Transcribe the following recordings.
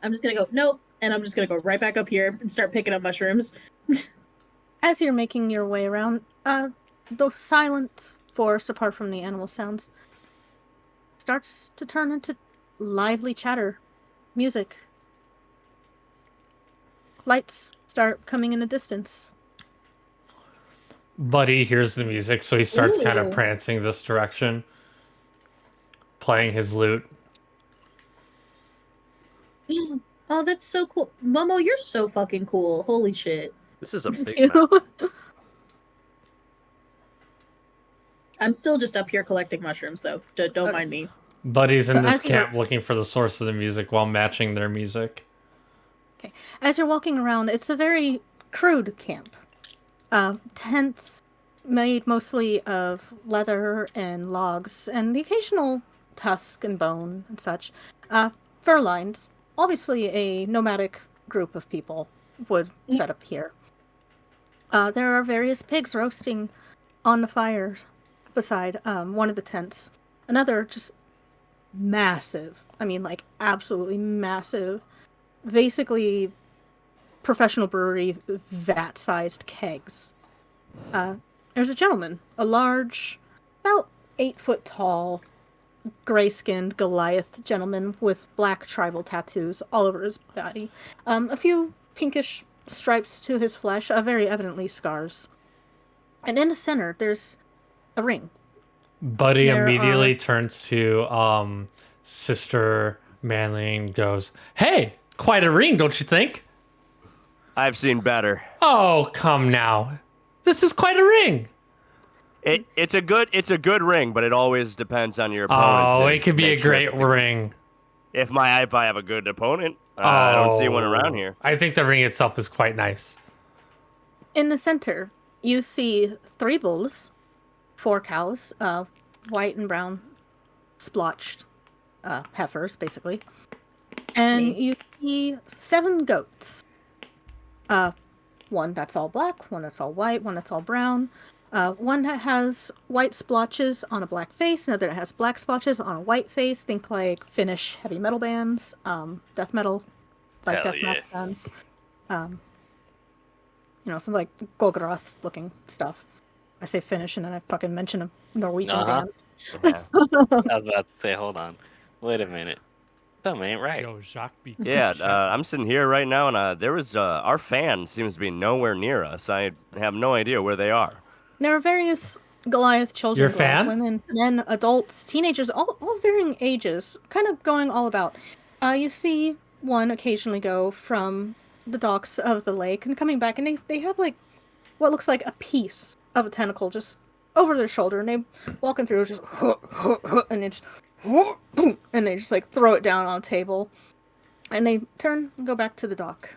I'm just gonna go, nope, and I'm just gonna go right back up here and start picking up mushrooms. As you're making your way around, the silent forest, apart from the animal sounds, starts to turn into lively chatter, music. Lights start coming in the distance. Buddy hears the music, so he starts kind of Ooh. prancing this direction, playing his lute. Oh, that's so cool. Momo, you're so fucking cool. Holy shit. This is a big You map. I'm still just up here collecting mushrooms, though. Don't mind me. Buddy's in So this as you're- camp looking for the source of the music while matching their music. Okay. As you're walking around, it's a very crude camp. Tents made mostly of leather and logs, and the occasional tusk and bone and such. Fur-lined. Obviously, a nomadic group of people would set up here. There are various pigs roasting on the fire beside one of the tents. Another just massive, I mean, like, absolutely massive, basically professional brewery vat-sized kegs. There's a gentleman, a large, about 8 foot tall, gray-skinned Goliath gentleman with black tribal tattoos all over his body. A few pinkish stripes to his flesh, very evidently scars. And in the center, there's a ring. Buddy There immediately are- turns to Sister Manly and goes, "Hey, quite a ring, don't you think?" I've seen better. Oh, come now. This is quite a ring. It's a good ring, but it always depends on your opponent. Oh, to it could be a make sure great that ring. if I have a good opponent, I don't see one around here. I think the ring itself is quite nice. In the center, you see 3 bulls, 4 cows, white and brown splotched heifers, basically. And you see 7 goats. One that's all black, one that's all white, one that's all brown. One that has white splotches on a black face, another that has black splotches on a white face. Think like Finnish heavy metal bands, death metal, like Hell death yeah. metal bands. Some like Golgoroth looking stuff. I say Finnish and then I fucking mention a Norwegian Uh-huh. band. Yeah. I was about to say, hold on. Wait a minute. Something ain't right. Yo, Jacques, be Yeah, shut I'm sitting here right now, and there was our fan seems to be nowhere near us. I have no idea where they are. There are various Goliath children, Your fan? Goliath women, men, adults, teenagers, all varying ages, kind of going all about. You see one occasionally go from the docks of the lake and coming back, and they have like what looks like a piece of a tentacle just over their shoulder, and they walking through just and they just and they just like throw it down on a table, and they turn and go back to the dock.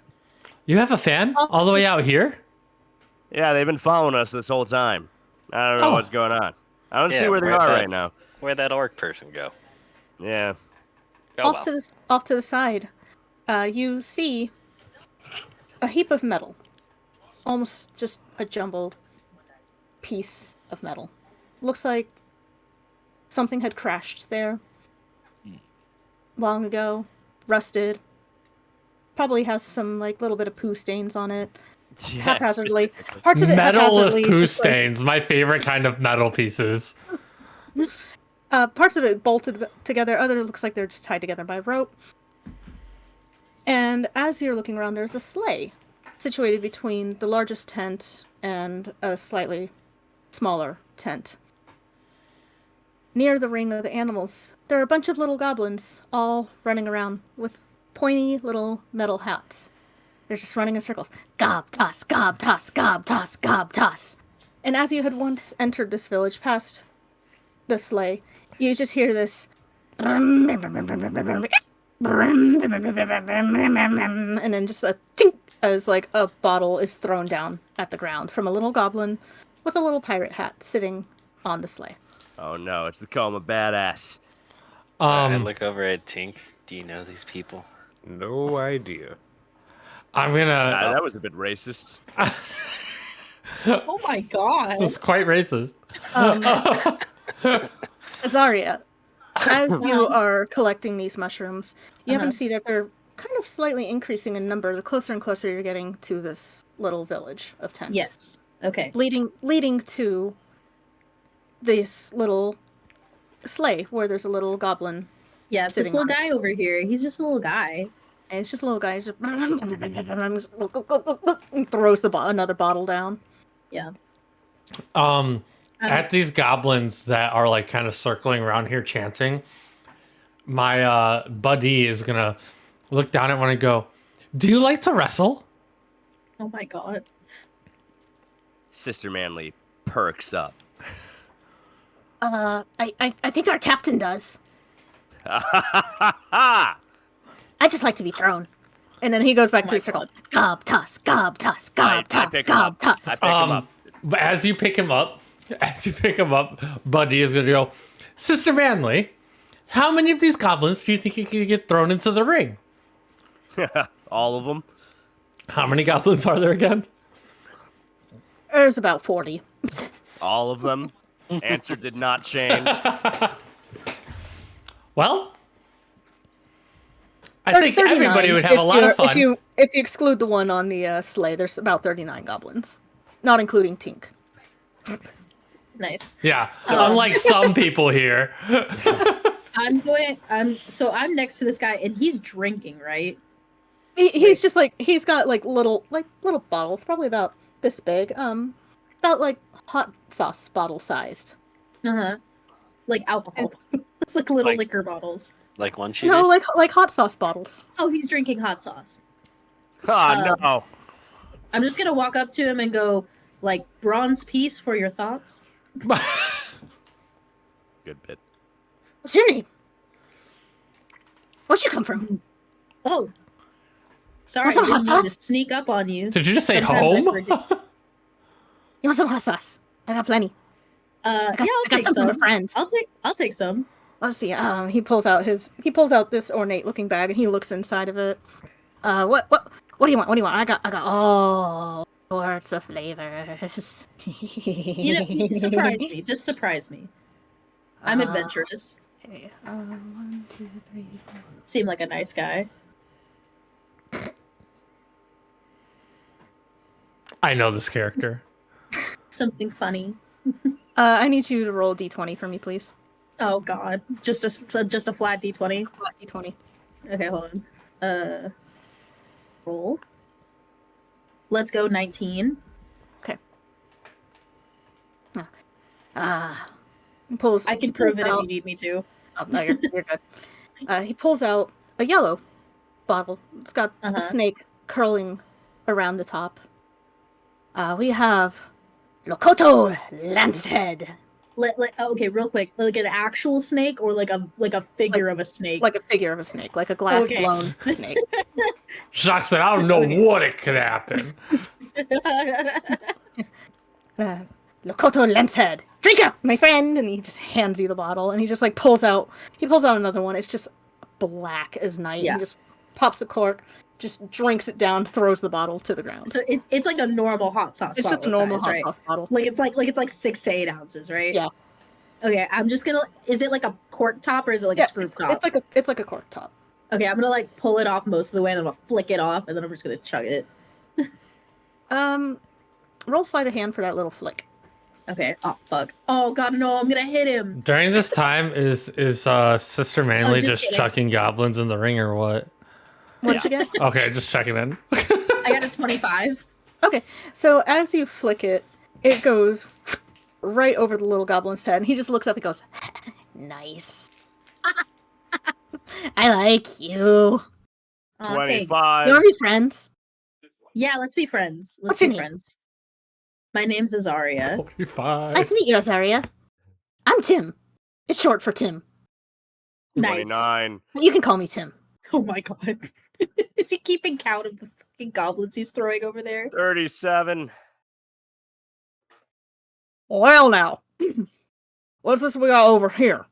You have a fan all the way out here? Yeah, they've been following us this whole time. I don't know Oh. what's going on. I don't see Yeah, where they where'd are that- right now. Where'd that orc person go? Yeah. Oh, Off to the side, you see a heap of metal, almost just a jumbled piece of metal. Looks like something had crashed there long ago, rusted. Probably has some like little bit of poo stains on it. Yeah, Haphazardly, specifically. parts of it Metal with haphazardly, poo just, like, stains. My favorite kind of metal pieces. parts of it bolted together. Other looks like they're just tied together by rope. And as you're looking around, there's a sleigh situated between the largest tent and a slightly smaller tent. Near the ring of the animals, there are a bunch of little goblins all running around with pointy little metal hats. They're just running in circles. Gob, toss, gob, toss, gob, toss, gob, toss. And as you had once entered this village past the sleigh, you just hear this and then just a tink as like a bottle is thrown down at the ground from a little goblin with a little pirate hat sitting on the sleigh. Oh no, it's the call him a badass. I look over at Tink. Do you know these people? No idea. I'm gonna. That was a bit racist. Oh my god. This is quite racist. Azaria, as you are collecting these mushrooms, you happen to see that they're kind of slightly increasing in number the closer and closer you're getting to this little village of tents. Yes. Okay. Leading to this little sleigh where there's a little goblin. Yeah, it's this Sitting little on guy it. over here. He's just a little guy. And it's just a little guy. He's just and throws another bottle down. Yeah. At these goblins that are like kind of circling around here chanting, my buddy is gonna look down at one and go, "Do you like to wrestle?" Oh my god. Sister Manley perks up. I think our captain does. Ah! I just like to be thrown. And then he goes back Oh to my the circle. God. Gob toss, gob toss, gob toss, pick him gob up. toss. I pick him up. But as you pick him up, Buddy is gonna go, "Sister Manley, how many of these goblins do you think you can get thrown into the ring?" All of them. How many goblins are there again? There's about 40. All of them. Answer did not change. Well, I think 39. everybody would have a lot of fun. If you exclude the one on the sleigh, there's about 39 goblins, not including Tink. Nice. Yeah, unlike some people here. I'm next to this guy and he's drinking, right? He's just like he's got like little bottles, probably about this big, about like hot sauce bottle sized. Uh-huh. Like alcohol. It's like little Like- liquor bottles. Like one cheater. No, like hot sauce bottles. Oh, he's drinking hot sauce. Oh, no. I'm just gonna walk up to him and go, like, bronze piece for your thoughts. Good bit. What's your name? Where'd you come from? Oh. Sorry, Want some I didn't hot mean to sauce? sneak up on you. Did you just say Sometimes I home? forget. You want some hot sauce? I got plenty. Yeah, I I'll got take some from a some. friend. I'll take some. Let's see. He pulls out this ornate looking bag and he looks inside of it. What do you want? What do you want? I got all sorts of flavors. You know, surprise me. Just surprise me. I'm adventurous. Okay. 1, 2, 3, 4. Seem like a nice guy. I know this character. Something funny. I need you to roll a d20 for me, please. Oh god. Just a flat d20. Flat d20. Okay, hold on. Roll. Let's go 19. Okay. He pulls. I he can pulls prove it if out- you need me to. Oh, no, you're good. He pulls out a yellow bottle. It's got Uh-huh. a snake curling around the top. We have Lokoto Lancehead. Okay, real quick. Like an actual snake or like a figure of a snake? Like a figure of a snake, like a glass Okay. blown snake. Jacques said, "I don't know what it could happen." Lokoto Lancehead. Drink up, my friend! And he just hands you the bottle, and he just like pulls out another one. It's just black as night. Yeah. He just pops the cork, just drinks it down, throws the bottle to the ground. So it's like a normal hot sauce. It's just a bottle normal size, hot right? sauce bottle. Like it's like 6 to 8 ounces, right? Yeah. Okay, I'm just gonna. Is it like a cork top or is it like Yeah, a screw top? it's like a cork top. Okay, I'm gonna like pull it off most of the way, and then I'm gonna flick it off, and then I'm just gonna chug it. Roll sleight of hand for that little flick. Okay. Oh fuck. Oh god, no! I'm gonna hit him. During this time, is Sister Manley just just kidding. chucking goblins in the ring or what? What did you get? Okay, just checking in. I got a 25. Okay, so as you flick it, it goes right over the little goblin's head, and he just looks up and goes, "Nice. I like you. Aw, thanks. 25. You want to be friends?" Yeah, let's be friends. What's Let's your be name? friends. My name's Azaria. 45. Nice to meet you, Azaria. I'm Tim. It's short for Tim. Nice. 29. You can call me Tim. Oh my god. Is he keeping count of the fucking goblins he's throwing over there? 37. Well, now, what's this we got over here?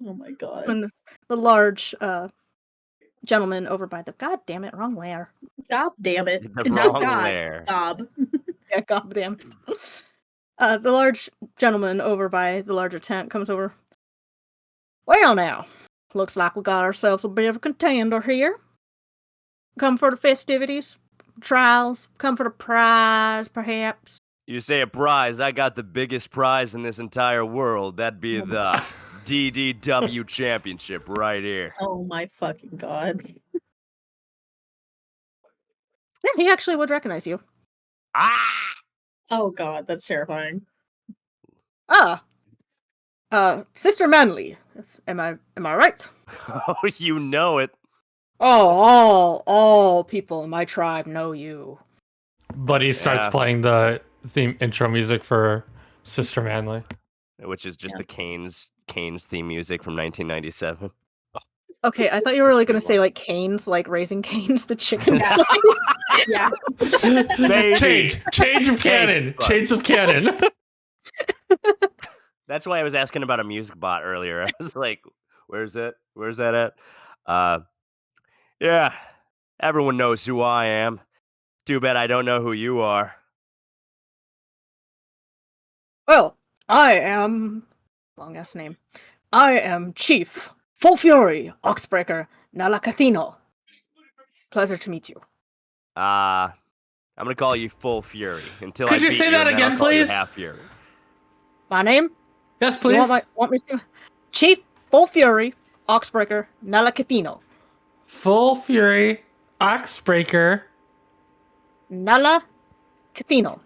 Oh my god. And the large gentleman over by the. God damn it, wrong layer. God damn it. The Not wrong God. layer. Gob. Yeah, god damn it. The large gentleman over by the larger tent comes over. Well, now, looks like we got ourselves a bit of a contender here. come for the festivities, trials, come for the prize, perhaps. You say a prize, I got the biggest prize in this entire world. That'd be the DDW Championship right here. Oh my fucking god. Yeah, he actually would recognize you. Ah! Oh god, that's terrifying. Ah, Sister Manley. Am I right? Oh, you know it. Oh, all people in my tribe know you. Buddy starts Yeah. playing the theme intro music for Sister Manly. Which is just Yeah. the Canes theme music from 1997. Okay, I thought you were really gonna say like Canes, like Raising Canes, the chicken. Yeah. Yeah. Maybe. Change of canon. Taste bud. Change of canon. That's why I was asking about a music bot earlier. I was like, where's it? Where's that at? Yeah. Everyone knows who I am. Too bad I don't know who you are. Well, I am long ass name. I am Chief Full Fury Oxbreaker Nalakathino. Pleasure to meet you. I'm gonna call you Full Fury until Could I you beat say you, that and then I'll again, call you please? Half Fury. My name? Yes, You please. want me to? Chief Full Fury Oxbreaker Nalakathino. Full Fury, Oxbreaker, Nalakathino.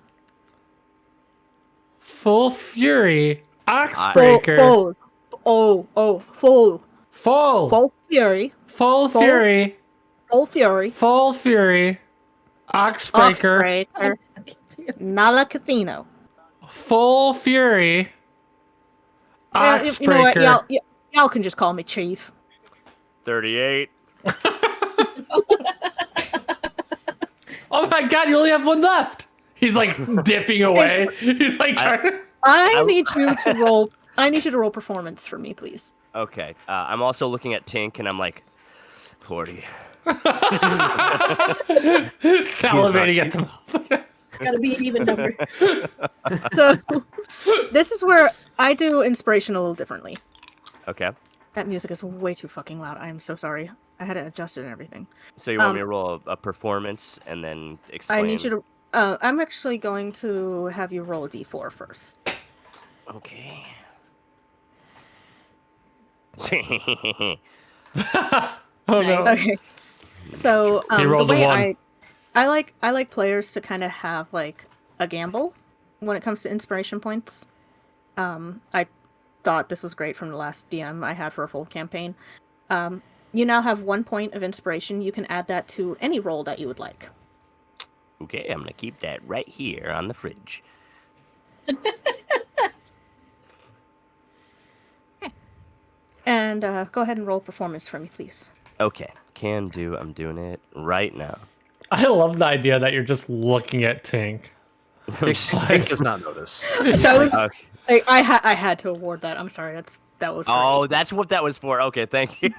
Full Fury, Full, Oxbreaker, full Full Fury, Full Fury, Full Fury, Full Fury, Oxbreaker, Oxbreaker Nalakathino. Full Fury, You know what? Oxbreaker. Y'all can just call me Chief. 38. Oh my god, you only have one left. He's like dipping away. He's like trying to... I need you to roll. I need you to roll performance for me, please. Okay. I'm also looking at Tink, and I'm like, 40. salivating at the mouth. It's gotta be an even number. So, this is where I do inspiration a little differently. Okay. That music is way too fucking loud. I am so sorry. I had to adjust it and everything. So you want me to roll a performance and then explain? I need you to. I'm actually going to have you roll a d4 first. Okay. Oh no. Nice. Okay. So He the rolled a way one. I like players to kind of have like a gamble when it comes to inspiration points. I thought this was great from the last DM I had for a full campaign. You now have 1 point of inspiration. You can add that to any roll that you would like. Okay, I'm gonna keep that right here on the fridge. And go ahead and roll performance for me, please. Okay, can do. I'm doing it right now. I love the idea that you're just looking at Tink. Tink does not know this. That was Okay. I had to award that. I'm sorry. That was great. Oh, that's what that was for. Okay, thank you.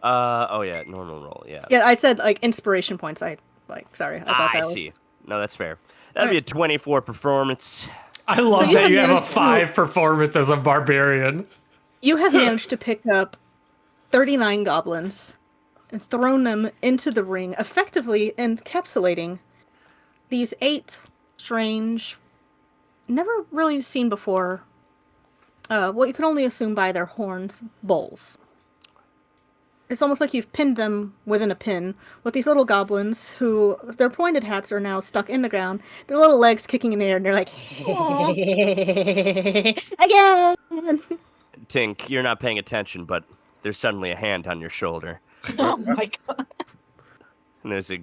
Oh yeah, normal roll. Yeah. Yeah, I said like inspiration points. Sorry. I thought that was... see. No, that's fair. That'd be a 24 performance. I love you that have you have a managed to- 5 performance as a barbarian. You have managed to pick up 39 goblins and thrown them into the ring, effectively encapsulating these 8 strange, never really seen before, what you can only assume by their horns, bulls. It's almost like you've pinned them within a pin with these little goblins who, their pointed hats are now stuck in the ground, their little legs kicking in the air, and they're like, again! Tink, you're not paying attention, but there's suddenly a hand on your shoulder, Oh my god. and there's a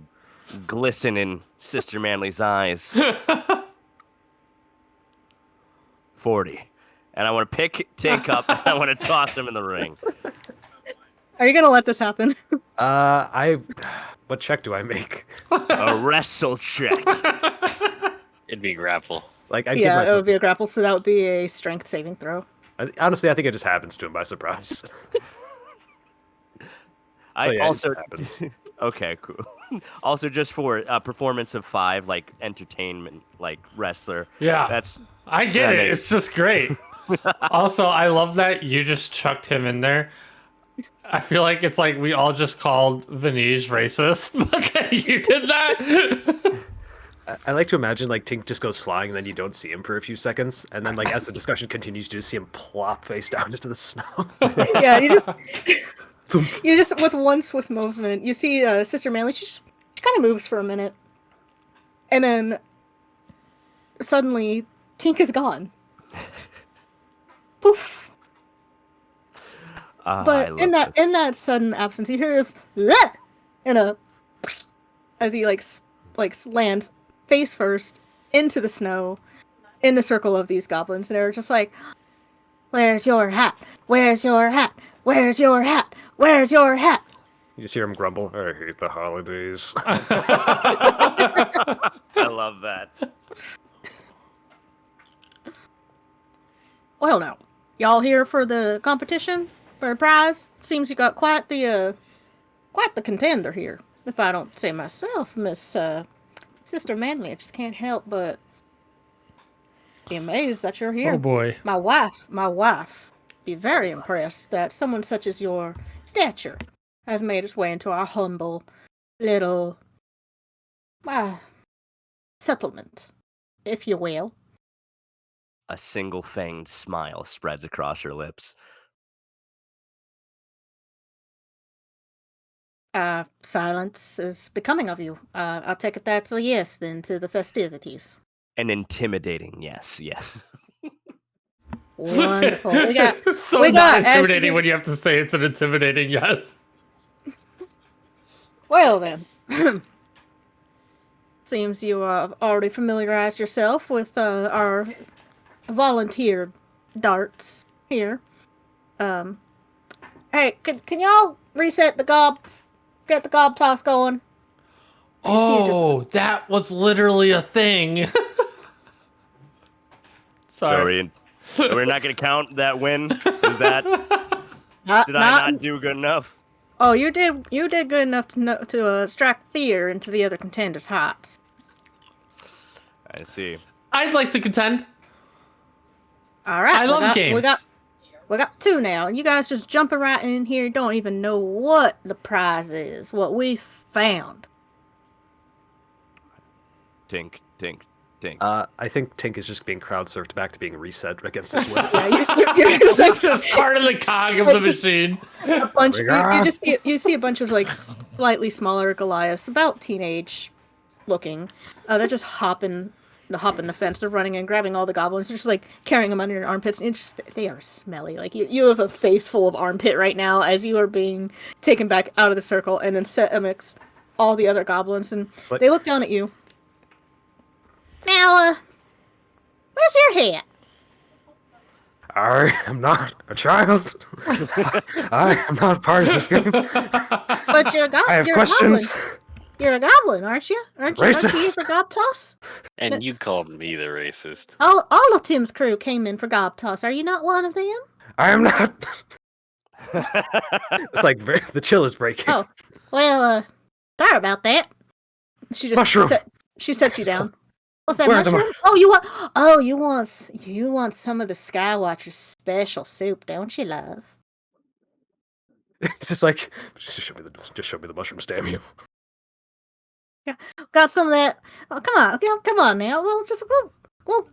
glisten in Sister Manly's eyes. 40. And I want to pick Tink up, and I want to toss him in the ring. Are you gonna let this happen? What check do I make? A wrestle check. It'd be grapple. Like, I'd give Yeah, it myself. would be a grapple, so that would be a strength saving throw. Honestly, I think it just happens to him by surprise. I yeah, it also just happens. Okay, cool. Also, just for a performance of 5, like entertainment, like wrestler. Yeah. That's I get that it. makes- It's just great. Also, I love that you just chucked him in there. I feel like it's like we all just called Vanish racist, but then you did that. I like to imagine like Tink just goes flying, and then you don't see him for a few seconds, and then like as the discussion continues, you just see him plop face down into the snow. Yeah, you just with one swift movement, you see Sister Manley. She kind of moves for a minute, and then suddenly Tink is gone. Poof. I But love in this. that sudden absence, you hear this "Bleh!" and a as he lands face first into the snow in the circle of these goblins. They're just like, "Where's your hat? Where's your hat? Where's your hat? Where's your hat?" You just hear him grumble, "I hate the holidays." I love that. Well, now, y'all here for the competition for a prize? Seems you got quite the contender here. If I don't say myself, Miss Sister Manley, I just can't help but be amazed that you're here. Oh boy. My wife, be very impressed that someone such as your stature has made its way into our humble little settlement, if you will. A single fanged smile spreads across her lips. Silence is becoming of you. I'll take it that's a yes then to the festivities. An intimidating yes, yes. Wonderful. We got It's so we not got intimidating actually- when you have to say it's an intimidating yes. Well then. Seems you have already familiarized yourself with our volunteered darts here. Hey, can y'all reset the gobs? Get the gob toss going. Oh, that was literally a thing. Sorry. So we're not gonna count that win? Is that Not, did I not do good enough? Oh, you did good enough to strike fear into the other contenders' hearts. I see. I'd like to contend. All right, I love games. We got two now, and you guys just jumping right in here. Don't even know what the prize is. What we found. Tink, tink, tink. I think Tink is just being crowd surfed back to being reset against his will. Yeah, you're like That's part of the cog of the machine. a bunch. You just see a bunch of like slightly smaller Goliaths, about teenage looking. They're just hopping the fence. They're running and grabbing all the goblins. They're just like carrying them under your armpits. And they are smelly. Like you have a face full of armpit right now as you are being taken back out of the circle and then set amidst all the other goblins. And like- they look down at you. Now, where's your hat? I am not a child. I am not part of this game. But you're a goblin. I have you're questions. A goblin. You're a goblin, aren't you? Aren't you here Racist. for gob toss? And you called me the racist. All of Tim's crew came in for gob toss. Are you not one of them? I am not. It's like the chill is breaking. Oh, well, sorry about that. She just Mushroom. She sets you down. What's that Where are the mushroom? You want some of the Skywatcher's special soup, don't you, love? It's just like just show me the mushroom, damn you. Got some of that. Oh, come on now.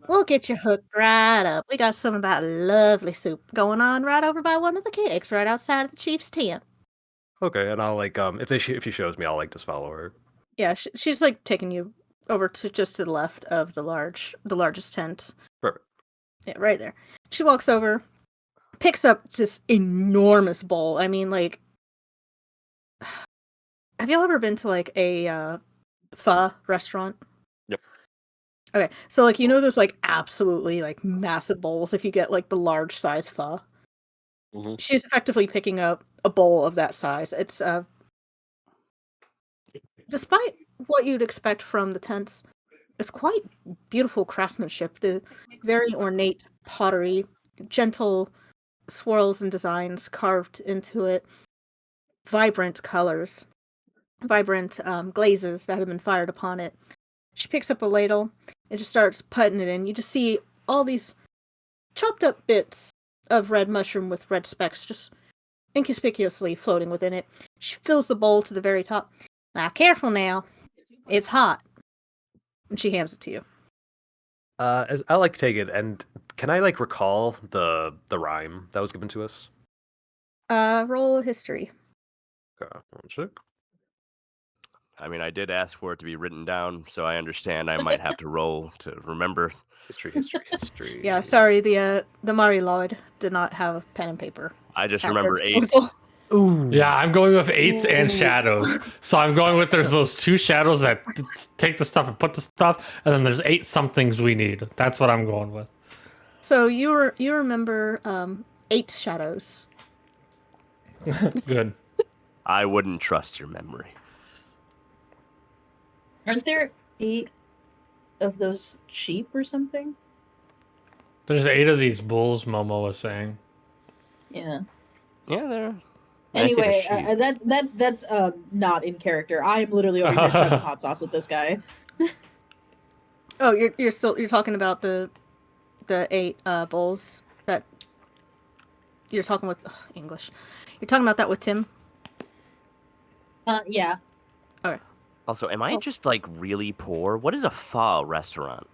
We'll get you hooked right up. We got some of that lovely soup going on right over by one of the cakes, right outside of the chief's tent. Okay, and I'll like if she shows me, I'll like just follow her. Yeah, she's like taking you over to just to the left of the largest tent. Perfect. Yeah, right there. She walks over, picks up this enormous bowl. I mean, like, have you ever been to like a pho restaurant? Yep. Okay, so like those like absolutely like massive bowls if you get like the large size pho. Mhm. She's effectively picking up a bowl of that size. It's despite what you'd expect from the tents, it's quite beautiful craftsmanship. The very ornate pottery, gentle swirls and designs carved into it, vibrant colors, vibrant glazes that have been fired upon it. She picks up a ladle and just starts putting it in. You just see all these chopped up bits of red mushroom with red specks just inconspicuously floating within it. She fills the bowl to the very top. Now, careful now. It's hot. And she hands it to you. As I like to take it, and can I like recall the rhyme that was given to us? Roll history. One sec. I mean, I did ask for it to be written down, so I understand I might have to roll to remember. History. Yeah, sorry, the Mari Lord did not have pen and paper. I just at their remember disposal. 8s. Ooh. Yeah, I'm going with 8s and shadows. So I'm going with there's those 2 shadows that take the stuff and put the stuff, and then there's 8 somethings we need. That's what I'm going with. So you remember 8 shadows. Good. I wouldn't trust your memory. Aren't there 8 of those sheep or something? There's 8 of these bulls, Momo was saying. Yeah. Yeah, there. I see the Anyway, sheep. that's not in character. I am literally over here chugging hot sauce with this guy. Oh, you're talking about the 8 bowls that you're talking with English. You're talking about that with Tim. Yeah. Okay. Also, am I just like really poor? What is a pho restaurant?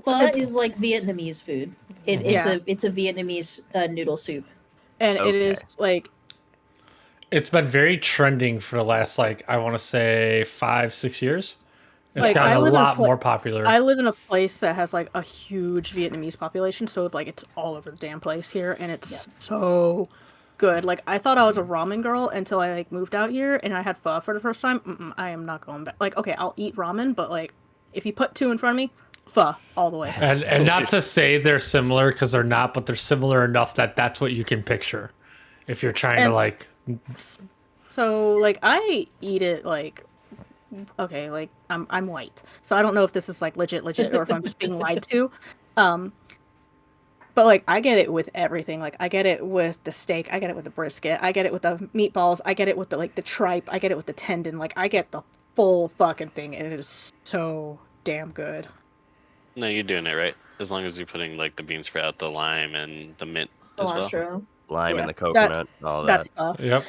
Pho It's- is like Vietnamese food. It's Yeah. it's a Vietnamese noodle soup. And it is like It's been very trending for the last, like, I want to say 5-6 years. It's Like, gotten I a live in a lot pla- more popular. I live in a place that has like a huge Vietnamese population, so like it's all over the damn place here, and it's so good. Like I thought I was a ramen girl until I like moved out here and I had pho for the first time. I am not going back. Like okay, I'll eat ramen, but like if you put 2 in front of me, pho all the way. And not to say they're similar, because they're not, but they're similar enough that that's what you can picture. If you're trying to, And- like... So like I eat it like okay, like I'm white, so I don't know if this is like legit, or if I'm just being lied to. But like I get it with everything. Like I get it with the steak, I get it with the brisket, I get it with the meatballs, I get it with the tripe, I get it with the tendon. Like I get the full fucking thing, and it is so damn good. No, you're doing it right. As long as you're putting like the bean sprout, the lime, and the mint as well. Cilantro. Lime Yeah, and the coconut, all that. That's pho. Yep.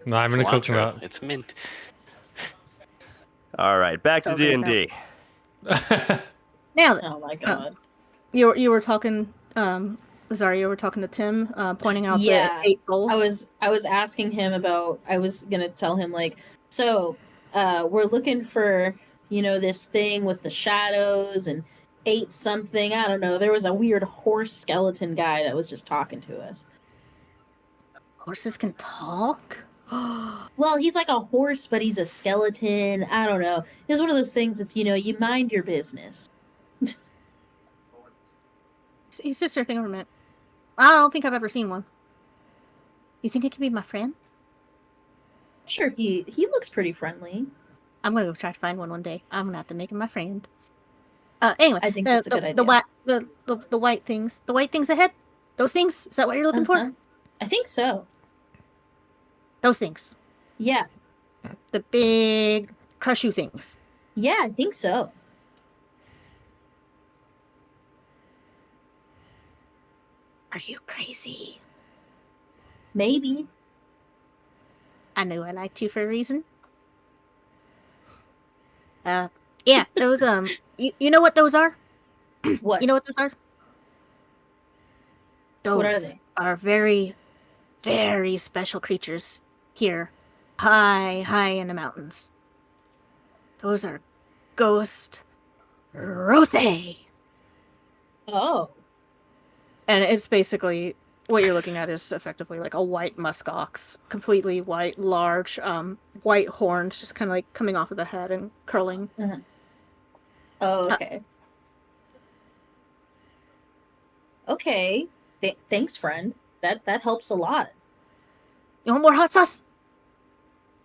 No, I'm in a Cilantro. coconut. It's mint. All right, back to So good D&D. Now then, Oh my god. you were talking, Zari, you were talking to Tim, pointing out Yeah, the 8 bowls. I was asking him about. I was gonna tell him like, so, we're looking for this thing with the shadows and 8 something. I don't know. There was a weird horse skeleton guy that was just talking to us. Horses can talk. Well, he's like a horse, but he's a skeleton. I don't know. It's one of those things that's you mind your business. He's just your thing of a minute. I don't think I've ever seen one. You think it could be my friend? Sure, he looks pretty friendly. I'm gonna go try to find one day. I'm gonna have to make him my friend. Anyway, I think that's a good idea. The white things ahead. Those things. Is that what you're looking Uh-huh. for? I think so. Those things. Yeah. The big crush you things. Yeah, I think so. Are you crazy? Maybe. I knew I liked you for a reason. Yeah, those you know what those are? What? You know what those are? Those What are they? are very, very special creatures here, high in the mountains. Those are ghost Rothe. Oh. And it's basically what you're looking at is effectively like a white muskox, completely white, large, white horns just kind of like coming off of the head and curling. Oh, okay. Okay. Thanks, friend. That helps a lot. You want more hot sauce?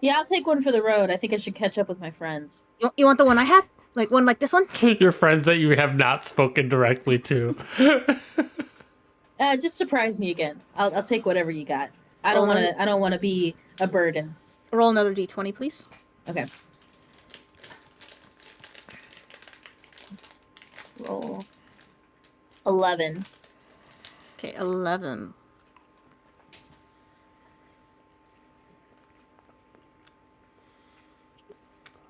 Yeah, I'll take one for the road. I think I should catch up with my friends. You want the one I had? Like one like this one? Your friends that you have not spoken directly to. Just surprise me again. I'll take whatever you got. I Well, don't want to be a burden. Roll another d20, please. Okay. Roll 11. Okay, 11.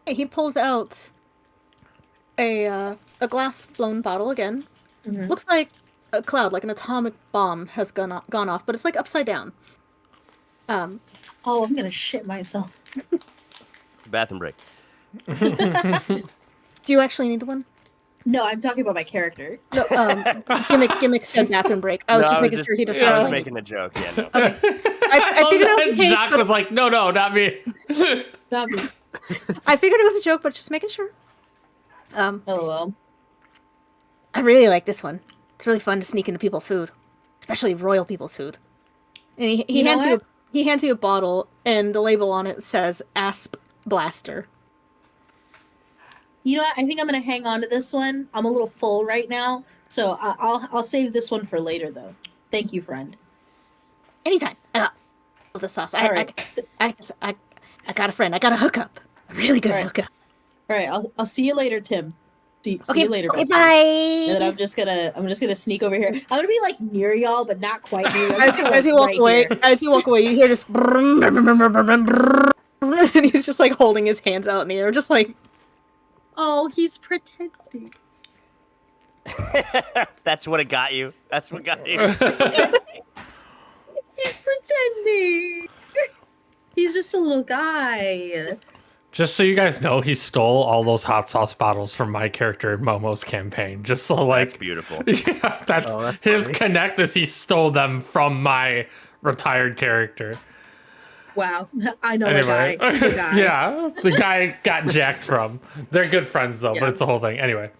He pulls out a glass blown bottle again. Mhm. Looks like a cloud, like an atomic bomb has gone off, but it's like upside down. Oh, I'm gonna shit myself. Bathroom break. Do you actually need one? No, I'm talking about my character. No, gimmick said bathroom break. I was just making sure he doesn't I was actually. making a joke. Yeah, no. Okay. I figured it was a case, Jacques but was like, no, not me. Not me. I figured it was a joke, but just making sure. LOL. I really like this one. It's really fun to sneak into people's food, especially royal people's food. And he You know hands you what? he hands you a bottle, and the label on it says Asp Blaster. You know what? I think I'm gonna hang on to this one. I'm a little full right now, so I'll save this one for later, though. Thank you, friend. Anytime. I got the sauce. All right. I got a friend. I got a hookup. A really good All right. hookup. All right. I'll see you later, Tim. See you later. Okay, bestie. bye. And then I'm just gonna sneak over here. I'm gonna be like near y'all, but not quite near. I'm As, just, as you like, walk right away, here. as you walk away, you hear just brum, brum, brum, brum, brum, brum, brum, and he's just like holding his hands out in the air, just like Oh, he's pretending. That's what it got you. That's what got you. He's pretending. He's just a little guy. Just so you guys know, he stole all those hot sauce bottles from my character in Momo's campaign. Just so, That's like, beautiful. yeah, that's his funny. connect is he stole them from my retired character. Wow, I know Anyway, the guy. The guy. yeah, the guy got jacked from. They're good friends though, Yeah. but it's a whole thing. Anyway,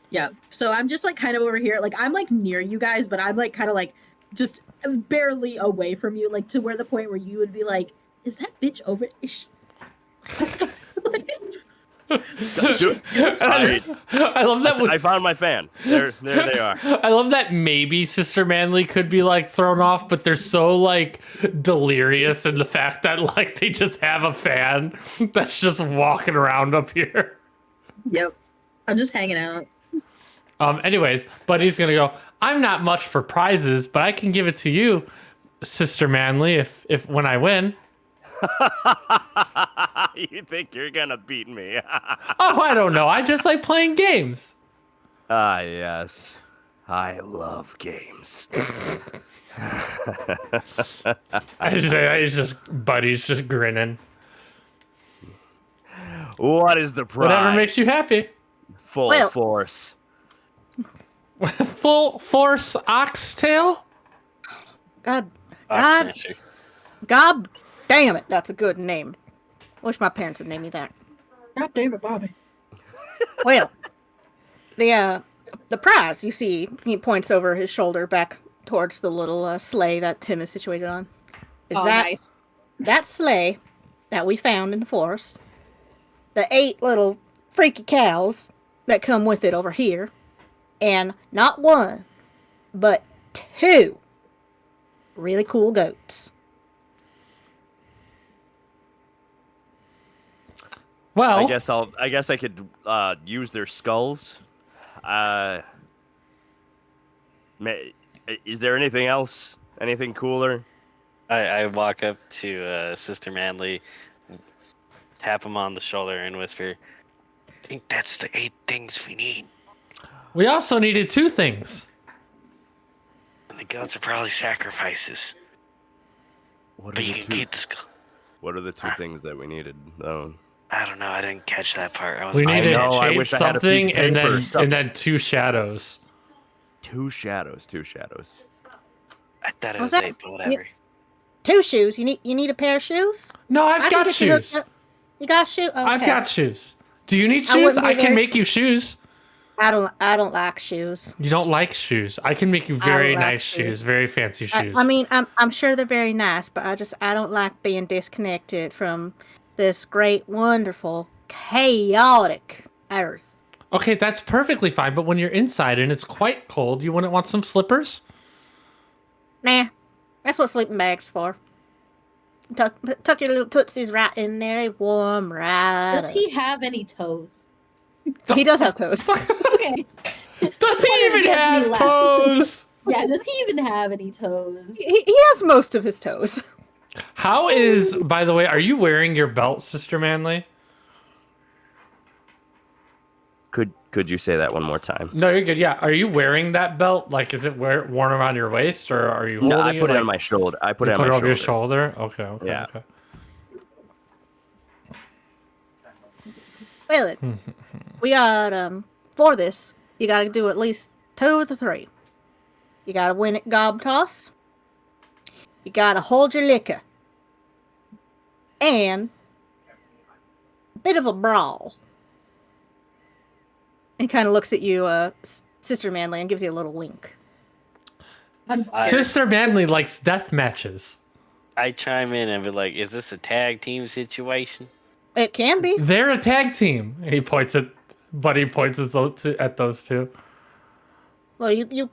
Yeah. So I'm just like kind of over here. Like I'm like near you guys, but I'm like kind of like just barely away from you, like to where the point where you would be like, "Is that bitch over?" Is she... I love that. I found my fan. There they are. I love that maybe Sister Manly could be like thrown off, but they're so like delirious in the fact that like they just have a fan that's just walking around up here. Yep. I'm just hanging out. Anyways, Buddy's gonna go, I'm not much for prizes, but I can give it to you, Sister Manly, if when I win. You think you're gonna beat me? Oh, I don't know. I just like playing games. Ah, yes. I love games. Buddy's just grinning. What is the prize? Whatever makes you happy. Full Well- force. Full force oxtail? God, Ah, God, sure. God damn it, that's a good name. Wish my parents had named me that. God damn it, Bobby. Well, the prize, you see, he points over his shoulder back towards the little sleigh that Tim is situated on. Is Nice. that sleigh that we found in the forest, the 8 little freaky cows that come with it over here, and not 1, but 2 really cool goats. Well, I guess I could use their skulls. Is there anything else? Anything cooler? I walk up to Sister Manly, tap him on the shoulder, and whisper, I think that's the 8 things we need. we also needed 2 things. And the goats are probably sacrifices. What But are you the can two? keep the skull. What are the 2 things that we needed? Oh. I don't know. I didn't catch that part. I was We paying needed know, I Jade wish I had a piece something of and paper or then something. 2 shadows. 2 shadows. 2 shadows. I thought it What's was that? 8, but whatever. 2 shoes. You need a pair of shoes? No, I I've can got get you shoes. hooked up. You got shoes? Okay. I've got shoes. Do you need I shoes? wouldn't be I can very- make you shoes. I don't like shoes. You don't like shoes. I can make you I very don't like nice shoes, shoes. very fancy shoes. I mean, I'm sure they're very nice, but I don't like being disconnected from this great, wonderful, chaotic Earth. Okay, that's perfectly fine, but when you're inside and it's quite cold, you wouldn't want some slippers? Nah, that's what sleeping bags for. Tuck your little tootsies right in there. They warm right Does up. he have any toes? He does have toes. Okay. Does he even he has have any left. toes? Yeah. Does he even have any toes? he has most of his toes. How is, by the way, are you wearing your belt, Sister Manly? Could you say that one more time? No, you're good. Yeah. Are you wearing that belt? Like, is it worn around your waist, or are you holding No, I put it like, on my shoulder. I put you it on put my it over shoulder. your shoulder? Okay. Okay. Yeah. Okay. Well, we got for this, you got to do at least 2 of the 3. You got to win at gob toss. You got to hold your liquor, and a bit of a brawl. He kind of looks at you, Sister Manly, and gives you a little wink. Sister Manly likes death matches. I chime in and be like, "Is this a tag team situation?" It can be. They're a tag team. He points at those two. Well,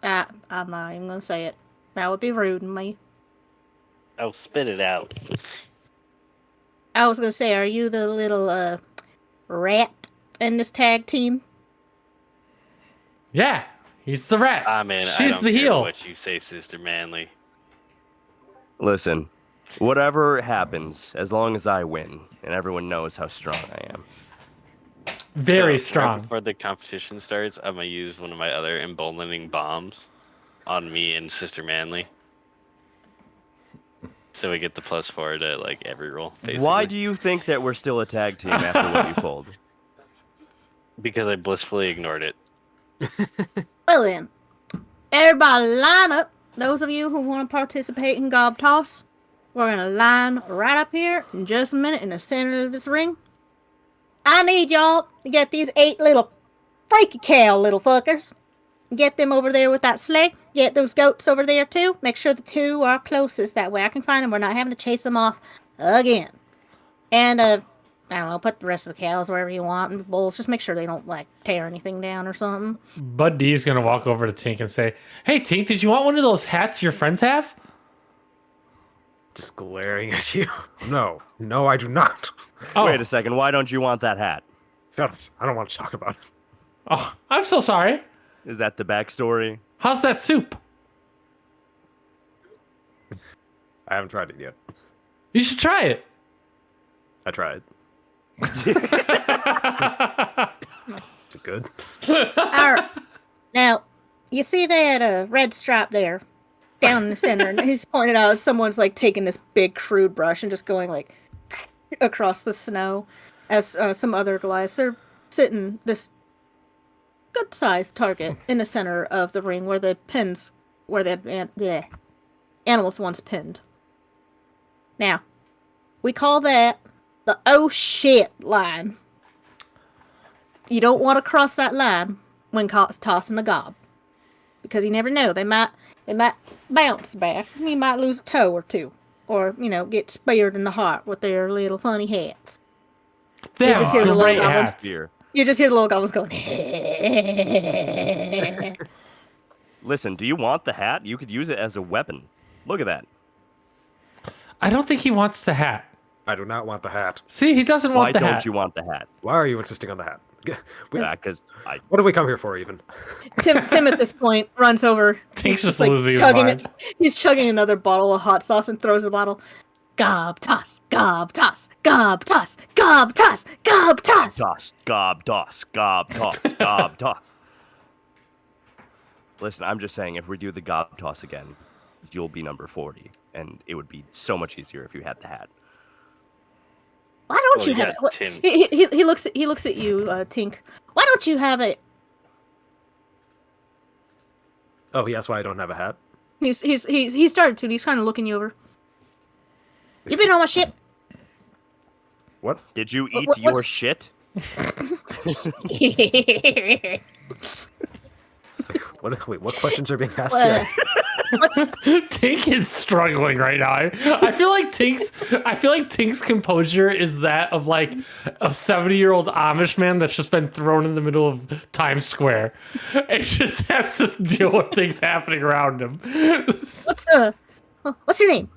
I'm not even gonna say it. That would be rude of me. Oh, spit it out. I was gonna say, are you the little rat in this tag team? Yeah, he's the rat. I mean, I she's don't the care heel. what you say, Sister Manly. Listen, whatever happens, as long as I win, and everyone knows how strong I am. Very So, strong. right before the competition starts, I'm gonna use one of my other emboldening bombs on me and Sister Manly. So we get the +4 to like every roll. Basically. Why do you think that we're still a tag team after what you pulled? Because I blissfully ignored it. Well then, everybody line up. Those of you who want to participate in gob toss, we're gonna line right up here in just a minute in the center of this ring. I need y'all to get these 8 little freaky cow little fuckers. Get them over there with that sleigh. Get those goats over there too. Make sure the 2 are closest. That way I can find them. We're not having to chase them off again. And I don't know, put the rest of the cows wherever you want and bulls. Just make sure they don't like tear anything down or something. Bud D's gonna walk over to Tink and say, "Hey, Tink, did you want one of those hats your friends have?" Just glaring at you. No, I do not. Oh, Wait a second, why don't you want that hat? Shut up. I don't want to talk about it. oh, I'm so sorry. Is that the backstory? How's that soup? I haven't tried it yet. You should try it. I tried. Is it good? Alright. Now, you see that red stripe there down in the center? And he's pointed out someone's like taking this big crude brush and just going like across the snow as some other Goliaths. They're sitting this good-sized target in the center of the ring where the pins, where the animals once pinned. Now, we call that the oh shit line. You don't want to cross that line when tossing the gob, because you never know. They might bounce back. You might lose a toe or 2, or get speared in the heart with their little funny hats. They have just hear the great little goblins. hats. Here. You just hear the little goblins going. Listen, do you want the hat? You could use it as a weapon. Look at that. I don't think he wants the hat. I do not want the hat. See, he doesn't Why want the don't hat. you want the hat? Why are you insisting on the hat? Because What did we come here for, even? Tim at this point runs over. Tink's just like, losing his chugging mind. He's chugging another bottle of hot sauce and throws the bottle. Gob toss, gob toss, gob toss, gob toss, gob toss. toss, gob toss, gob toss, gob toss. Listen, I'm just saying, if we do the gob toss again, you'll be number 40, and it would be so much easier if you had the hat. Why don't Well, you you have got it? Tim. He looks at you, Tink. Why don't you have it? Oh, he asked why I don't have a hat. He started to. And he's kind of looking you over. You been on my ship? What? Did you eat what's- your shit? Wait, what questions are being asked Well, here? Tink is struggling right now. I feel like Tink's composure is that of like a 70-year-old Amish man that's just been thrown in the middle of Times Square. It just has to deal with things happening around him. What's your name?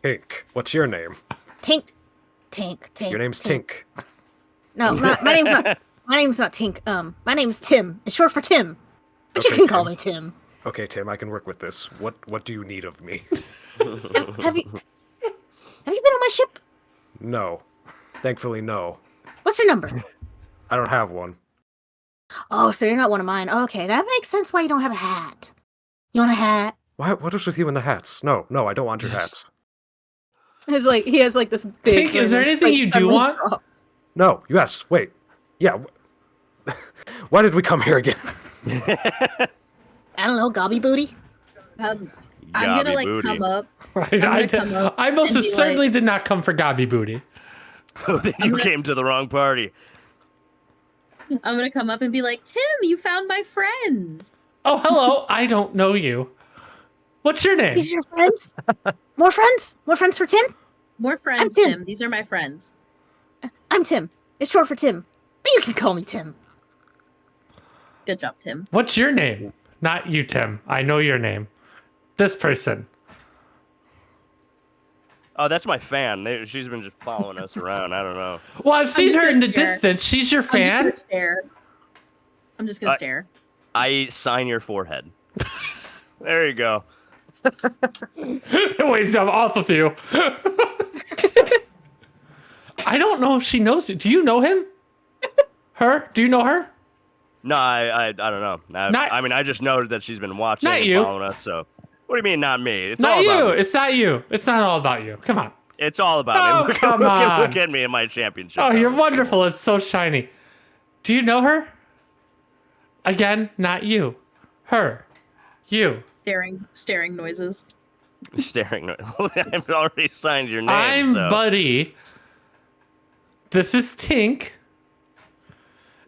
Tink. What's your name? Tink. Your name's Tink. No, my name's not. My name's not Tink. My name's Tim. It's short for Tim. But you Okay, can call Tim. me Tim. Okay, Tim, I can work with this. What do you need of me? Have you been on my ship? No. Thankfully, no. What's your number? I don't have one. Oh, so you're not one of mine. Okay, that makes sense why you don't have a hat. You want a hat? What is with you and the hats? No, I don't want your hats. He has like this big. Tink, is there grin, anything like, you do friendly want? drop. No, yes, wait. Yeah. Why did we come here again? I don't know, gobby booty. I'm gonna like booty. come up. I most and be certainly like- did not come for Gabi Booty. You came to the wrong party. I'm gonna come up and be like, Tim, you found my friends. Oh, hello. I don't know you. What's your name? These are your friends? More friends? More friends for Tim? More friends, Tim. Tim. These are my friends. I'm Tim. It's short for Tim. But you can call me Tim. Good job, Tim. What's your name? Not you, Tim. I know your name. This person. Oh, that's my fan. She's been just following us around. I don't know. Well, I've seen just her in gonna the stare. distance. She's your I'm just fan? gonna stare. I'm just gonna stare. I sign your forehead. There you go. Waves up off of you. I don't know if she knows you. Do you know him? Her? Do you know her? No, I don't know. I just know that she's been watching Not and you. following us. So, what do you mean, not me? It's Not all you. about me. It's not you. It's not all about you. Come on. It's all about Oh, me. Look, come look on. at me in my championship. Oh, you're helmet. wonderful. It's so shiny. Do you know her? Again, not you. Her. You. Staring noises. Staring. I've already signed your name. I'm so. Buddy. This is Tink.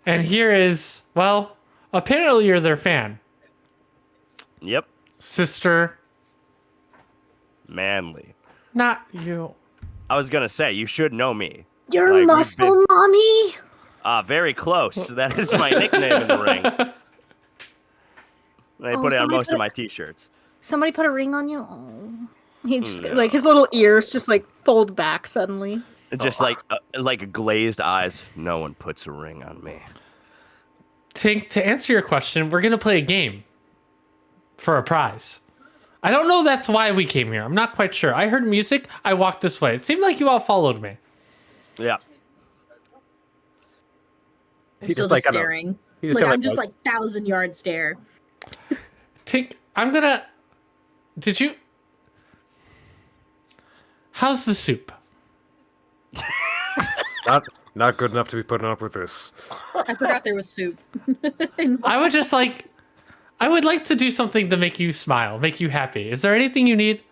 And here is, well, apparently you're their fan. Yep. Sister, Manly. not you. I was gonna say you should know me. You're Like, we've muscle been- mommy. Very close. That is my nickname in the ring. They Oh, put it on somebody most put of it- my t-shirts. Somebody put a ring on you? Oh. He just, No. like, his little ears just, like, fold back suddenly. Just like glazed eyes. No one puts a ring on me. Tink, to answer your question, we're going to play a game for a prize. I don't know that's why we came here. I'm not quite sure. I heard music. I walked this way. It seemed like you all followed me. Yeah. He Still just like just kinda- staring. he just Like kinda, I'm just like 1,000-yard stare. Tink, I'm going to... Did you... How's the soup? not good enough to be putting up with this. I forgot there was soup. I would just like... I would like to do something to make you smile, make you happy. Is there anything you need?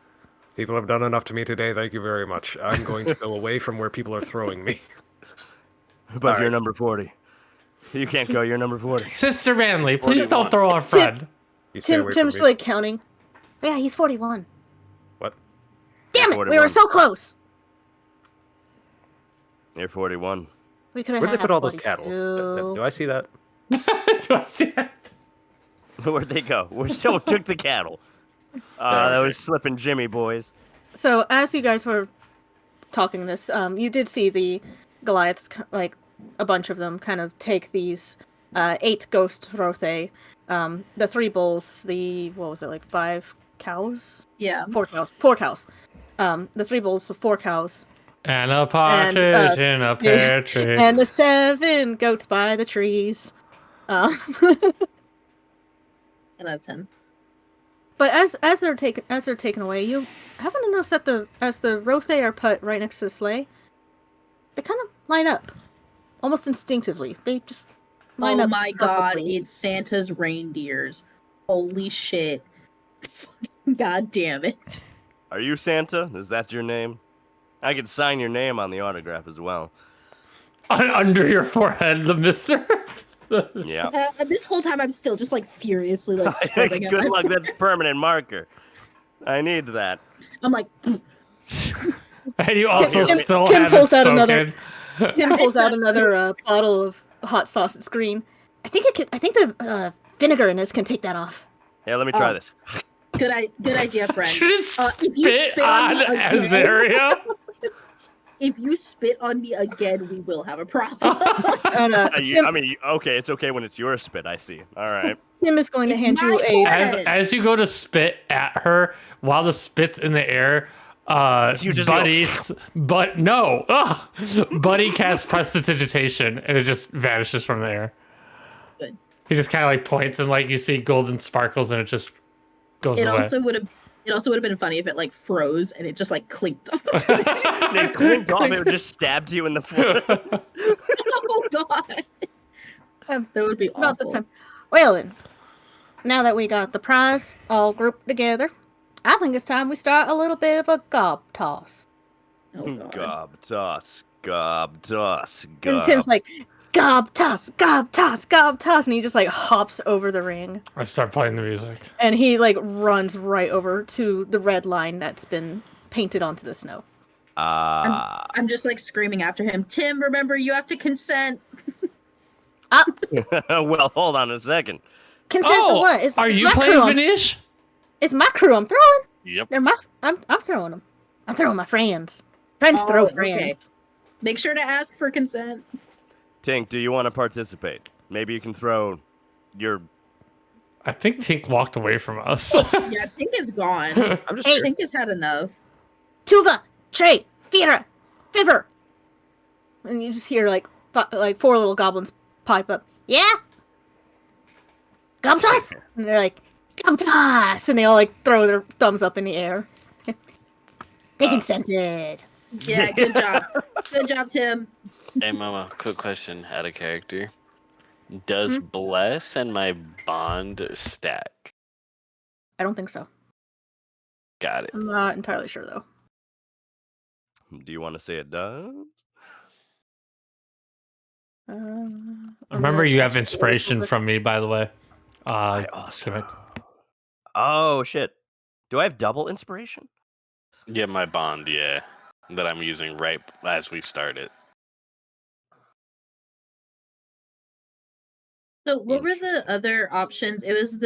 People have done enough to me today. Thank you very much. I'm going to go away from where people are throwing me. But All you're right. number 40. You can't go. You're number 40. Sister Manley, please 41. don't throw our friend. You stay away from Tim's, me. like, counting. Yeah, he's 41. What? Damn it, we 41. were so close. You're 41. We could have Where did had they put all those cattle? 42. Do I see that? Do I see that? Where'd they go? Where someone took the cattle? That was slipping Jimmy, boys. So, as you guys were talking this, you did see the Goliaths, like, a bunch of them, kind of take these 8 ghost rothe, the 3 bulls, the, what was it, like 5 cows? Yeah. 4 cows. 4 cows. The 3 bulls, the 4 cows, And a partridge in a pear tree. and the 7 goats by the trees. 10 out of 10. But as they're taken away, you happen to notice that as the rothe are put right next to the sleigh, they kind of line up, almost instinctively. They just line Oh up. my god, perfectly. it's Santa's reindeers. Holy shit. God damn it. Are you Santa? Is that your name? I could sign your name on the autograph as well. Under your forehead, the mister. Yeah. This whole time I'm still just like furiously like scrubbing at Good my- luck. That's permanent marker. I need that. I'm like, And you also Tim- still Tim haven't pulls out spoken. another- Tim pulls out another bottle of hot sauce that's green. I think the vinegar in this can take that off. Hey, let me try Oh. this. good idea, friend. Should have if you spit spit on on me again- Azaria. If you spit on me again, we will have a problem. And, Okay, it's okay when it's your spit. I see. All right. Tim is going to It's hand you my a. fault. As you go to spit at her, while the spit's in the air, You just go- Buddies, but no. Buddy casts prestidigitation, and it just vanishes from the air. Good. He just kind of like points, and like you see golden sparkles, and it just goes It away. also would have. It also would have been funny if it like froze and it just like clinked off. They clinked off. It just stabbed you in the foot. Oh god, that would be awful. About this time. Well then, now that we got the prize all grouped together, I think it's time we start a little bit of a gob toss. Oh god. Gob toss, gob toss, And gob. Tim's like, gob toss, gob toss, gob toss, and he just like hops over the ring. I start playing the music. And he like runs right over to the red line that's been painted onto the snow. I'm just like screaming after him. Tim, remember you have to consent. Well, hold on a second. Consent to what? It's, are it's you my playing crew. Finish? It's my crew I'm throwing. Yep. They're my. I'm throwing them. I'm throwing my friends. Friends throw Oh, okay. friends. Make sure to ask for consent. Tink, do you want to participate? Maybe you can throw your. I think Tink walked away from us. Yeah, Tink is gone. I'm just Hey, Tink has had enough. Tuva, Trey, Fira, Fiver. And you just hear like four little goblins pipe up. Yeah? Gum toss? And they're like, gum toss! And they all like throw their thumbs up in the air. They consented. Yeah, good job. Good job, Tim. Hey, Mama, quick question out of character. Does Bless and my bond stack? I don't think so. Got it. I'm not entirely sure though. Do you want to say it does? Remember, you have inspiration from me, by the way. I Give also. it. Oh shit! Do I have double inspiration? Yeah, my bond, yeah. That I'm using right as we start it. So what were the other options? It was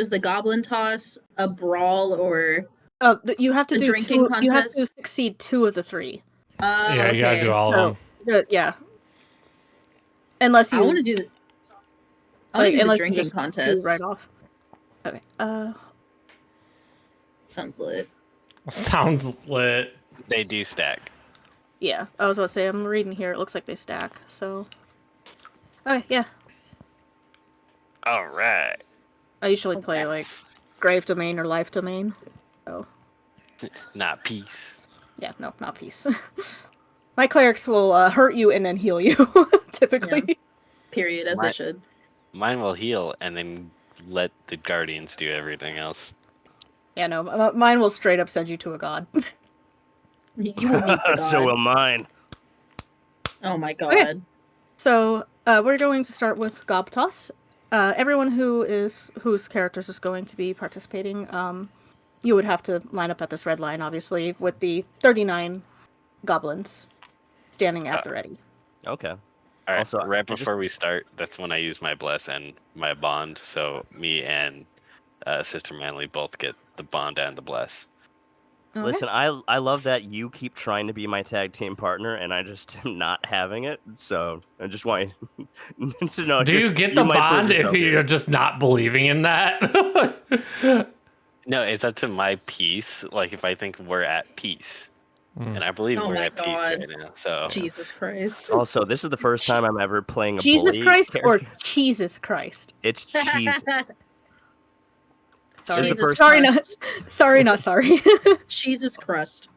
the goblin toss, a brawl, or You have to The do drinking two. You have to contest? succeed two of the three. Yeah, you gotta okay. do all So, of them. yeah. Unless you I want to do the. I want to do the unless you drinking just contest. choose right off. Okay. Sounds lit. Sounds lit. They do stack. Yeah, I was about to say, I'm reading here, it looks like they stack, so... Okay, yeah. Alright. I usually play, like, Grave Domain or Life Domain. So, Not peace. yeah, no, not peace. My clerics will hurt you and then heal you, typically. Period, as they My- should. Mine will heal and then let the guardians do everything else. Yeah, no, mine will straight up send you to a god. You will meet the god. So will mine. Oh my god. Okay. So, we're going to start with Gob Toss. Everyone whose characters is going to be participating, you would have to line up at this red line, obviously, with the 39 goblins standing at the ready. Okay. Alright, Also, right I just- before we start, that's when I use my bless and my bond, so me and Sister Manly both get the bond and the bless. Okay. Listen, I love that you keep trying to be my tag team partner, and I just am not having it. So I just want you to know. Do you get the might prove bond if yourself you're here. just not believing in that? No, it's up to my peace, like if I think we're at peace. And I believe Oh we're my at peace God. right now, so... Jesus Christ. Also, this is the first time I'm ever playing a Jesus bully Christ or character. Jesus Christ? It's cheese. Sorry, This is the first sorry, crust. sorry, not sorry. Jesus crust.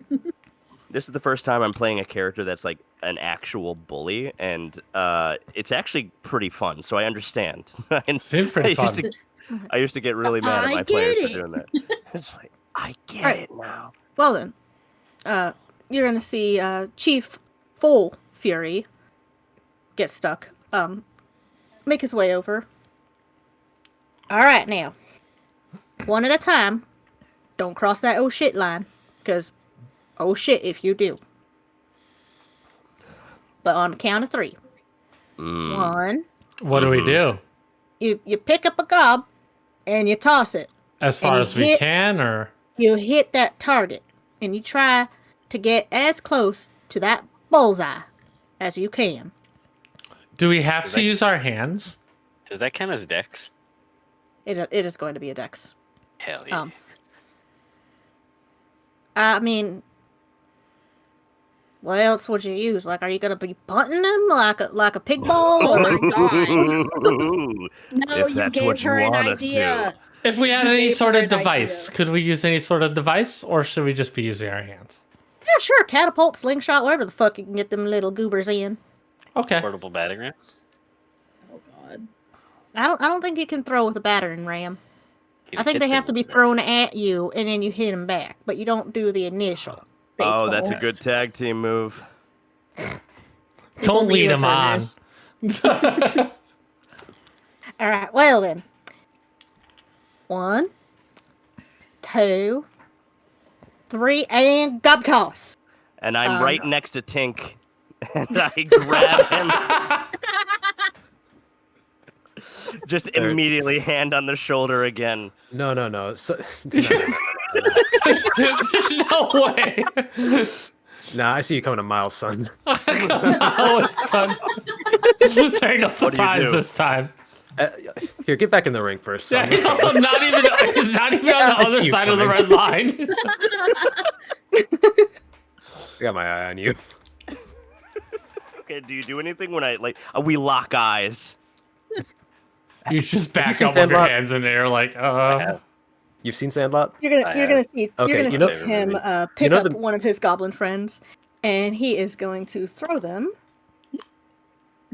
This is the first time I'm playing a character that's like an actual bully, and it's actually pretty fun. So I understand. And Seems pretty I used fun. to- I used to get really mad at I my get players for it. doing that. It's like I get Alright. it now. Well then, you're gonna see Chief Full Fury get stuck. Make his way over. All right, now, one at a time. Don't cross that oh shit line, cause oh shit if you do. But on the count of 3, Mm. 1, What do we do? you pick up a gob and you toss it. As far And as we hit- can, or You hit that target and you try to get as close to that bullseye as you can. do we have Is to that- use our hands? Does that count as dex? It is going to be a dex. Hell yeah. I mean, what else would you use? Like, are you gonna be punting them like a pig ball? Oh Or my god! Ooh, No, if you that's gave what you her an want us to do. idea. If we had You any gave sort her of an device, idea. could we use any sort of device, or should we just be using our hands? yeah, sure, catapult, slingshot, whatever the fuck you can get them little goobers in. Okay. Portable battering ram. Oh god. I don't think you can throw with a battering ram. You I think hit they them have to be with it. thrown at you, and then you hit them back, but you don't do the initial. Oh, that's a Baseball. good tag team move. If Don't only you lead were him on. partners. All right, well then. 1, 2, 3, and gob toss. And I'm right next to Tink, and I grab him. Just immediately hand on the shoulder again. No. So, There's no way. nah, I see you coming a mile, son. Oh, son. There no surprise do? this time. Here, get back in the ring first, Yeah, son. he's also not even. He's not even on the I see other you side of the coming. red line. I got my eye on you. Okay, do you do anything when I we lock eyes? You just back seen up with your Sandlot? hands in the air, like, You've seen Sandlot? You're I gonna see Okay, you're you gonna know- see him You pick know up the- one of his goblin friends, and he is going to throw them.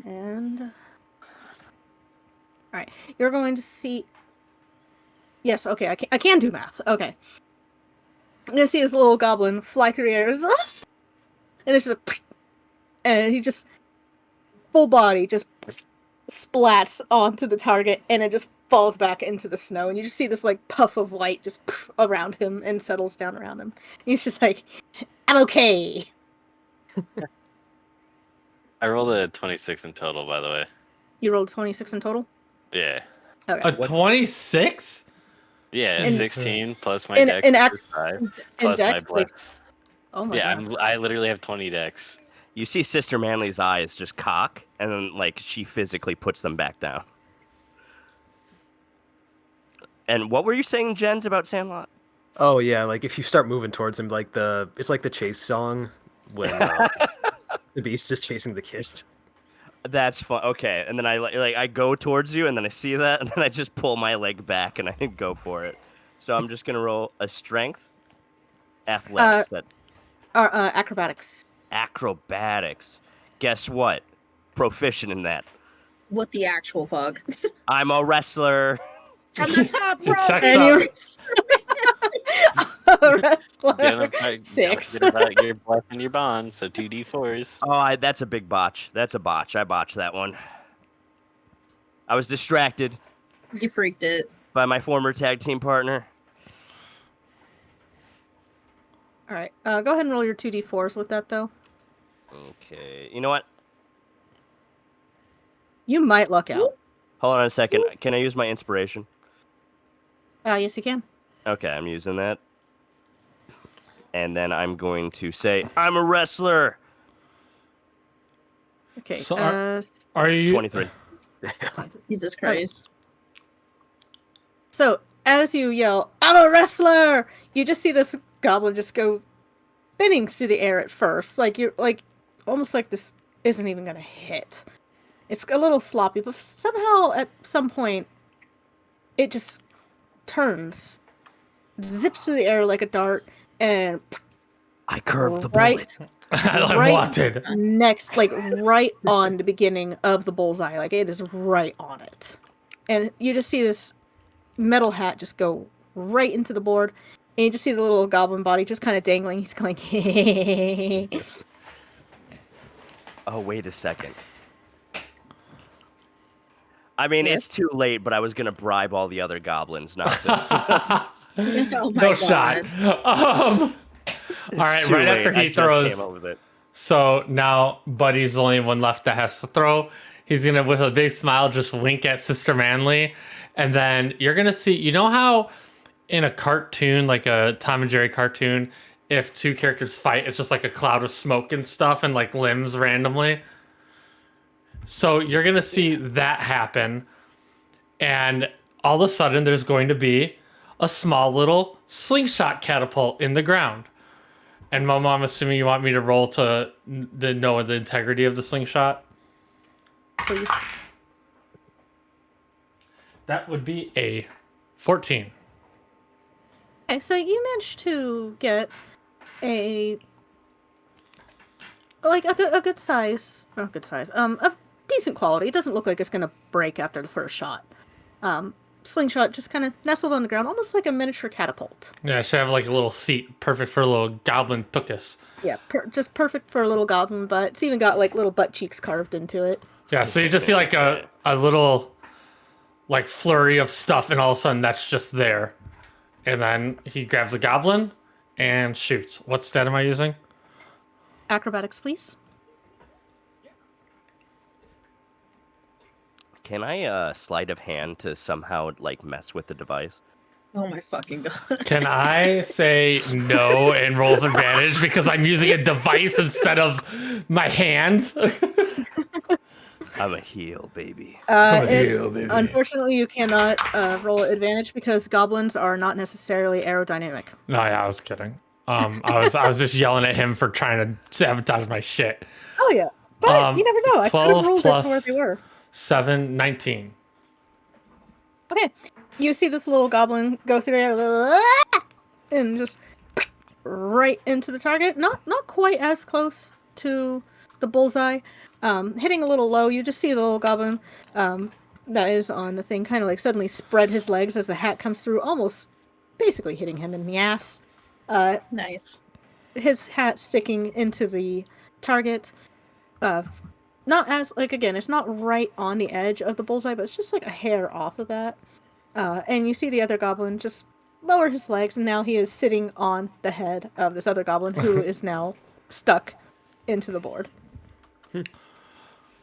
And all right, you're going to see. Yes, okay, I can do math. Okay, I'm gonna see this little goblin fly through the air, and it's just and he just full body just splats onto the target, and it just falls back into the snow, and you just see this like puff of white just around him and settles down around him. He's just like, I'm okay. I rolled a 26 in total, by the way. You rolled 26 in total? Yeah. Okay. a 26? Yeah, And- 16 plus my and- dex and is ac- 5 and plus dex, my like- bless. Oh my Yeah, god. I literally have 20 dex. You see Sister Manly's eyes just cock, and then she physically puts them back down. And what were you saying, Jens, about Sandlot? Oh yeah, like if you start moving towards him, it's like the chase song when the beast is chasing the kid. That's fun. Okay, and then I go towards you, and then I see that, and then I just pull my leg back, and I go for it. So I'm just gonna roll a strength, athletics, Acrobatics. acrobatics. Guess what? Proficient in that. What the actual fuck? I'm a wrestler. From the top rope. Checks And out. you're a wrestler. Don't 6. forget about your bless and your bond, so 2d4s. Oh, that's a big botch. That's a botch. I botched that one. I was distracted You freaked it. by my former tag team partner. All right. Go ahead and roll your 2d4s with that though. Okay. You know what? You might luck out. Hold on a second. Can I use my inspiration? Yes, you can. Okay, I'm using that. And then I'm going to say, I'm a wrestler. Okay. So are you 23. Jesus Christ. So as you yell, "I'm a wrestler," you just see this goblin just go spinning through the air at first, like you're like almost like this isn't even gonna hit. It's a little sloppy, but somehow at some point it just turns, zips through the air like a dart, and I curved the Right. bullet. I right wanted. next, like right on the beginning of the bullseye, like it is right on it, and you just see this metal hat just go right into the board, and you just see the little goblin body just kind of dangling. He's going, Oh, wait a second. I mean, Yes? it's too late, but I was going to bribe all the other goblins not to. Oh my No God. shot. All right, Too right late. after I he just throws. came up with it. So now Buddy's the only one left that has to throw. He's gonna, with a big smile, just wink at Sister Manly, and then you're gonna see. You know how in a cartoon, like a Tom and Jerry cartoon, if two characters fight, it's just like a cloud of smoke and stuff, and like limbs randomly. So you're gonna see that happen, and all of a sudden there's going to be a small little slingshot catapult in the ground. And Momo, I'm assuming you want me to roll to know the integrity of the slingshot. Please. That would be a 14. Okay, so you managed to get a good size, not good size, a decent quality. It doesn't look like it's gonna break after the first shot. Slingshot just kind of nestled on the ground, almost like a miniature catapult. Yeah, I should have like a little seat, perfect for a little goblin tuchus. Yeah, just perfect for a little goblin butt. It's even got like little butt cheeks carved into it. Yeah, so you just see like a little like flurry of stuff, and all of a sudden that's just there. And then he grabs a goblin and shoots. What stat am I using? Acrobatics, please. Can I sleight of hand to somehow like mess with the device? Oh my fucking god. Can I say no and roll with advantage because I'm using a device instead of my hands? I'm a heel, baby. Baby. Unfortunately, you cannot roll advantage because goblins are not necessarily aerodynamic. No, yeah, I was kidding. I was just yelling at him for trying to sabotage my shit. Oh yeah, but you never know. I could 12 have rolled it plus to where they were. 7, 19. Okay, you see this little goblin go through there and just right into the target. Not quite as close to the bullseye. Hitting a little low. You just see the little goblin that is on the thing kind of like suddenly spread his legs as the hat comes through, almost basically hitting him in the ass. Nice. His hat sticking into the target. Not as, like, again, it's not right on the edge of the bullseye, but it's just like a hair off of that. And you see the other goblin just lower his legs, and now he is sitting on the head of this other goblin who is now stuck into the board. I'm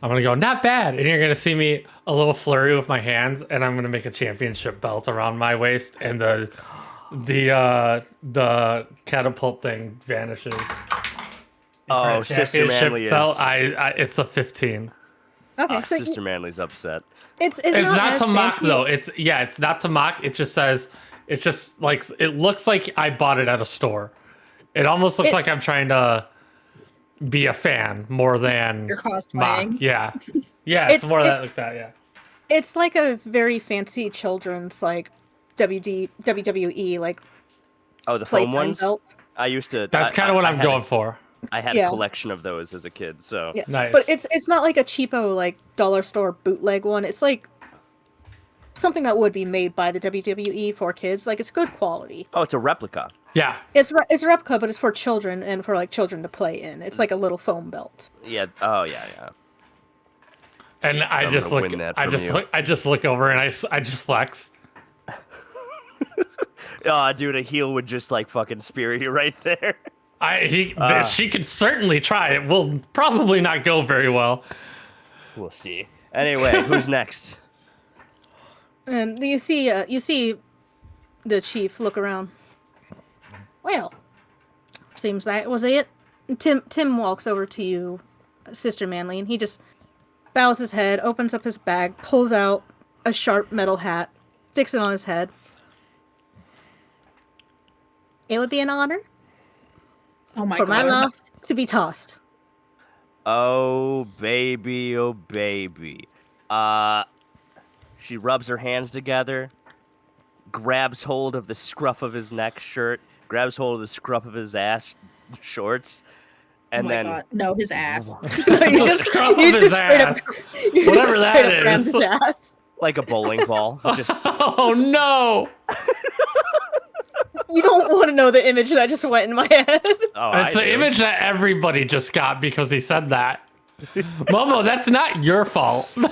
gonna go, not bad, and you're gonna see me a little flurry with my hands, and I'm gonna make a championship belt around my waist, and the catapult thing vanishes. Oh, Sister Manly belt, is. it's a 15. Okay, so Sister Manly's upset. it's Not as to mock fancy. though. It's not to mock. It just says, it's just like, it looks like I bought it at a store. It almost looks like I'm trying to be a fan more than You're mock. cosplaying. Yeah, it's more like that. Yeah. It's like a very fancy children's, like, WWE, like, Oh, the foam playtime ones. belt. I used to. That's kind of what I'm had going for. I had Yeah. a collection of those as a kid. So Yeah. Nice. But it's not like a cheapo, like, dollar store bootleg one. It's like something that would be made by the WWE for kids. Like, it's good quality. oh, it's a replica. Yeah. It's a replica, but it's for children and for, like, children to play in. It's like a little foam belt. Yeah. Oh yeah, yeah. And I I'm just gonna look. win that I from just you. look. I just look over and I just flex. Oh, dude, a heel would just like fucking spear you right there. She could certainly try. It will probably not go very well. We'll see. Anyway, who's next? And you see the chief look around. Well, seems that was it. Tim walks over to you, Sister Manly, and he just bows his head, opens up his bag, pulls out a sharp metal hat, sticks it on his head. It would be an honor Oh my for god. my loss to be tossed. Oh baby, oh baby. She rubs her hands together, grabs hold of the scruff of his neck shirt, grabs hold of the scruff of his ass shorts, Oh and my then god. No, his ass. The scruff of his ass. Whatever that is. His ass. like a bowling ball, just Oh no! You don't want to know the image that just went in my head. oh, It's I the do. image that everybody just got because he said that. Momo, that's not your fault. You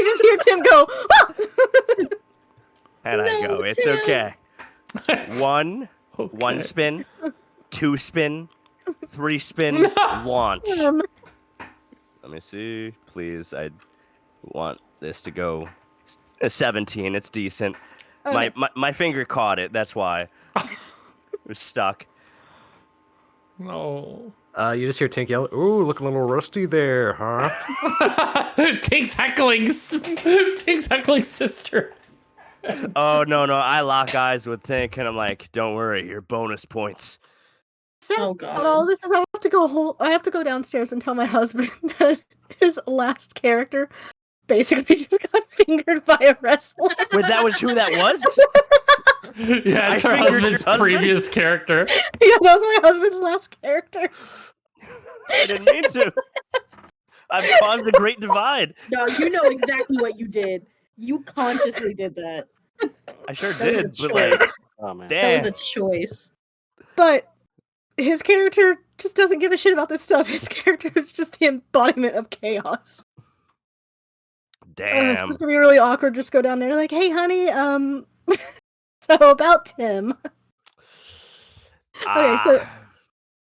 just hear Tim go, "Ah!" And I go, it's Tim. okay. One Okay. spin, 2 spin, 3 spin, launch. Let me see, please. I want this to go a 17. It's decent. Okay. My finger caught it. That's why it was stuck. No. You just hear Tink yell, "Ooh, looking a little rusty there, huh?" Tink's heckling sister. Oh no, I lock eyes with Tink and I'm like, don't worry, your bonus points. Sad Oh, about God. all this is I have to go downstairs and tell my husband that his last character basically just got fingered by a wrestler. Wait, that was who that was? Yeah, it's I her fingered your husband's husband? previous character. Yeah, that was my husband's last character. I didn't mean to. I've caused a great divide. No, you know exactly what you did. You consciously did that. I sure That was a did, but like, choice. Oh man. That was damn. a choice. But his character just doesn't give a shit about this stuff. His character is just the embodiment of chaos. It's Damn. supposed to be really awkward. Just go down there like, hey, honey, so about Tim. Okay,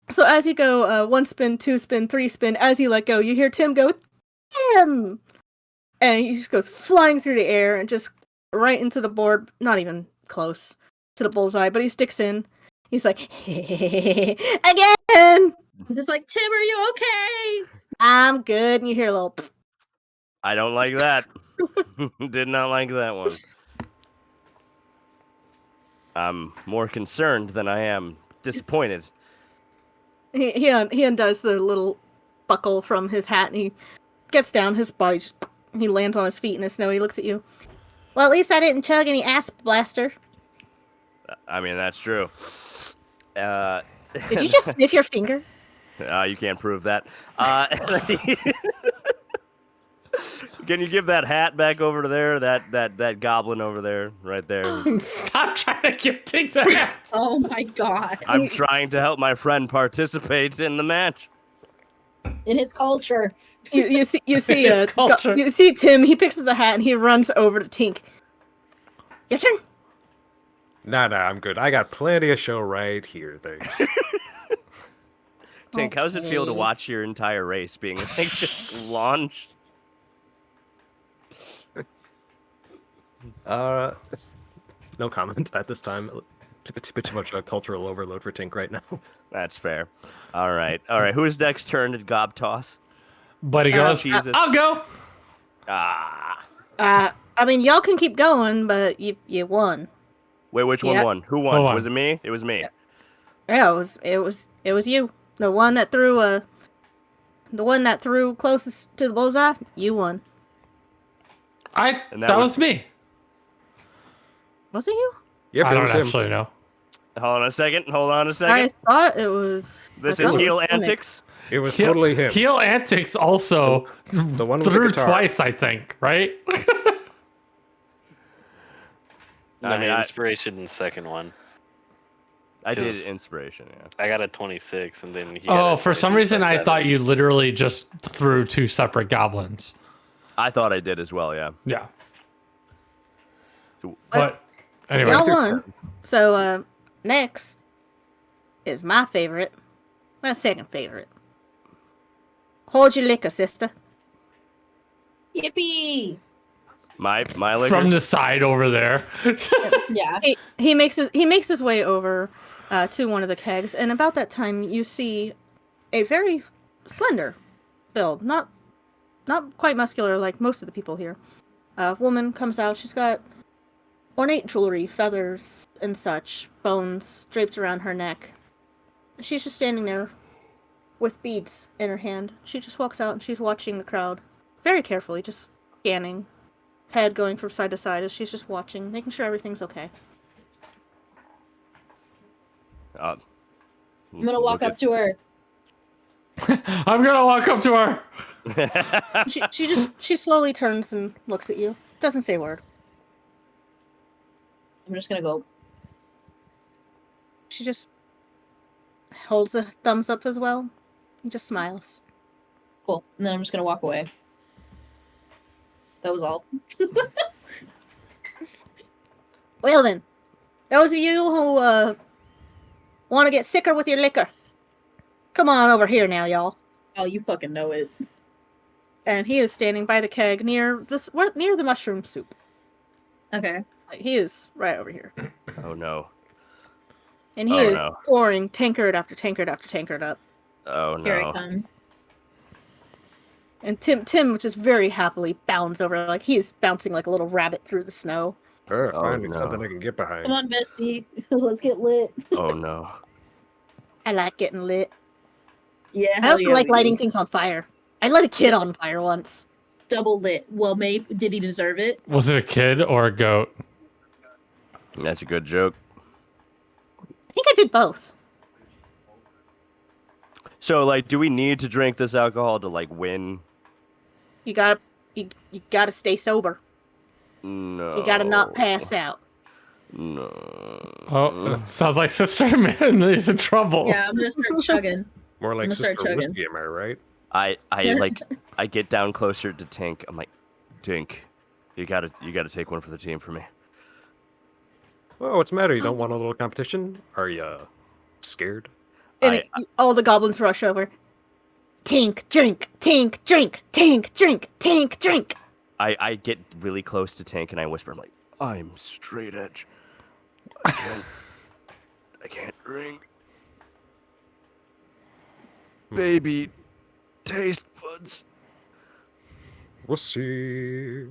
so as you go, 1 spin, 2 spin, 3 spin, as you let go, you hear Tim go, Tim! And he just goes flying through the air and just right into the board, not even close to the bullseye, but he sticks in. He's like, again! I'm just like, Tim, are you okay? I'm good. And you hear a little, I don't like that. Did not like that one. I'm more concerned than I am disappointed. he undoes the little buckle from his hat and he gets down, his body just, he lands on his feet in the snow. He looks at you. Well, at least I didn't chug any asp blaster. I mean, that's true. Did you just sniff your finger? You can't prove that. Can you give that hat back over to there? That goblin over there, right there. Stop trying to give Tink the hat. Oh my god. I'm trying to help my friend participate in the match. In his culture. You see His culture. you see Tim. He picks up the hat and he runs over to Tink. Your turn. Nah, I'm good. I got plenty of show right here, thanks. Tink, how does it feel to Okay. watch your entire race being like just launched? No comment at this time. It's a bit too much cultural overload for Tink right now. That's fair. All right. Who's next turn to gob toss? But he goes, Jesus. I'll go. Ah. I mean, y'all can keep going, but you won. Wait, which one Yeah. won? Who won? Who won? Was it me? It was me. Yeah, it was you. The one that threw closest to the bullseye. You won. And That was me. Was it you? Yep, I it don't was him. actually know. Hold on a second. I thought it was. This I is thought it heel was Sonic. antics. It was totally him. Heel Antics also The one with the threw guitar. twice, I think, right? I mean, I inspiration in the second one. did 'Cause- inspiration, yeah. I got a 26, and then he got Oh, a for some 22 reason plus I 7. thought you literally just threw two separate goblins. I thought I did as well, yeah. Yeah. So- But anyway, Y'all won. So next is my favorite. My second favorite. Hold your liquor, sister. Yippee! My liquor. from the side over there. Yeah. He makes his way over to one of the kegs, and about that time you see a very slender build, not quite muscular like most of the people here. A woman comes out. She's got ornate jewelry, feathers and such, bones draped around her neck. She's just standing there with beads in her hand. She just walks out and she's watching the crowd very carefully, just scanning, head going from side to side as she's just watching, making sure everything's okay. Uh, I'm gonna walk up to her. I'm gonna walk up to her. She slowly turns and looks at you. Doesn't say a word. I'm just gonna go. She just holds a thumbs up as well and just smiles. Cool. And then I'm just gonna walk away. That was all. Well then, those of you who want to get sicker with your liquor, come on over here now, y'all. Oh, you fucking know it. And he is standing by the keg near the mushroom soup. Okay. He is right over here. oh no. And he Oh, is no. pouring tankard after tankard after tankard up. Oh Here I no. come. And Tim just very happily bounds over, like he's bouncing like a little rabbit through the snow. Finally no. something I can get behind. Come on, bestie. Let's get lit. Oh no. I like getting lit. Yeah, I hell also yeah, like we lighting do. things on fire. I lit a kid on fire once. Double lit. Well, maybe did he deserve it? Was it a kid or a goat? That's a good joke. I think I did both. So, like, do we need to drink this alcohol to like win? You gotta stay sober. No. You gotta not pass out. No. Oh, it sounds like Sister Man is in trouble. Yeah, I'm gonna start chugging. More like gonna start Sister chugging. Whiskey, am I right? I get down closer to Tink. I'm like, Tink, you gotta take one for the team for me. Well, what's the matter? You don't want a little competition? Are you scared? And all the goblins rush over. Tink, drink, tink, drink, tink, drink, tink, drink. I get really close to Tink and I whisper, I'm like, I'm straight edge. I can't drink. Baby taste buds. We'll see.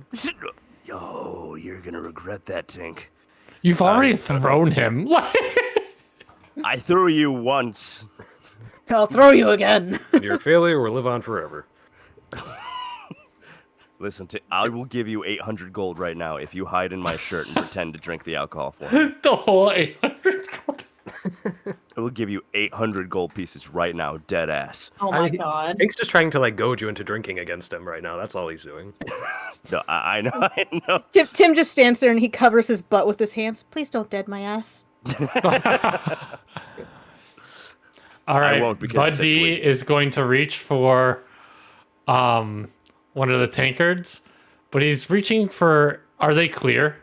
Yo, you're gonna regret that, Tink. You've already thrown him. I threw you once. I'll throw you again. Your failure will live on forever. Listen, I will give you 800 gold right now if you hide in my shirt and pretend to drink the alcohol for me. The whole 800 gold. I will give you 800 gold pieces right now, dead ass. Oh my god. Hank's just trying to like goad you into drinking against him right now. That's all he's doing. No, I know, I know. Tim just stands there and he covers his butt with his hands. Please don't dead my ass. All right, won't because Bud it's D ugly. is going to reach for one of the tankards, but he's reaching for. Are they clear?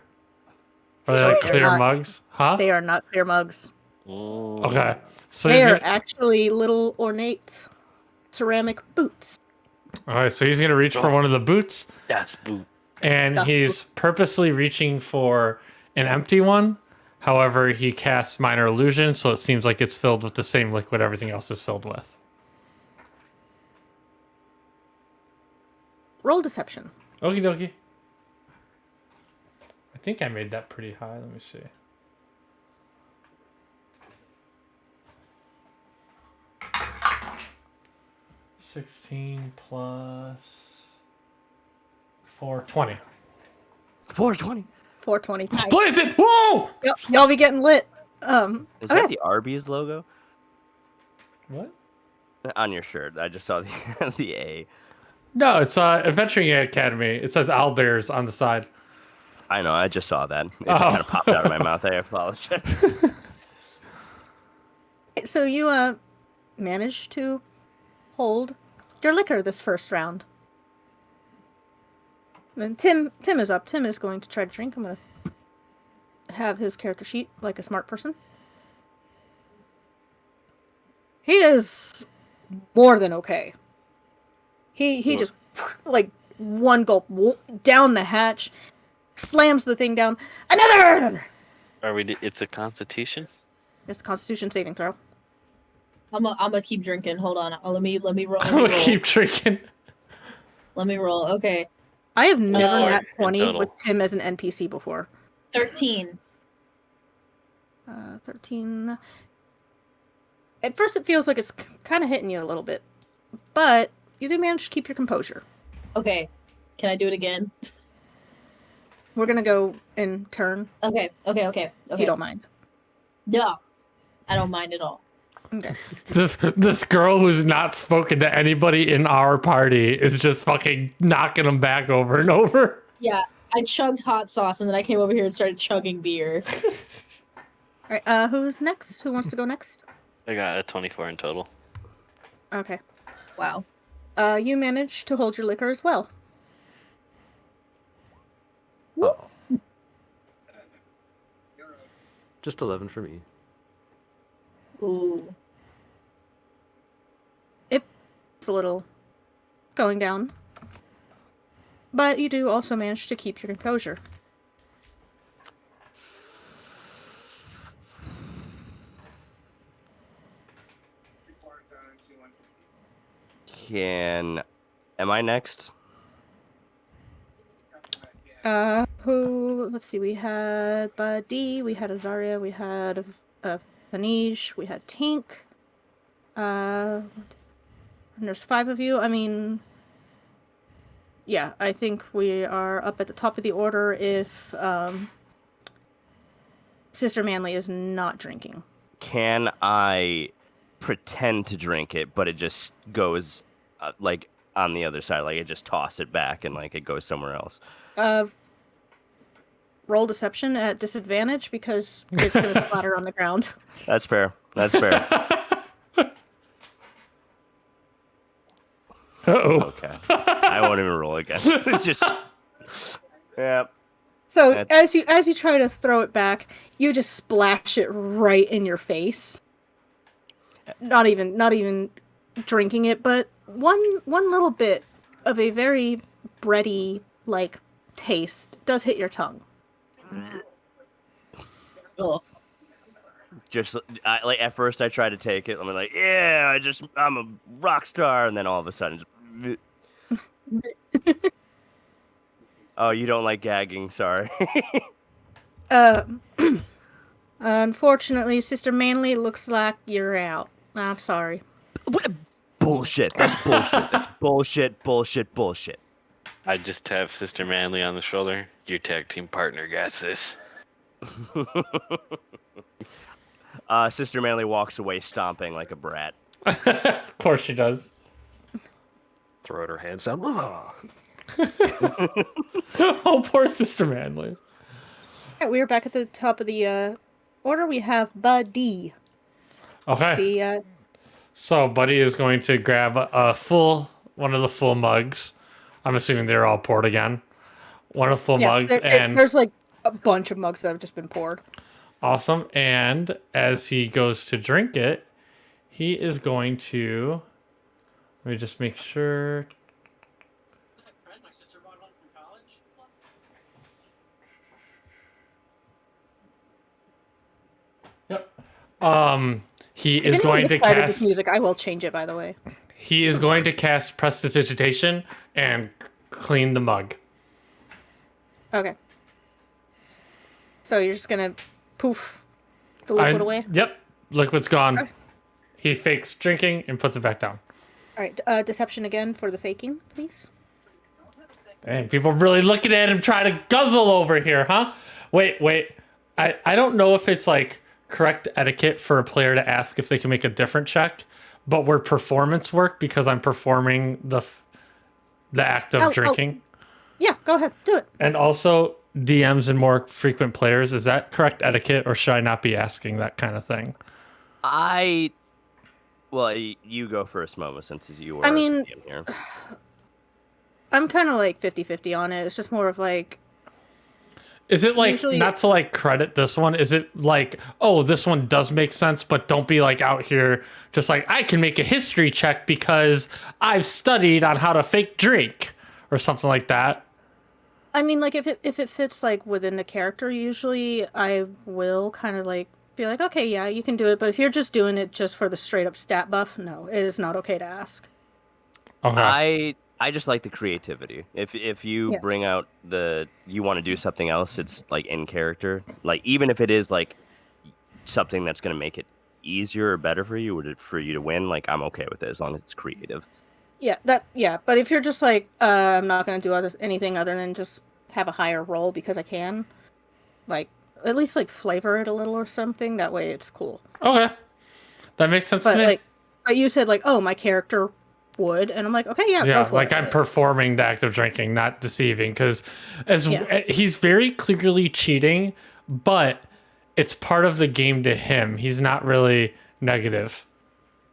Are they like They're clear not. mugs? Huh? They are not clear mugs. Okay, so They he's are gonna, actually little ornate ceramic boots. all right. So he's gonna reach for one of the boots, That's boot. and Das he's purposely reaching for an empty one. However, he casts minor illusion, so it seems like it's filled with the same liquid everything else is filled with. Roll deception. Okie dokie. I think I made that pretty high. Let me see. $16 plus 420. 420. 420. Nice. Blaze it! Whoa! Yep, y'all be getting lit. Is Okay. that the Arby's logo? What? On your shirt. I just saw the, the A. No, it's Adventuring Academy. It says Owlbears on the side. I know, I just saw that. It just kind of popped out of my mouth. I apologize. So you managed to hold your liquor this first round. Then Tim is up. Tim is going to try to drink. I'm gonna have his character sheet like a smart person. He is more than okay. He just like one gulp down the hatch, slams the thing down. Another. Are we? It's a Constitution. It's a Constitution saving throw. I'm gonna keep drinking. Hold on. Let me roll. I'm gonna keep drinking. Let me roll. Okay. I have never Four nat 20 total. with Tim as an NPC before. 13. 13. At first, it feels like it's kind of hitting you a little bit, but you do manage to keep your composure. Okay. Can I do it again? We're gonna go in turn, Okay. if you don't mind. No. I don't mind at all. Okay. This girl who's not spoken to anybody in our party is just fucking knocking them back over and over. Yeah. I chugged hot sauce and then I came over here and started chugging beer. All right. Who's next? Who wants to go next? I got a 24 in total. Okay. Wow. You managed to hold your liquor as well. Oh. Just 11 for me. Ooh. It's a little going down, but you do also manage to keep your composure. Am I next? Who? Let's see. We had Buddy. We had Azaria. We had Anish. We had Tink. And there's 5 of you. I mean, yeah, I think we are up at the top of the order if Sister Manley is not drinking. Can I pretend to drink it, but it just goes like on the other side? Like I just toss it back and like it goes somewhere else. Roll deception at disadvantage because it's going to splatter on the ground. That's fair. That's fair. Uh-oh. Okay. I won't even roll again. Just yeah. So as you try to throw it back, you just splash it right in your face. Not even drinking it, but one little bit of a very bready like taste does hit your tongue. Ugh. Just like at first I tried to take it. I'm like, yeah, I'm a rock star, and then all of a sudden, oh, you don't like gagging? Sorry. Unfortunately, Sister Manley, it looks like you're out. I'm sorry. What? Bullshit. That's bullshit. That's bullshit. Bullshit. Bullshit. I just tap Sister Manley on the shoulder. Your tag team partner got this. Sister Manley walks away stomping like a brat. Of course she does. Throw out her hands down. Oh. Oh, poor Sister Manley. Alright, we are back at the top of the order. We have Buddy. Okay. See, So Buddy is going to grab one of the full mugs. I'm assuming they're all poured again. One of the full mugs, and there's like a bunch of mugs that have just been poured. awesome. And as he goes to drink it, he is going to. Let me just make sure. Yep. He is going to This cast. music. I will change it, by the way. He is going to cast Prestidigitation and clean the mug. Okay. So you're just gonna poof the liquid away? Yep. Liquid's gone. Okay. He fakes drinking and puts it back down. Alright, deception again for the faking, please. Dang, people really looking at him trying to guzzle over here, huh? Wait. I don't know if it's like correct etiquette for a player to ask if they can make a different check, but would performance work because I'm performing the act of drinking? Yeah, go ahead, do it. And also DMs and more frequent players, is that correct etiquette or should I not be asking that kind of thing? Well, you go first, Momo, since you were I mean, the DM here. I'm kind of like 50-50 on it. It's just more of like... Is it like, Usually- not to like credit this one, is it like, oh, this one does make sense, but don't be like out here just like, I can make a history check because I've studied on how to fake drink or something like that? I mean, like, if it fits, like, within the character, usually I will kind of, like, be like, okay, yeah, you can do it, but if you're just doing it just for the straight-up stat buff, no, it is not okay to ask. Okay. I just like the creativity. If you bring out you want to do something else, it's like in character. Like even if it is like something that's gonna make it easier or better for you, or for you to win, like I'm okay with it as long as it's creative. Yeah, but if you're just like, I'm not gonna do anything other than just have a higher roll because I can, like, at least like flavor it a little or something. That way it's cool. Okay. That makes sense to me. Like, but you said like, oh, my character would, and I'm like, okay, yeah, Yeah, go for like it. I'm performing the act of drinking, not deceiving, because he's very clearly cheating, but it's part of the game to him. He's not really negative.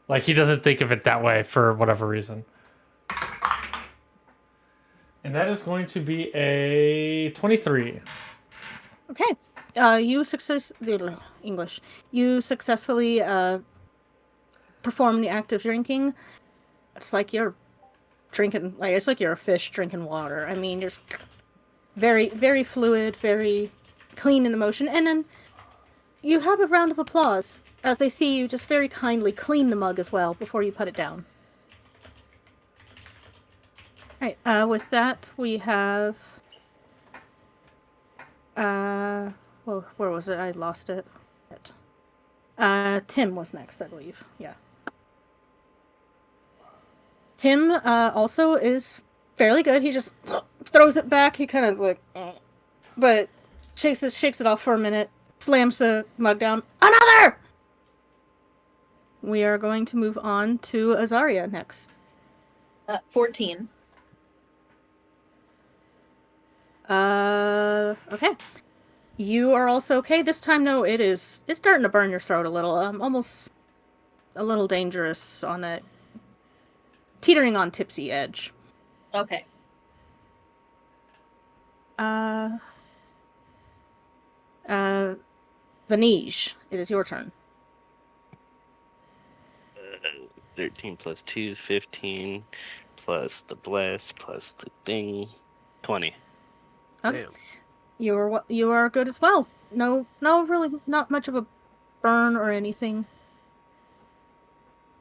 Like he doesn't think of it that way for whatever reason. And that is going to be a 23. Okay. You successfully perform the act of drinking. It's like you're drinking, like it's like you're a fish drinking water. I mean, you're very, very fluid, very clean in the motion, and then you have a round of applause as they see you just very kindly clean the mug as well before you put it down. All right. With that, we have. Well, where was it? I lost it. Tim was next, I believe. Yeah. Tim also is fairly good. He just throws it back. He kind of like, but shakes it off for a minute. Slams the mug down. Another. We are going to move on to Azaria next. 14. Okay. You are also okay. This time, no, it's starting to burn your throat a little. Almost a little dangerous on it. Teetering on tipsy edge. Okay. Vanige, it is your turn. 13 plus 2 is 15, plus the bless, plus the thing, 20. Okay. Damn. You are good as well. No, really, not much of a burn or anything.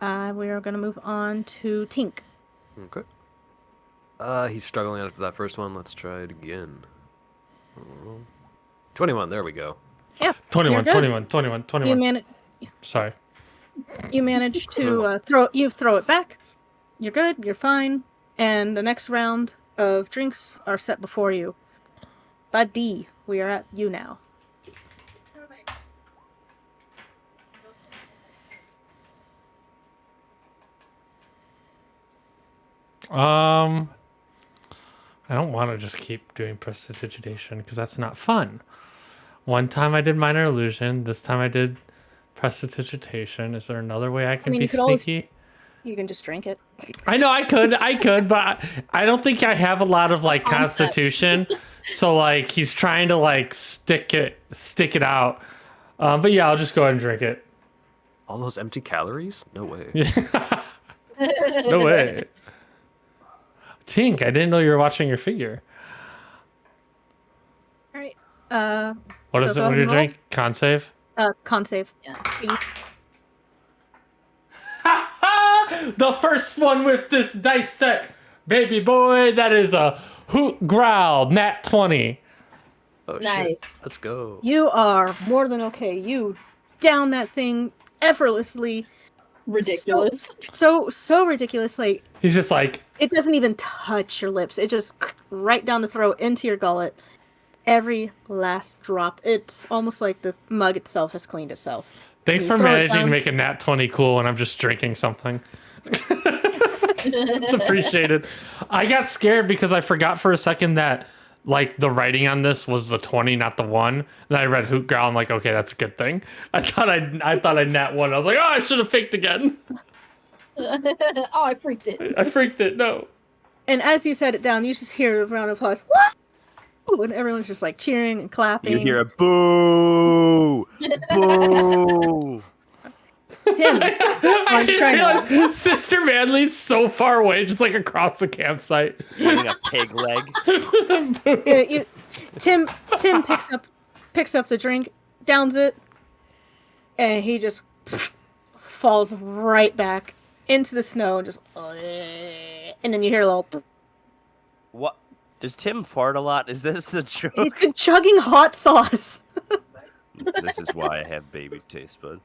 We are going to move on to Tink. Okay. He's struggling after that first one. Let's try it again. 21. There we go. Yeah, 21, you're good. 21, 21, 21. Sorry. You manage to throw it back. You're good. You're fine. And the next round of drinks are set before you. Buddy, we are at you now. I don't want to just keep doing prestidigitation because that's not fun. One time I did minor illusion. This time I did prestidigitation. Is there another way I can be you could always- sneaky? You can just drink it. I know I could, but I don't think I have a lot of like constitution. So like he's trying to like stick it out. But yeah, I'll just go ahead and drink it. All those empty calories? No way. No way. Tink, I didn't know you were watching your figure. All right. What So is it go when ahead you and roll. drink? Con save? Con save. Yeah. Please. The first one with this dice set. Baby boy, that is a hoot growl, nat 20. Oh, Nice. shit. Let's go. You are more than okay. You down that thing effortlessly. Ridiculous. So ridiculous. Like, He's just like, it doesn't even touch your lips. It just right down the throat into your gullet. Every last drop. It's almost like the mug itself has cleaned itself. thanks You for throw it managing to down. make a nat 20 cool when I'm just drinking something. It's appreciated. I got scared because I forgot for a second that like the writing on this was the 20, not the 1. Then I read hoot growl. I'm like, okay, that's a good thing. I thought I nat 1. I was like, oh, I should have faked again. Oh, I freaked it. I freaked it. No. And as you set it down, you just hear a round of applause. What? And everyone's just like cheering and clapping. You hear a boo, boo. Tim. I just try now. realized Sister Manly's so far away, just like across the campsite. Eating a pig leg. Tim picks up the drink, downs it, and he just falls right back into the snow, and just and then you hear a little. What? Does Tim fart a lot? Is this the joke? He's been chugging hot sauce. This is why I have baby taste bud.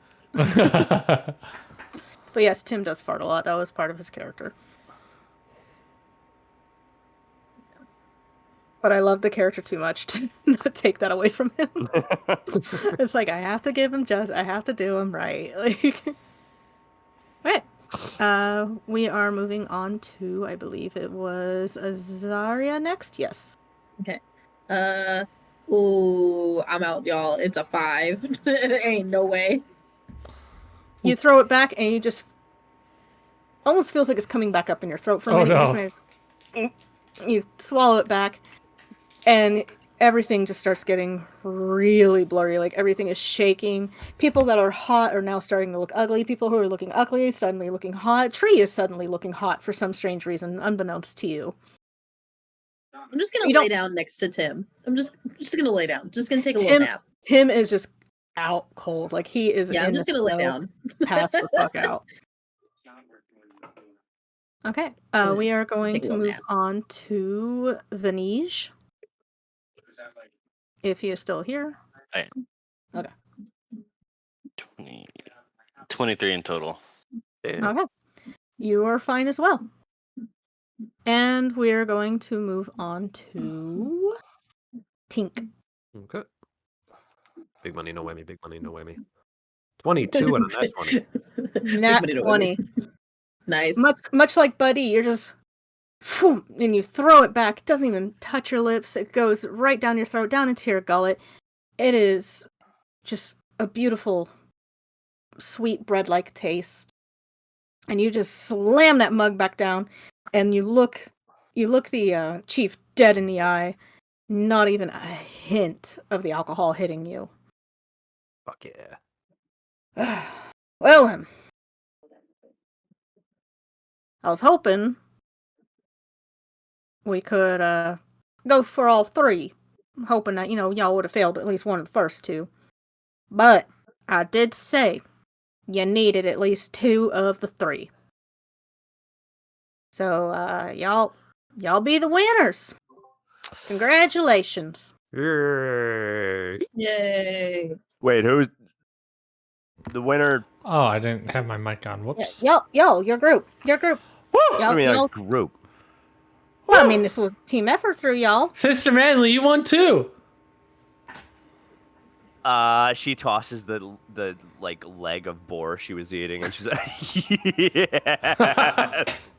But yes, Tim does fart a lot. That was part of his character. But I love the character too much to not take that away from him. It's like I have to give him I have to do him right. Like, okay. We are moving on to, I believe it was Azaria next. Yes. Okay. Ooh, I'm out, y'all. It's a 5. Ain't no way. You throw it back, and you just almost feels like it's coming back up in your throat for a minute. no. You, you swallow it back, and everything just starts getting really blurry. Like everything is shaking. People that are hot are now starting to look ugly. People who are looking ugly suddenly looking hot. A tree is suddenly looking hot for some strange reason, unbeknownst to you. I'm just gonna You lay don't- down next to Tim. I'm just gonna lay down. Just gonna take a little nap. Tim is just out cold. Like he is. Yeah, I'm in just the gonna lay snow, down. Pass the fuck out. Okay. We are going Take a to little move nap. on to Vanige. If he is still here. 20, 23 in total. Damn. Okay. You are fine as well. And we're going to move on to Tink. Okay. Big money, no whammy. Big money, no whammy. 22 and a net 20. Nat 20. Nice. Much like Buddy, you're just phoom, and you throw it back. It doesn't even touch your lips. It goes right down your throat, down into your gullet. It is just a beautiful, sweet bread-like taste. And you just slam that mug back down, and you look the chief dead in the eye. Not even a hint of the alcohol hitting you. Fuck yeah. Well then, I was hoping we could go for all three. I'm hoping that, y'all would have failed at least one of the first two. But I did say you needed at least two of the three. So y'all be the winners. Congratulations. Yay. Yay. Wait, who's the winner? Oh, I didn't have my mic on. Whoops. Y'all, your group. I mean, a group. Well, I mean, this was a team effort through y'all. Sister Manley, you won too. She tosses the like leg of boar she was eating, and she's like, yes.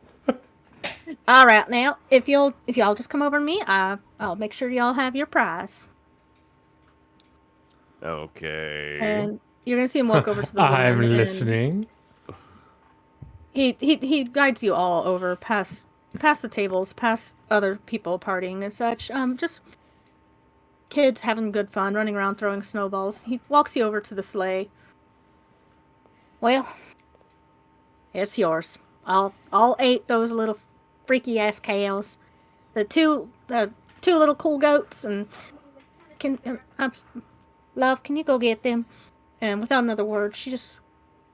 All right, now if y'all just come over to me, I'll make sure y'all have your prize. Okay. And you're gonna see him walk over to the I'm woman, and listening. He guides you all over past the tables, past other people partying and such. Just kids having good fun, running around throwing snowballs. He walks you over to the sleigh. Well, it's yours. I'll eat those little freaky ass cows. The two little cool goats, and love, can you go get them? And without another word, she just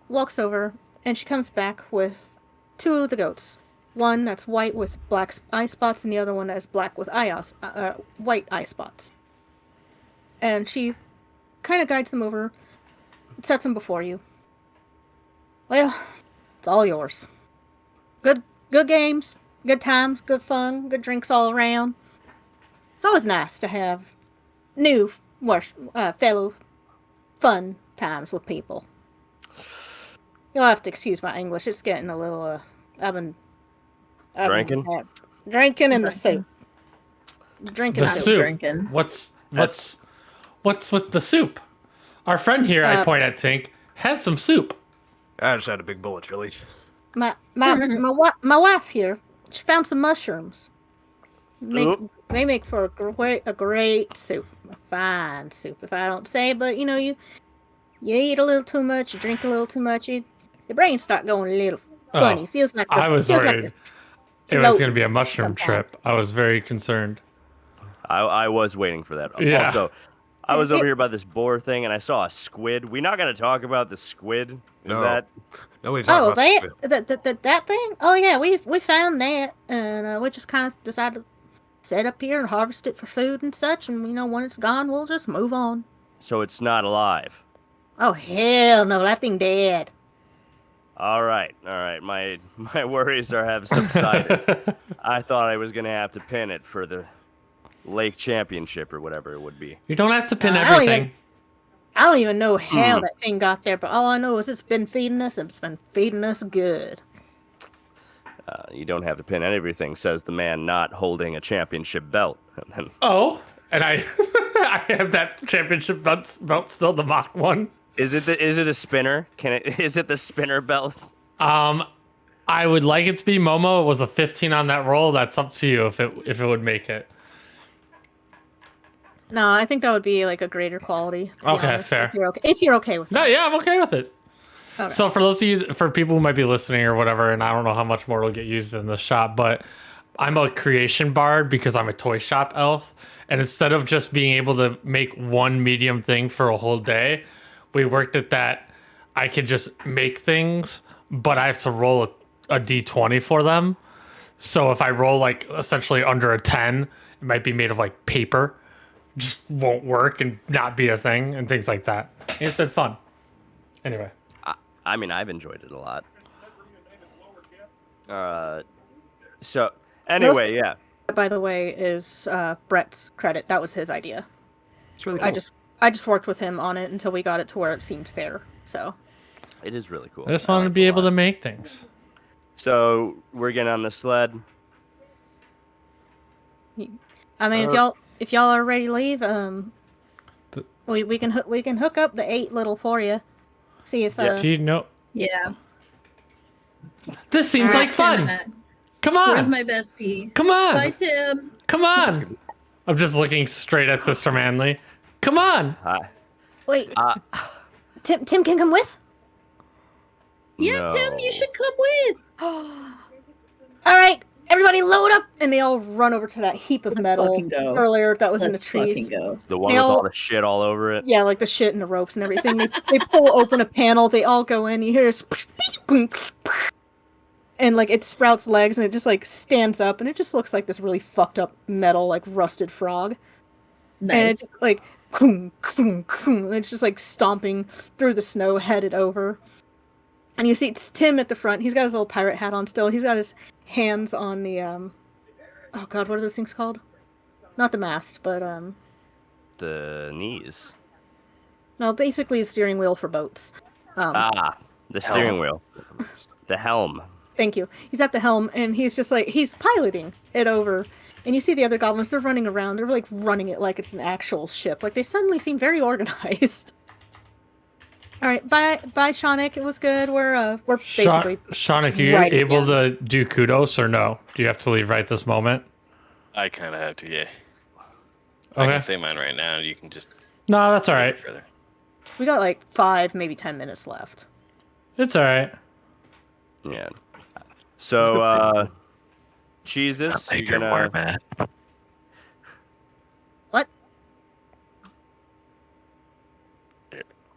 walks over, and she comes back with two of the goats. One that's white with black eye spots, and the other one that's black with white eye spots. And she kind of guides them over, sets them before you. Well, it's all yours. Good games, good times, good fun, good drinks all around. It's always nice to have new fellow fun times with people. You'll have to excuse my English. It's getting a little. I've been Drinking? Drinking in the soup. Drinking The soup. soup. Drinking. What's with the soup? Our friend here, I point at Tink, had some soup. I just had a big bullet, really. My wife here, she found some mushrooms. They make for a great soup, a fine soup, if I don't say. But you eat a little too much, you drink a little too much, your brain start going a little funny. Oh, Feels like I was worried it was going to be a mushroom sometimes. trip. I was very concerned. I was waiting for that. Yeah. Also, I was over here by this boar thing, and I saw a squid. We not gonna talk about the squid? Is No. that? Nobody talk about that thing? Oh yeah, we found that, and we just kind of decided to set up here and harvest it for food and such. And when it's gone, we'll just move on. So it's not alive. Oh hell no, that thing dead. All right. My worries have subsided. I thought I was gonna have to pin it for the Lake Championship or whatever it would be. You don't have to pin I don't everything. I don't even know how that thing got there, but all I know is it's been feeding us, and it's been feeding us good. You don't have to pin everything, says the man not holding a championship belt. Oh, and I I have that championship belt still, the mock one. Is it a spinner? Is it the spinner belt? I would like it to be Momo. It was a 15 on that roll. That's up to you if it would make it. No, I think that would be like a greater quality. To be Okay, honest, fair. If you're okay with that. No, yeah, I'm okay with it. Okay. So for people who might be listening or whatever, and I don't know how much more will get used in the shop, but I'm a creation bard because I'm a toy shop elf, and instead of just being able to make one medium thing for a whole day, we worked at that. I could just make things, but I have to roll a d20 for them. So if I roll like essentially under a 10, it might be made of like paper. Just won't work and not be a thing and things like that. It's been fun. Anyway. I mean, I've enjoyed it a lot. So Anyway, yeah. By the way, is Brett's credit. That was his idea. It's really cool. I just worked with him on it until we got it to where it seemed fair. So It is really cool. I just wanted to be able to make things. So we're getting on the sled. I mean, if y'all are ready to leave, we can hook up the 8 little for you. See if Do you know? Yeah. This seems like fun. Come on. Where's my bestie? Come on. Bye, Tim. Come on. I'm just looking straight at Sister Manley. Come on. Hi. wait. Tim can come with. Yeah, No. Tim, you should come with. All right, everybody, load up, and they all run over to that heap of Let's metal fucking go. earlier that was in the Let's trees. fucking go. The one They with all all- the shit all over it. Yeah, like the shit and the ropes and everything. They pull open a panel. They all go in. You hear this, and like it sprouts legs and it just like stands up and it just looks like this really fucked up metal like rusted frog. And it's Nice. just like and it's just like stomping through the snow headed over. And you see it's Tim at the front. He's got his little pirate hat on still. He's got his hands on the oh god, what are those things called? Not the mast, but The knees. no, basically a steering wheel for boats. The steering wheel. The helm. Thank you. He's at the helm, and he's just like, he's piloting it over. And you see the other goblins, they're running around. They're like running it like it's an actual ship. Like they suddenly seem very organized. All right, bye, Shaunik. It was good. We're basically Shaunik, are you right able again. to do kudos or no? Do you have to leave right this moment? I kind of have to, yeah. I Okay. can say mine right now. You can just No, that's all right. further. we got like 5, maybe 10 minutes left. It's all right. Yeah. So, cheeses. Take You're your gonna. word, man. What?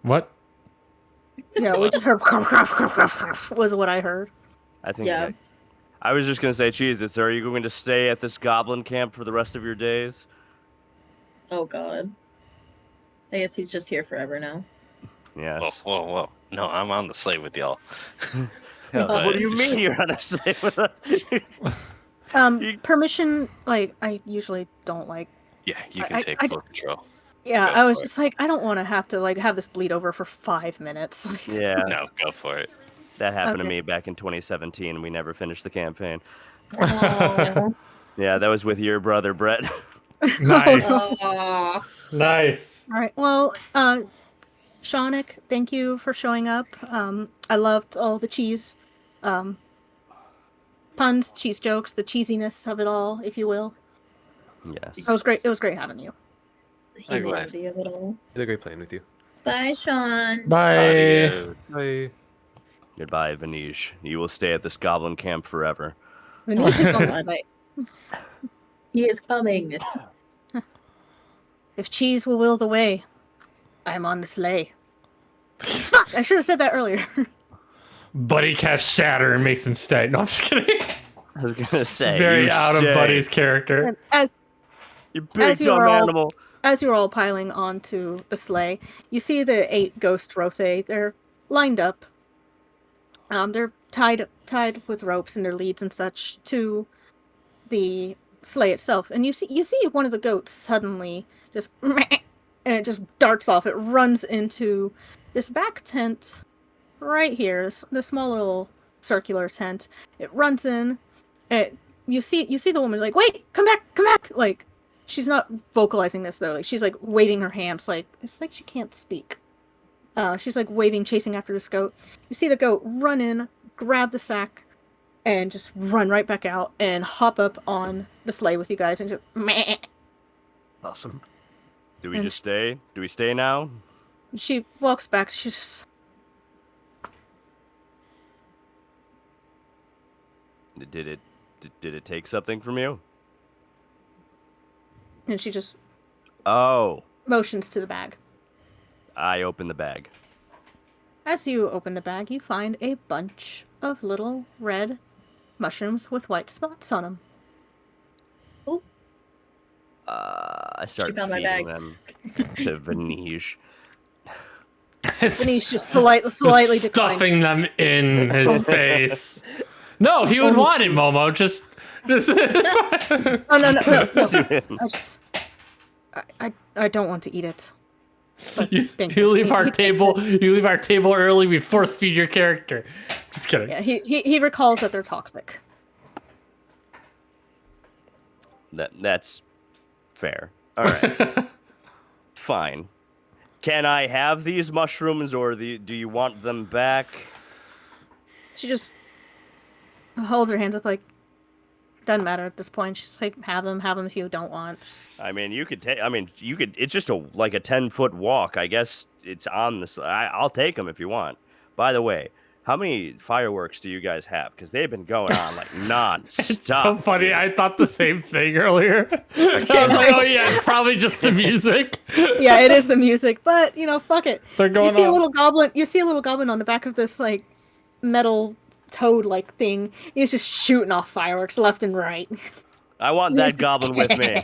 What? Yeah, we just heard was what I heard. I think. Yeah. I was just gonna say, cheeses. Are you going to stay at this goblin camp for the rest of your days? Oh god. I guess he's just here forever now. Yes. Whoa. No, I'm on the sleigh with y'all. What do you mean you're on a slave with us? Permission, like, I usually don't like. Yeah, you can I- take I- full control. Yeah, Go I was for it. just like, I don't want to have to, like, have this bleed over for 5 minutes. Like, Yeah. No, go for it. That happened to Okay. me back in 2017. We never finished the campaign. Oh. Yeah, that was with your brother Brett. Nice. Aw. Nice. All right. Well, Shaunik, thank you for showing up. I loved all the cheese puns, cheese jokes, the cheesiness of it all, if you will. Yes. It was great. It was great having you. The Likewise. humanity of it all. It's a great playing with you. Bye, Sean. Bye. Adios. Bye. Goodbye, Vanish. You will stay at this goblin camp forever. Manish is on this night. He is coming. If cheese will will the way, I'm on the sleigh. Fuck! I should have said that earlier. Buddy casts shatter and makes him stay. No, I'm just kidding. I was gonna say. Very you out stay. of Buddy's character. And as You big as you dumb are all- animal. as you're all piling onto the sleigh, you see the 8 ghost Rothe. They're lined up. They're tied with ropes and their leads and such to the sleigh itself. And you see one of the goats suddenly just and it just darts off. It runs into this back tent right here, the small little circular tent. It runs in. You see the woman like, wait, come back. Like, she's not vocalizing this though. Like, she's like waving her hands, like it's like she can't speak. She's like waving, chasing after this goat. You see the goat run in, grab the sack, and just run right back out and hop up on the sleigh with you guys and just meh. Awesome. Do we and- just stay? Do we stay now? She walks back. She's just Did it take something from you? and she just Oh, motions to the bag. I opened the bag. As you open the bag, you find a bunch of little red mushrooms with white spots on them. I start found my feeding bag. them to Vanish. Vanish just politely declines. Stuffing them in his face. No, he would want it, Momo. Just This is fine. Oh no. I don't want to eat it. But thank You leave our He takes table. it. You leave our table early. We force feed your character. Just kidding. Yeah, he recalls that they're toxic. That's fair. All right. Fine. Can I have these mushrooms, or do you want them back? She just holds her hands up like, doesn't matter at this point. She's like, have them if you don't want. I mean, you could take. I mean, you could. It's just like a 10-foot walk. I guess it's on the. I'll take them if you want. By the way, how many fireworks do you guys have? Because they've been going on like non-stop. It's so funny. dude. I thought the same thing earlier. I was like, oh yeah, it's probably just the music. Yeah, it is the music, but fuck it. They're going You see on. a little goblin. You see a little goblin on the back of this like metal toad-like thing. He's just shooting off fireworks left and right. I want that goblin with me.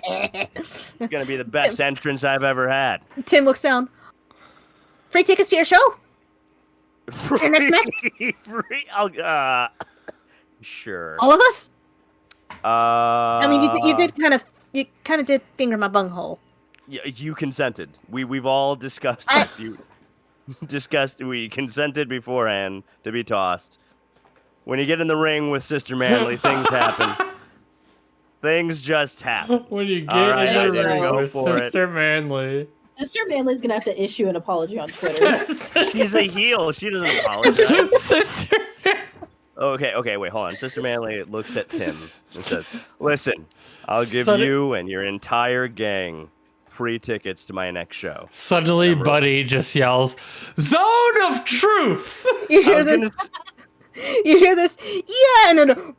It's gonna be the best entrance I've ever had. Tim looks down. Free tickets to your show? Your next match? Free? Sure. All of us? Uh, I mean, you kind of did finger my bunghole. You consented. We've all discussed this. We consented beforehand to be tossed. When you get in the ring with Sister Manly, things happen. Things just happen. When you get All right, in the there ring we go with for it. Sister Manly. Sister Manly's gonna have to issue an apology on Twitter. She's a heel. She doesn't apologize. Sister. Okay, wait, hold on. Sister Manly looks at Tim and says, "Listen, I'll give Son- you and your entire gang free tickets to my next show." Suddenly, Never. Buddy just yells, "Zone of Truth!" You I hear was this? gonna You hear this? Yeah, and then,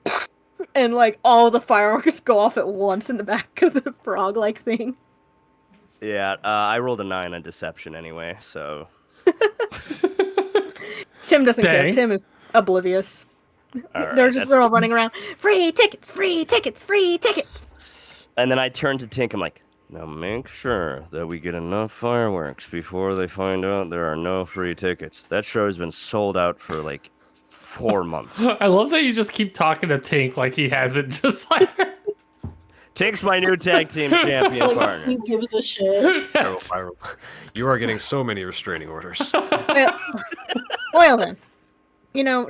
and like all the fireworks go off at once in the back of the frog-like thing. Yeah, I rolled a 9 on deception anyway, so. Tim doesn't care. Dang. Tim is oblivious. All right, They're all running around. Free tickets, free tickets, free tickets. And then I turned to Tink. I'm like, now make sure that we get enough fireworks before they find out there are no free tickets. That show has been sold out for like 4 months. I love that you just keep talking to Tink like he hasn't just like. Tink's my new tag team champion Like, partner. he gives a shit. You are getting so many restraining orders. Well then,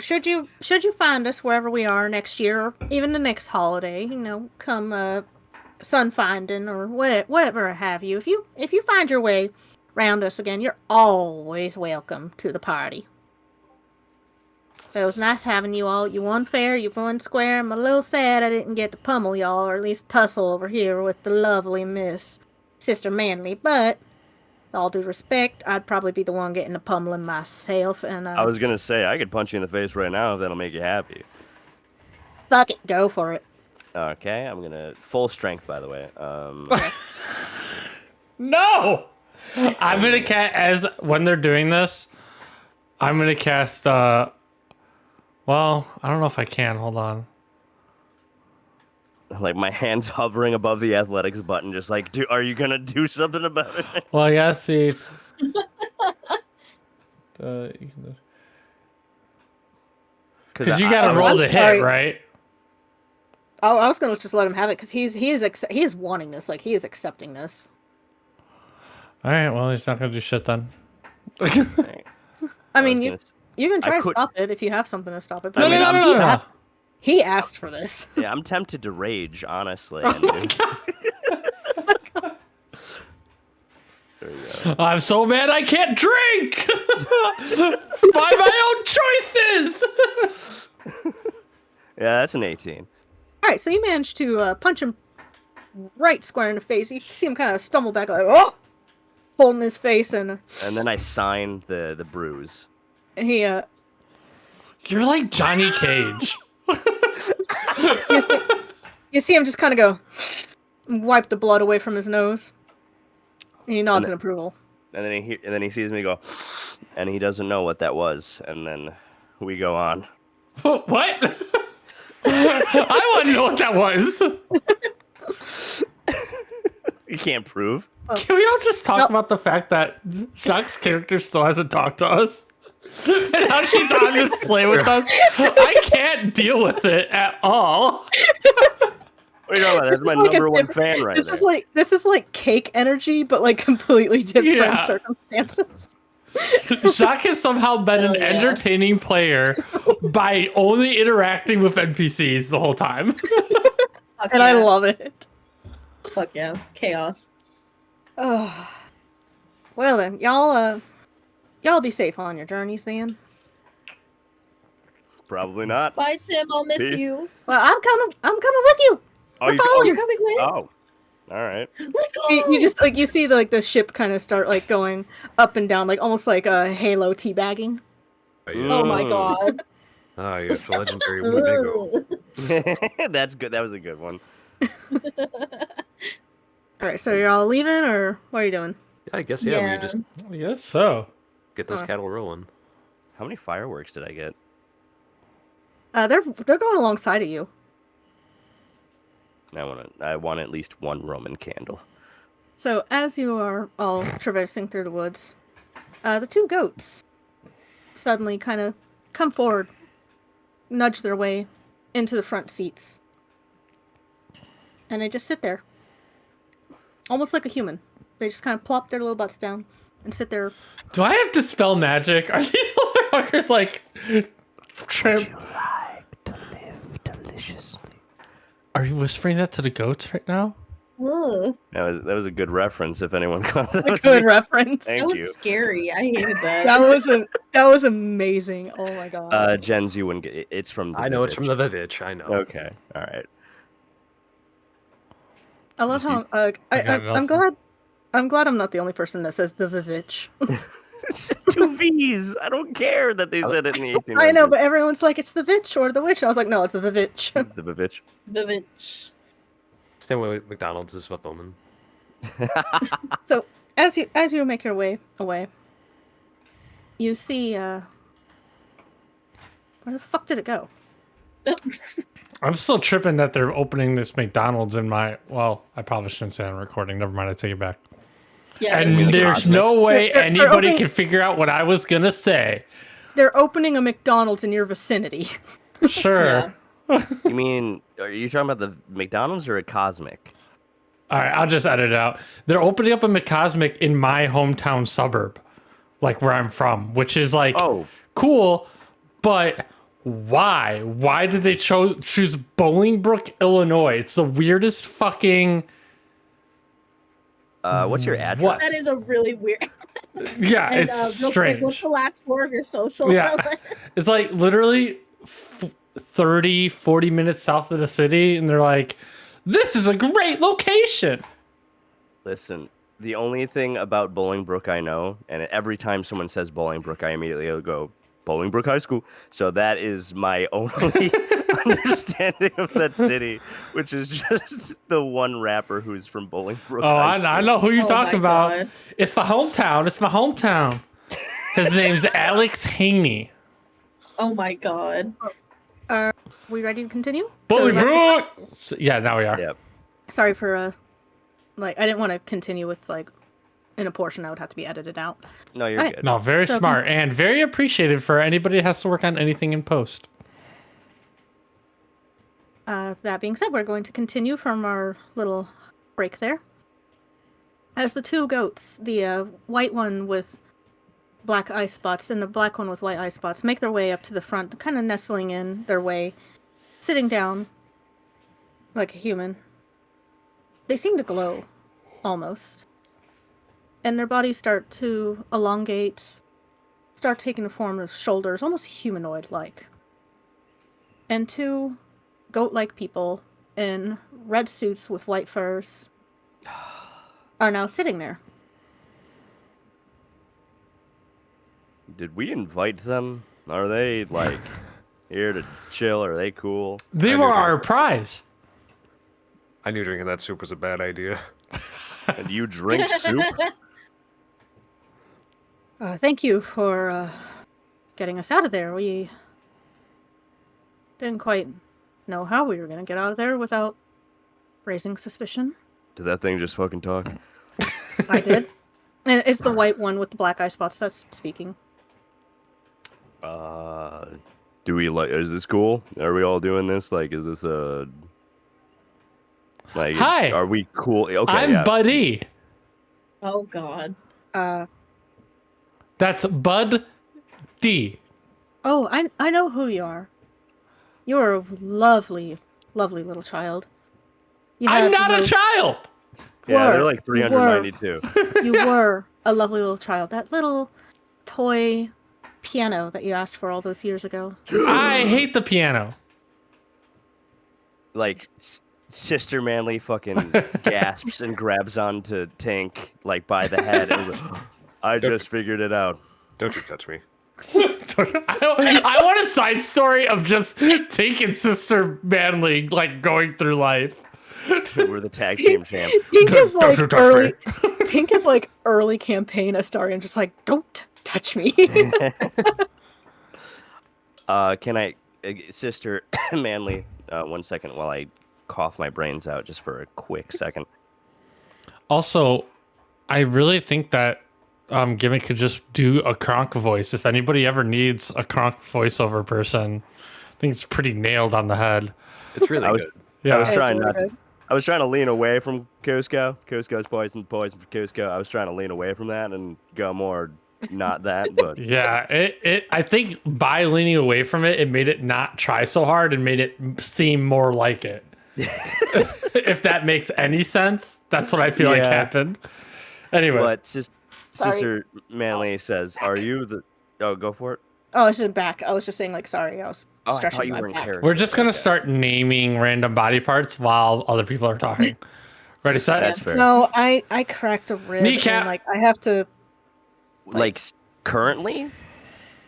should you find us wherever we are next year, or even the next holiday, come sun finding or whatever have you. If you find your way round us again, you're always welcome to the party. It was nice having you all. You won fair, you won square. I'm a little sad I didn't get to pummel y'all, or at least tussle over here with the lovely Miss Sister Manly. But, with all due respect, I'd probably be the one getting the pummeling myself. And I was gonna say I could punch you in the face right now if that'll make you happy. fuck it, go for it. Okay, I'm gonna full strength, by the way. No! I'm gonna cast, when they're doing this, I'm gonna cast, well, I don't know if I can, hold on. Like my hands hovering above the athletics button, just like, are you gonna do something about it? Well, I gotta see. Because you gotta roll the hit, right? Oh, I was gonna just let him have it because he is wanting this, like he is accepting this. Alright, well, he's not gonna do shit then. I mean, gonna you can try to could- stop it if you have something to stop it. But No, I mean, no, no, no, no. he asked for this. Yeah, I'm tempted to rage, honestly. There you go. I'm so mad I can't drink! By my own choices! Yeah, that's an 18. All right, so you managed to punch him right square in the face. You see him kind of stumble back, like holding his face, and And then I sign the bruise. he You're like Johnny Cage. you see him just kind of go and wipe the blood away from his nose. And he nods in approval. And then he sees me go, and he doesn't know what that was. And then we go on. What? I want to know what that was. You can't prove. Can we all just talk No. about the fact that Jacques' character still hasn't talked to us? And how she's on this sleigh with us? I can't deal with it at all. What are you talking about? That's my like a number one different- fan right there. This is like cake energy, but like completely different Yeah. circumstances. Jacques has somehow been Hell an yeah. entertaining player by only interacting with NPCs the whole time. Fuck And yeah. I love it. Fuck yeah. Chaos. Oh. Well then, y'all be safe on your journeys then. Probably not. Bye, Tim. I'll miss Peace. you. Well, I'm coming with you. Oh, We're you, following oh, you. You're coming with? oh, all right. Let's go! You just like you see the ship kind of start like going up and down, like almost like a Halo teabagging. Oh my Mm. god. Ah, yes, the legendary Winnebago. That's good. That was a good one. All right, so you're all leaving, or what are you doing? Yeah, I guess, yeah, we Yeah. just I guess so. get those cattle rolling. How many fireworks did I get? They're going alongside of you. I want at least one Roman candle. So as you are all traversing through the woods, the two goats suddenly kind of come forward, nudge their way into the front seats, and they just sit there, almost like a human. They just kind of plop their little butts down and sit there. Do I have to spell magic? Are these motherfuckers like tramp? Like to live deliciously. Are you whispering that to the goats right now? Ugh. That was a good reference. If anyone caught that, A good reference. Thank That was you. scary. I hated that. That was amazing. Oh my god. Jens, you wouldn't get. It's from. The I know it's from Vivitch. the Vivitch, I know. Okay, all right. I love you how got I'm nothing. glad I'm not the only person that says the Vivitch. Two V's. I don't care that they said it in the 1800s. I know, but everyone's like it's the Vitch or the Witch. I was like, no, it's the Vivitch. the Vivitch. Vivitch. Stanway McDonald's is a woman. So as you make your way away, you see where the fuck did it go? I'm still tripping that they're opening this McDonald's in my. Well, I probably shouldn't say on recording. Never mind. I take it back. Yeah. And mean the there's cosmics? no way They're anybody opening- can figure out what I was gonna say. They're opening a McDonald's in your vicinity. Sure. Yeah. You mean? Are you talking about the McDonald's or a Cosmic? All right, I'll just edit it out. They're opening up a McCosmic in my hometown suburb, like where I'm from, which is like Oh, cool, but why? Why did they choose Bolingbrook, Illinois? It's the weirdest fucking. what's your address? What? That is a really weird. Yeah, And, it's real quick, what's strange. the last four of your social? Yeah, it's like literally 30, 40 minutes south of the city, and they're like, "This is a great location." Listen, the only thing about Bolingbrook I know, and every time someone says Bolingbrook, I immediately go Bolingbrook High School. So that is my only understanding of that city, which is just the one rapper who's from Bolingbrook. Oh, High I School. know who you're Oh talking my about. God. It's my hometown. It's my hometown. His name's Alex Haney. Oh my god. We ready to continue? Bolingbrook. Yeah, now we are. Yep. Sorry for I didn't want to continue with in a portion that would have to be edited out. No, you're Alright. good. No, very So- smart and very appreciated for anybody that has to work on anything in post. That being said, we're going to continue from our little break there. As the two goats, the white one with black eye spots and the black one with white eye spots, make their way up to the front, kind of nestling in their way, sitting down like a human. They seem to glow, almost. And their bodies start to elongate, start taking the form of shoulders, almost humanoid-like. And two goat-like people in red suits with white furs are now sitting there. Did we invite them? Are they like here to chill? Are they cool? They I were knew our prize. I knew drinking that soup was a bad idea. And you drink soup? Thank you for getting us out of there. We didn't quite know how we were going to get out of there without raising suspicion. Did that thing just fucking talk? I did. And it's the white one with the black eye spots that's speaking. Do we like? Is this cool? Are we all doing this? Like, is this a? Like, Hi. are we cool? Okay, I'm yeah. Buddy. Oh God. That's Bud D. Oh, I know who you are. You're a lovely, lovely little child. I'm not a child. Yeah, they're were- like you were- 392. You were a lovely little child. That little toy piano that you asked for all those years ago. I hate the piano. Like, Sister Manly fucking gasps and grabs onto Tink, like, by the head. And was like, I just figured it out. Don't you touch me. I want a side story of just taking Sister Manly, like, going through life. We're the tag team champ. Tink is Don't you like touch early. me. Tink is like early campaign Astarion, just like don't touch me. Can I, Sister Manly, 1 second while I cough my brains out just for a quick second. Also, I really think that Gimmick could just do a Kronk voice. If anybody ever needs a Kronk voiceover person, I think it's pretty nailed on the head. It's really good. Yeah. I was It's trying really not to. good. I was trying to lean away from Cusco. Cusco's poison for Cusco. I was trying to lean away from that and go more not that, but Yeah, I think by leaning away from it, it made it not try so hard and made it seem more like it. If that makes any sense, that's what I feel like Yeah. happened. Anyway, but Sorry. Sister Manly says, "Are you the?" Oh, go for it. Oh, I was just back. I was just saying like sorry. I was Oh, I stretching thought you my were in back. character. we're just gonna Okay. start naming random body parts while other people are talking. Ready, set? That's fair. No, I cracked a rib. Kneecap. And, like I have to Like currently,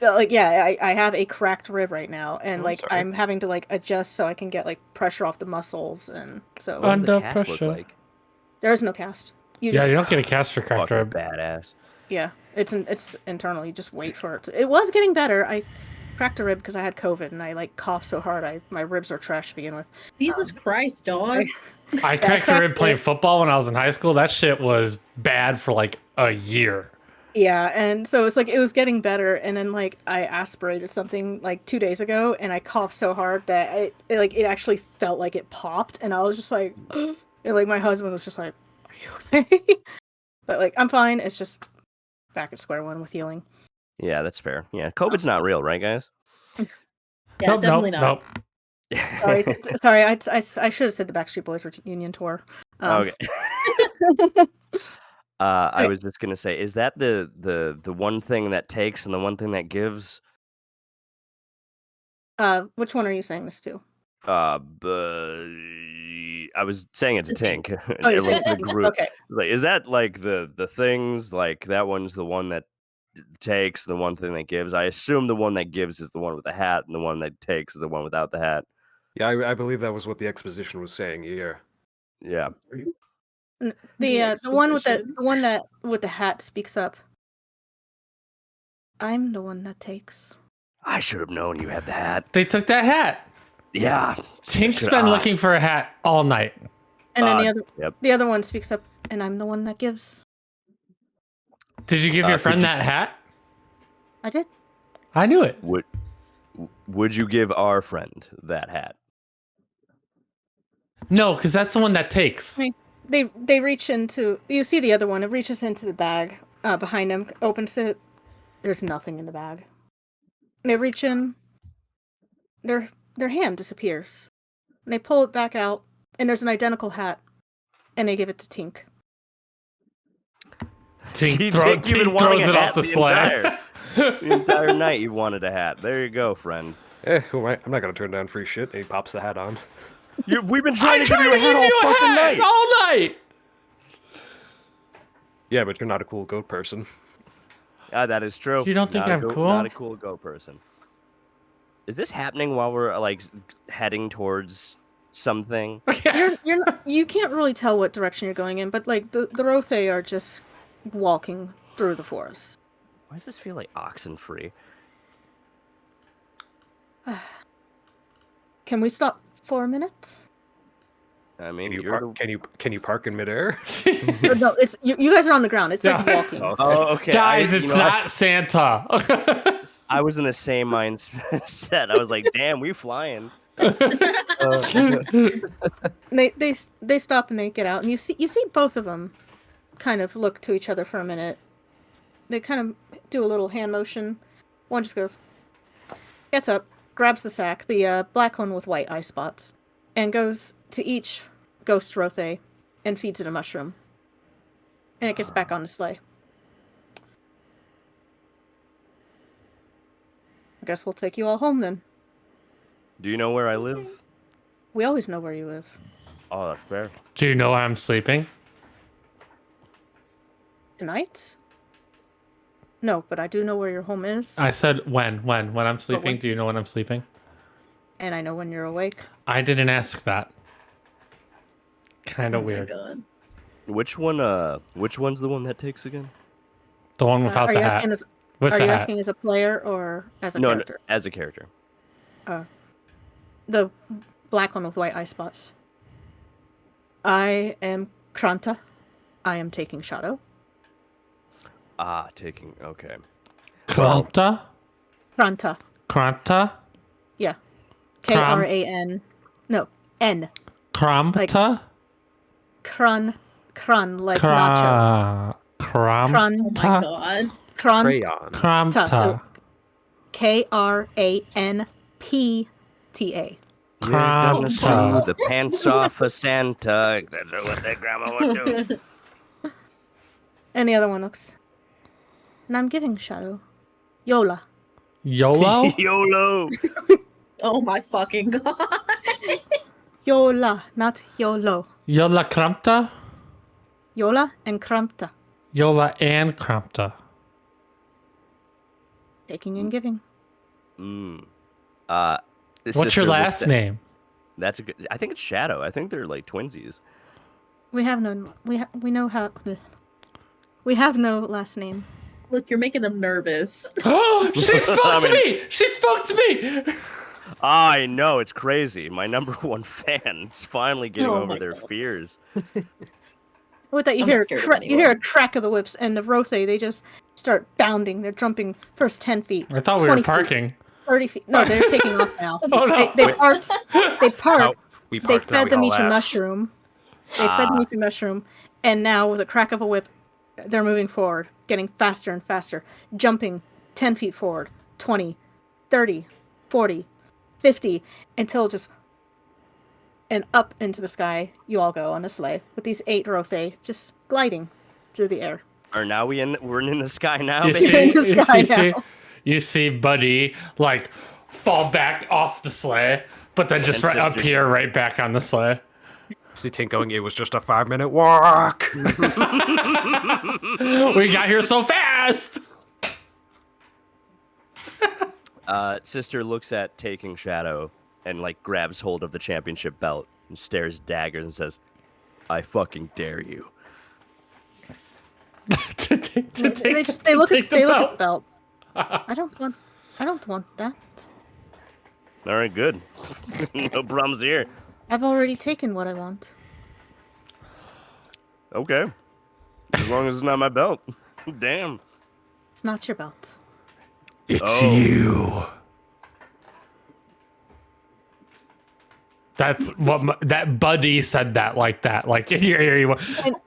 like yeah, I have a cracked rib right now, and Oh, like sorry. I'm having to like adjust so I can get like pressure off the muscles, and so what does the Under cast pressure. look like? there is no cast. You Yeah, just you don't get a cast for cracked Fucking rib. badass. yeah, it's internal. You just wait for it. It was getting better. I cracked a rib because I had COVID and I like coughed so hard. My ribs are trash to begin with. Jesus Christ, dog. I cracked a cracked rib playing rib. football when I was in high school. That shit was bad for like a year. Yeah, and so it's like it was getting better, and then like I aspirated something like 2 days ago, and I coughed so hard that it actually felt like it popped, and I was just like, and like my husband was just like, "Are you okay?" But like I'm fine. It's just back at square one with healing. Yeah, that's fair. Yeah, COVID's not real, right, guys? Yeah, Nope, definitely nope, not. nope. Sorry, sorry. I should have said the Backstreet Boys reunion tour. Okay. I was just gonna say, is that the one thing that takes and the one thing that gives? Which one are you saying this to? But I was saying it to The Tink. Tink. Oh, you're Everyone saying to the it? group. Okay. Like, is that like the things like that one's the one that takes, the one thing that gives? I assume the one that gives is the one with the hat, and the one that takes is the one without the hat. Yeah, I believe that was what the exposition was saying. Yeah. Yeah. The one with exposition. the one that with the hat speaks up. I'm the one that takes. I should have known you had the hat. They took that hat. Yeah. Tink's Should- been ah. looking for a hat all night. And then Yep. the other one speaks up, and I'm the one that gives. Did you give your could friend you- that hat? I did. I knew it. Would you give our friend that hat? No, because that's the one that takes. They reach into. You see the other one. It reaches into the bag behind him, opens it. There's nothing in the bag. They reach in. Their hand disappears. And they pull it back out, and there's an identical hat, and they give it to Tink. Tink, See, throw, Tink, you've been Tink wanting throws a it hat off the sleigh. the entire night you wanted a hat. There you go, friend. Who am I? I'm not gonna turn down free shit. And he pops the hat on. We've been I trying to give tried you to a give hat all you a fucking hat night. all night. Yeah, but you're not a cool goat person. That is true. You don't think Not a I'm go- cool? Not a cool go person. Is this happening while we're like heading towards something? You're not, you can't really tell what direction you're going in, but like the Rothe are just walking through the forest. Why does this feel like oxen free? Can we stop for a minute? I mean, Can you you're park? Can you park in midair? Or no, it's you guys are on the ground. It's like Yeah. walking. Oh. Oh, okay. Guys, you it's know, not Santa. I was in the same mindset. I was like, damn, we flying. They stop and they get out, and you see both of them kind of look to each other for a minute. They kind of do a little hand motion. One just gets up, grabs the sack, the black one with white eye spots, and goes to each ghost Rothe and feeds it a mushroom. And it gets back on the sleigh. I guess we'll take you all home then. Do you know where I live? We always know where you live. Oh, that's fair. Do you know where I'm sleeping? Tonight? No, but I do know where your home is. I said when I'm sleeping. when? Do you know when I'm sleeping? And I know when you're awake. I didn't ask that. Kind of weird. God. Which one's the one that takes again? The one without Are the you hat. asking as With Are the you hat. asking as a player or as a No, character? as a character. The black one with white eye spots. I am Kranta. I am taking Shadow. Ah, taking. Okay. Kranta? Kranta. Kranta? Yeah. Kran. No, N. Kramta? Krun, like nacho. Kram. Krun, Oh my god. Kran, Crayon. Kramta. So- Kranpta. You're gonna Kranta. sew the pants off for Santa. That's what that grandma would do. And the other one looks. And I'm giving Shadow. Yola. YOLO? YOLO. Oh my fucking god. Yola, not YOLO. Yola Kramta? Yola and Krampta. Yola and Kramta. Taking and giving. What's your last name? That's a good. I think it's Shadow. I think they're like twinsies. We have no. We know how. We have no last name. Look, you're making them nervous. Oh, she spoke I to mean- me! She spoke to me! I know, it's crazy. My number one fan is finally getting Oh over my their God. fears. With that, you I'm hear not scared of you anyone. hear a crack of the whips, and the Rothe, they just start bounding. They're jumping first 10 feet. I thought we 20 were parking. Feet, 30 feet. No, they're taking off now. Oh, no. They parked. They parked. We They parked, now fed we them haul each a ass. mushroom. They fed them each a mushroom, and now with a crack of a whip, they're moving forward, getting faster and faster, jumping 10 feet forward, 20, 30, 40, 50, until just and up into the sky you all go on a sleigh with these 8 Rothe just gliding through the air. Or now we're in the sky now, You baby. see, in the sky now. you see Buddy, like, fall back off the sleigh, but then just And right sister. appear right back on the sleigh. See Tink going, it was just a 5-minute walk. We got here so fast! Sister looks at taking Shadow and like grabs hold of the championship belt and stares daggers and says, "I fucking dare you." to take They look take at the the belt. belt. I don't want that. All right, good. No problems here. I've already taken what I want. Okay. As long as it's not my belt. Damn. It's not your belt. It's Oh. you. That's what that Buddy said that like that. Like in your ear, you went,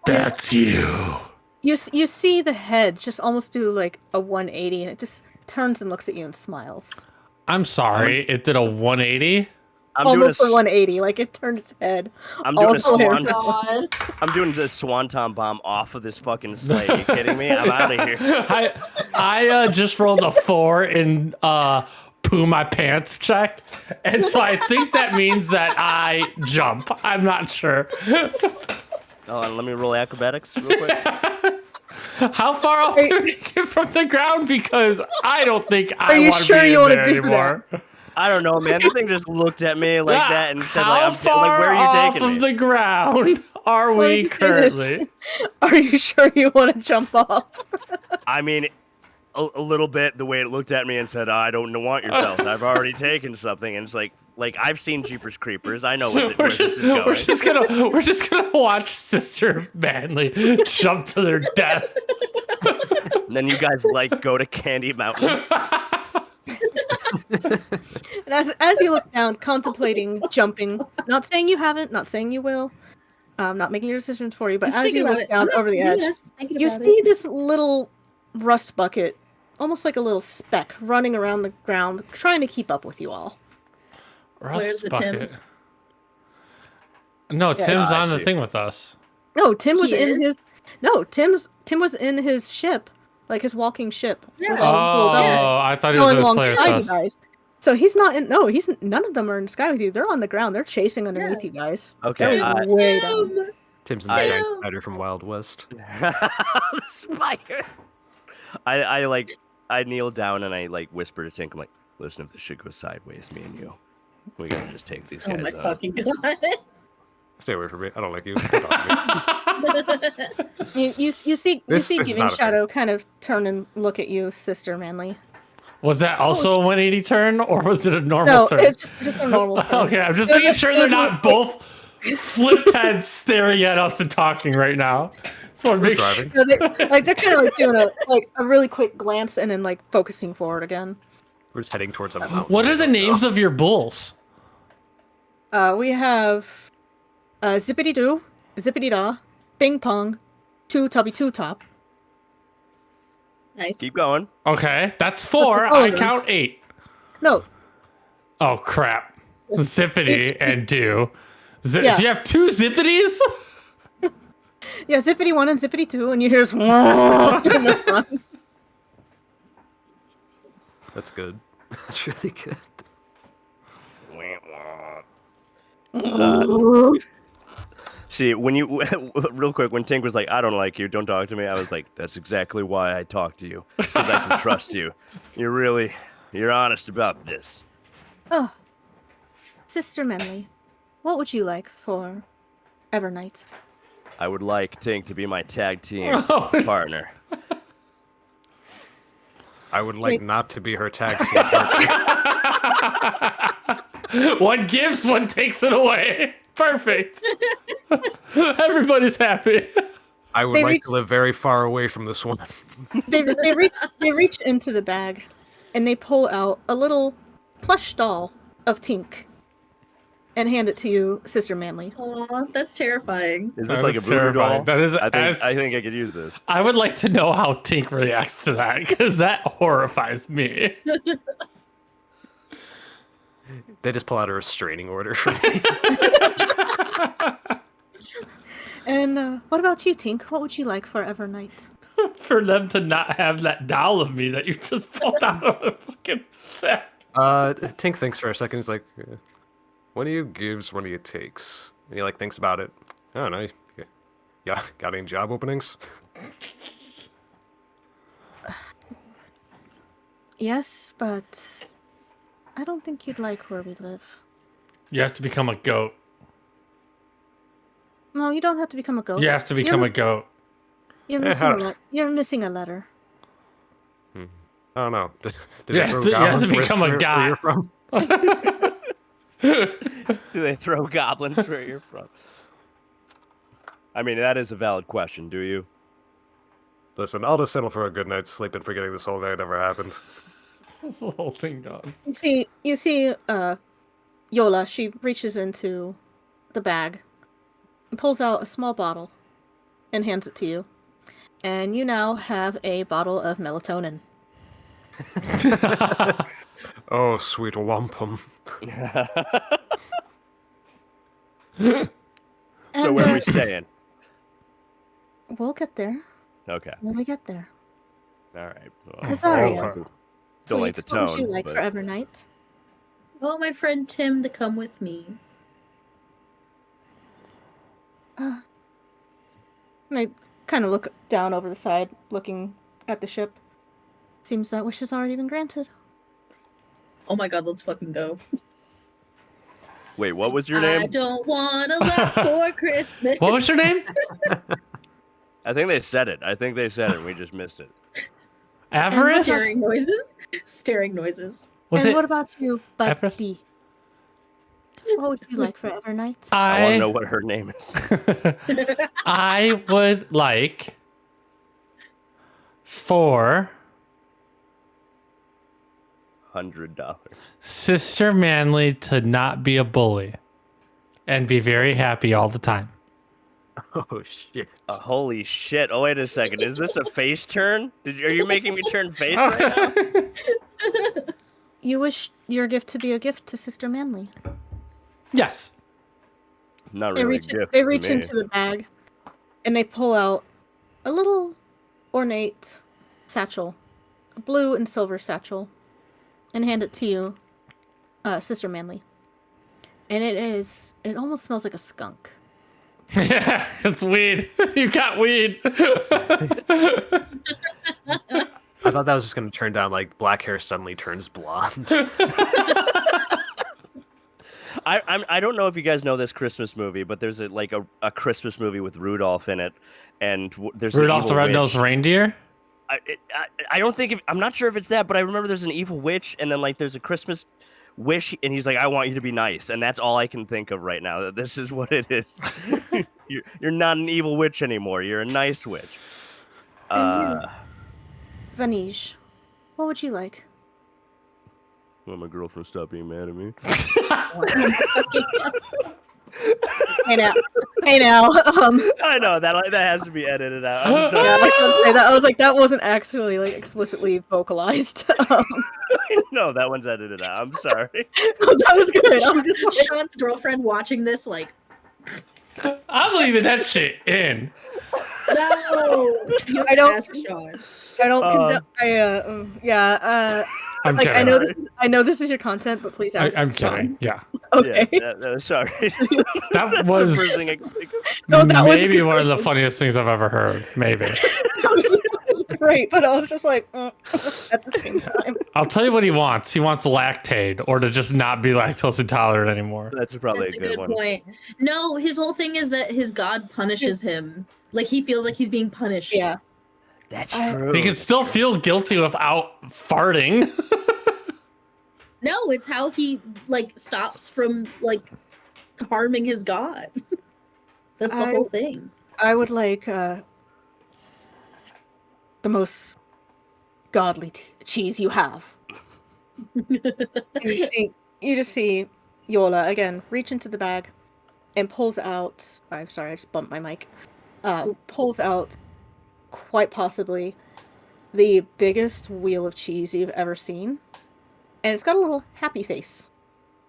that's you. You see the head just almost do like a 180, and it just turns and looks at you and smiles. I'm sorry, it did a 180. I'm doing Almost a a 180, like it turned its head. I'm doing a all the way swan. around. God. I'm doing a swanton bomb off of this fucking sleigh. Are you kidding me? I'm out of here. I just rolled a 4 in poo my pants check, and so I think that means that I jump. I'm not sure. Hold on, let me roll acrobatics real quick. How far off do we get from the ground? Because I don't think I you want to sure be you in wanna there do anymore. I don't know, man. The thing just looked at me like that and said, How like, far like, where are you off taking of me? the ground are Why we did you say this? currently? Are you sure you want to jump off? I mean, a little bit. The way it looked at me and said, "I don't want your belt. I've already taken something." And it's like I've seen Jeepers Creepers. I know where this is going. We're just gonna watch Sister Manly jump to their death. And then you guys like go to Candy Mountain. And as you look down, contemplating jumping, not saying you haven't, not saying you will, not making your decisions for you, but Just as thinking you about look it. down I'm not over the doing edge, this, just thinking you about see it. this little rust bucket, almost like a little speck, running around the ground, trying to keep up with you all. Where's Rust the Tim? bucket. No, Yeah, Tim's I on the see. thing with us. No, Tim was He in is? his. No, Tim was in his ship, like his walking ship, Yeah. with all his little Oh, guys I thought he was going going to slay with alongside you us. guys. So he's not in. No, he's none of them are in the sky with you. They're on the ground. They're chasing underneath Yeah. you guys. Okay, They're way down. Tim! Tim's the I- giant spider from Wild West. The spider. I kneel down and I like whisper to Tink. I'm like, listen, if this shit goes sideways, me and you, we gotta just take these Oh guys my out. fucking god. Stay away from me. I don't like you. Don't talk to me. You see This is Giving not a Shadow kind of turn and look at you, Sister Manly. Was that also a 180 turn, or was it a normal No, turn? it's just a normal turn. Okay, I'm just It making was- sure it they're was not like- both flipped heads staring at us and talking right now. So Who's driving? No, they're kind of like doing a really quick glance and then like focusing forward again. We're just heading towards a mountain. What are the names of your bulls? We have Zippity Doo, Zippity Da, Bing Pong, Two Tubby Two Top. Nice. Keep going. Okay, that's 4. all of I them. count 8. No, Oh crap! Zippity and Do. Yeah. So you have 2 Zippities? yeah, Zippity 1 and Zippity 2, and you hear this in the front. That's good. That's really good. See, when you real quick, when Tink was like, "I don't like you, don't talk to me," I was like, "That's exactly why I talk to you, because I can trust you. You're honest about this." Oh, Sister Manly, what would you like for Evernight? I would like Tink to be my tag team Oh. partner. I would like Wait. not to be her tag team partner. One gives, one takes it away. Perfect. Everybody's happy. I would They like reach- to live very far away from this one. They reach into the bag, and they pull out a little plush doll of Tink, and hand it to you, Sister Manly. Aw, that's terrifying. Is this That like a is voodoo terrifying. doll? That is I think I could use this. I would like to know how Tink reacts to that, because that horrifies me. They just pull out a restraining order for me. And what about you, Tink? What would you like for Evernight? For them to not have that doll of me that you just pulled out of a fucking sack. Tink thinks for a second. He's like, "One of you gives, one of you takes." And he like thinks about it. I don't know. Yeah, got any job openings? Yes, but I don't think you'd like where we live. You have to become a goat. No, you don't have to become a ghost. You have to become a goat. You're Yeah, missing how- a you're missing a letter. I don't know. Did You they have throw to- you have to goblins where- become a where god. you're from? Do they throw goblins where you're from? I mean, that is a valid question. Do you? Listen, I'll just settle for a good night's sleep and forgetting this whole night ever happened. What's the whole thing gone? You see, Yola. She reaches into the bag and pulls out a small bottle and hands it to you. And you now have a bottle of melatonin. Oh, sweet wampum. So And, where are we staying? We'll get there Okay. when we get there. All right. Well, Rosario. Okay. don't like the Sweet, what would you tone, like but- for Evernight? I want my friend Tim to come with me. And I kind of look down over the side, looking at the ship. Seems that wish has already been granted. Oh my god, let's fucking go. Wait, what was your I name? don't want a lot for Christmas. What was your name? I think they said it. And we just missed it. And Avarice? staring noises? Staring noises. Was And it? what about you, Everest? Buddy? What would you like for Evernight? I want to know what her name is. I would like for $500. Sister Manly to not be a bully and be very happy all the time. Oh shit. Holy shit! Oh wait a second. Is this a face turn? Are you making me turn face right now? You wish your gift to be a gift to Sister Manly. Yes. Not They really reach, a gift they to reach me. into the bag, and they pull out a little ornate satchel, a blue and silver satchel, and hand it to you, Sister Manly. And it almost smells like a skunk. Yeah, it's weed. You got weed. I thought that was just gonna turn down like black hair suddenly turns blonde. I don't know if you guys know this Christmas movie, but there's a Christmas movie with Rudolph in it, and there's an Rudolph the evil Red-Nosed witch. Reindeer? I don't think I'm not sure if it's that, but I remember there's an evil witch, and then like there's a Christmas wish, and he's like, "I want you to be nice," and that's all I can think of right now. That this is what it is. You're not an evil witch anymore. You're a nice witch. And you, Vanige, what would you like? Well, my girlfriend stopped being mad at me. Hey now. I know that has to be edited out. I'm Yeah, sorry. I was gonna say that. I was like, that wasn't actually like explicitly vocalized. No, that one's edited out. I'm sorry. That was good. I'm just Sean's girlfriend watching this, like, I'm leaving that shit in. no. You I don't- ask Sean. I don't. Yeah. I'm Like kidding. I know this is your content, but please ask. I'm Sean. kidding. Yeah. Okay. Yeah, sorry. That The was first thing I could think of. No, that was maybe one of the funniest things I've ever heard. Maybe. that was great, but I was just like at the same time. I'll tell you what he wants. He wants Lactaid or to just not be lactose intolerant anymore. That's probably That's a good one. point. No, his whole thing is that his god punishes him. Like, he feels like he's being punished. Yeah. That's true. He can still feel guilty without farting. No, it's how he, like, stops from, like, harming his god. That's the whole thing. I would like the most godly cheese you have. You just see Yola again reach into the bag and pulls out. I'm sorry, I just bumped my mic. Pulls out quite possibly the biggest wheel of cheese you've ever seen, and it's got a little happy face,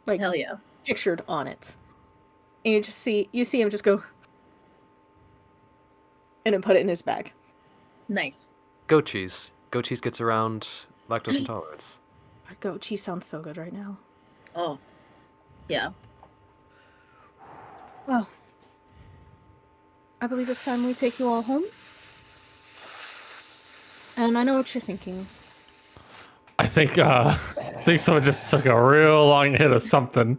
like Hell yeah. pictured on it. And you see him just go, and then put it in his bag. Nice. Goat cheese. Goat cheese gets around lactose intolerance. Goat cheese sounds so good right now. Oh. Yeah. Well, I believe it's time we take you all home. And I know what you're thinking. I think someone just took a real long hit of something.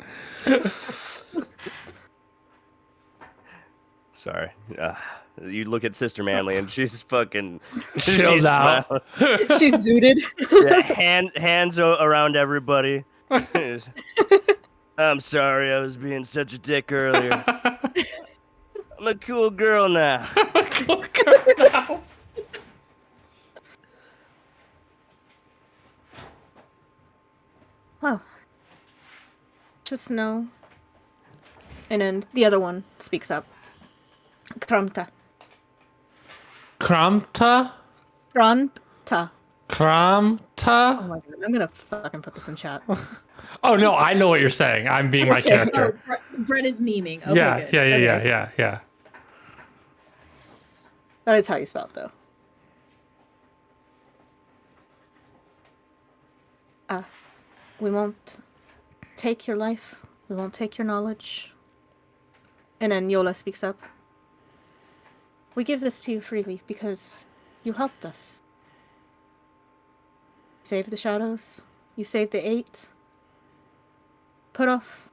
Sorry. You look at Sister Manly and she's fucking Chilled she's out. smiling. She's zooted. Yeah, hands around everybody. I'm sorry, I was being such a dick earlier. I'm a cool girl now. Well, just know. And then the other one speaks up. Kramta. Kramta? Kramta. Kramta? Oh my god, I'm gonna fucking put this in chat. Oh no, I know what you're saying. I'm being my character. Oh, Brett is memeing. Okay, Yeah, good. yeah. Okay. That is how you spell it, though. We won't take your life. We won't take your knowledge. And then Yola speaks up. We give this to you freely because you helped us. You saved the shadows. You saved the 8. Put off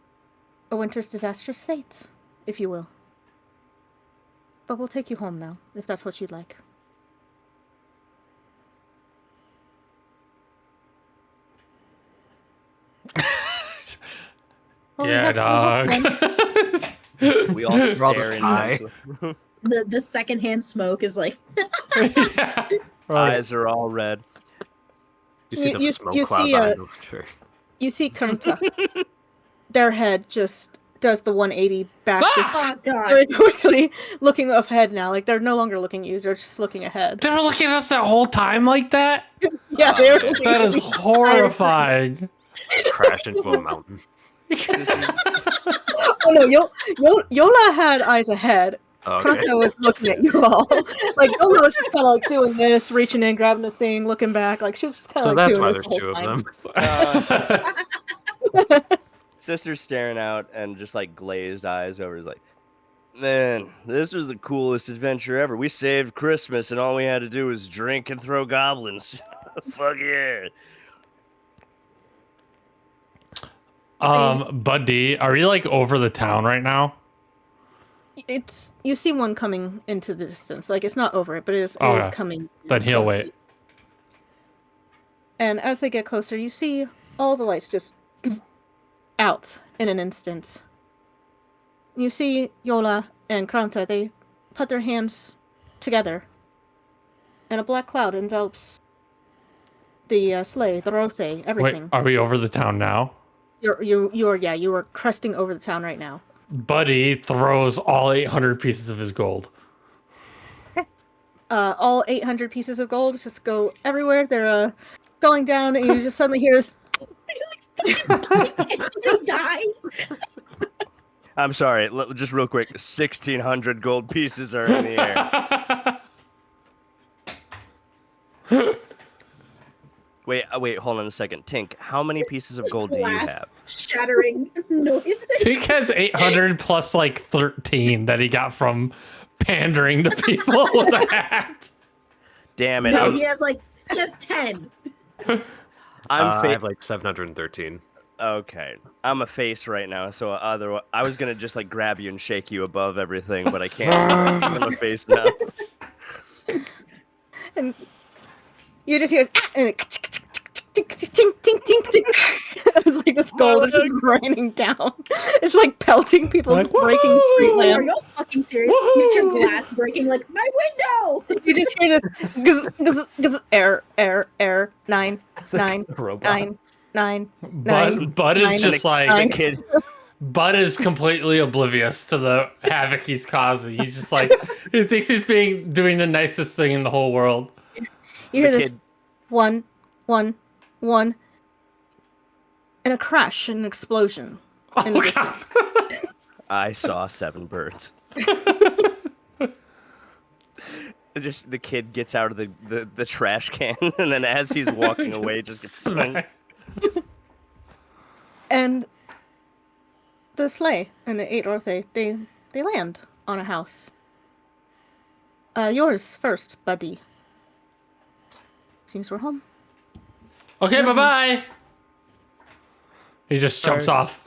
a winter's disastrous fate, if you will. But we'll take you home now, if that's what you'd like. Well, we Yeah, have dog. fun. We all stare high. in. The secondhand smoke is like, Yeah. Right. Eyes are all red. You see the You- smoke you cloud see, behind the tree. You see Krumta. Their head just does the 180 back, just Oh god. very quickly, looking ahead now. Like, they're no longer looking at you, they're just looking ahead. They were looking at us that whole time like that? Yeah, they were man. looking That at is you. horrifying. Crash into a mountain. Oh no, Yola had eyes ahead. Okay. Krumta was looking at you all. Like, Yola was just kind of like doing this, reaching in, grabbing the thing, looking back. Like, she was just kind of So like that's doing why this there's the whole two of time. them. Sister's staring out and just like glazed eyes over. Is like, man, this was the coolest adventure ever. We saved Christmas, and all we had to do was drink and throw goblins. Fuck yeah! Buddy, are we like over the town right now? It's you see one coming into the distance. Like, it's not over it, but it is Okay. coming. Then he'll closely. wait. And as they get closer, you see all the lights just out in an instant. You see Yola and Kranta, they put their hands together, and a black cloud envelops the sleigh, the rothe, Wait, everything. are we over the town now? You are cresting over the town right now. Buddy throws all 800 pieces of his gold. All 800 pieces of gold just go everywhere. They're going down, and you just suddenly hear this. He dies. I'm sorry, just real quick. 1,600 gold pieces are in the air. Wait, hold on a second. Tink, how many pieces of gold do you Glass have? shattering noises. Tink has 800 plus like 13 that he got from pandering to people with a hat. Damn it! No, he has 10. I have like 713. Okay, I'm a face right now, so I was gonna just like grab you and shake you above everything, but I can't. I'm a face now. And you just hear this, and it tink, tink, tink, tink, tink. It's like this gold is just raining down. It's like pelting people. It's What? breaking street Are lamp. you fucking serious? You hear glass breaking like my window. You just hear this guzz, guzz, guzz, air, 9, 9, Robot. 9, 9, 9. Bud is nine, just like nine. Kid, Bud is completely oblivious to the havoc he's causing. He's just like he thinks he's doing the nicest thing in the whole world. You hear the this kid- 1, 1, 1, and a crash and an explosion in the Oh, God. distance. I saw 7 birds. Just the kid gets out of the trash can, and then as he's walking away, just gets Smack. And the sleigh and the 8 Orthe, they land on a house. Yours first, buddy. Seems we're home. Okay, bye bye. He just jumps off.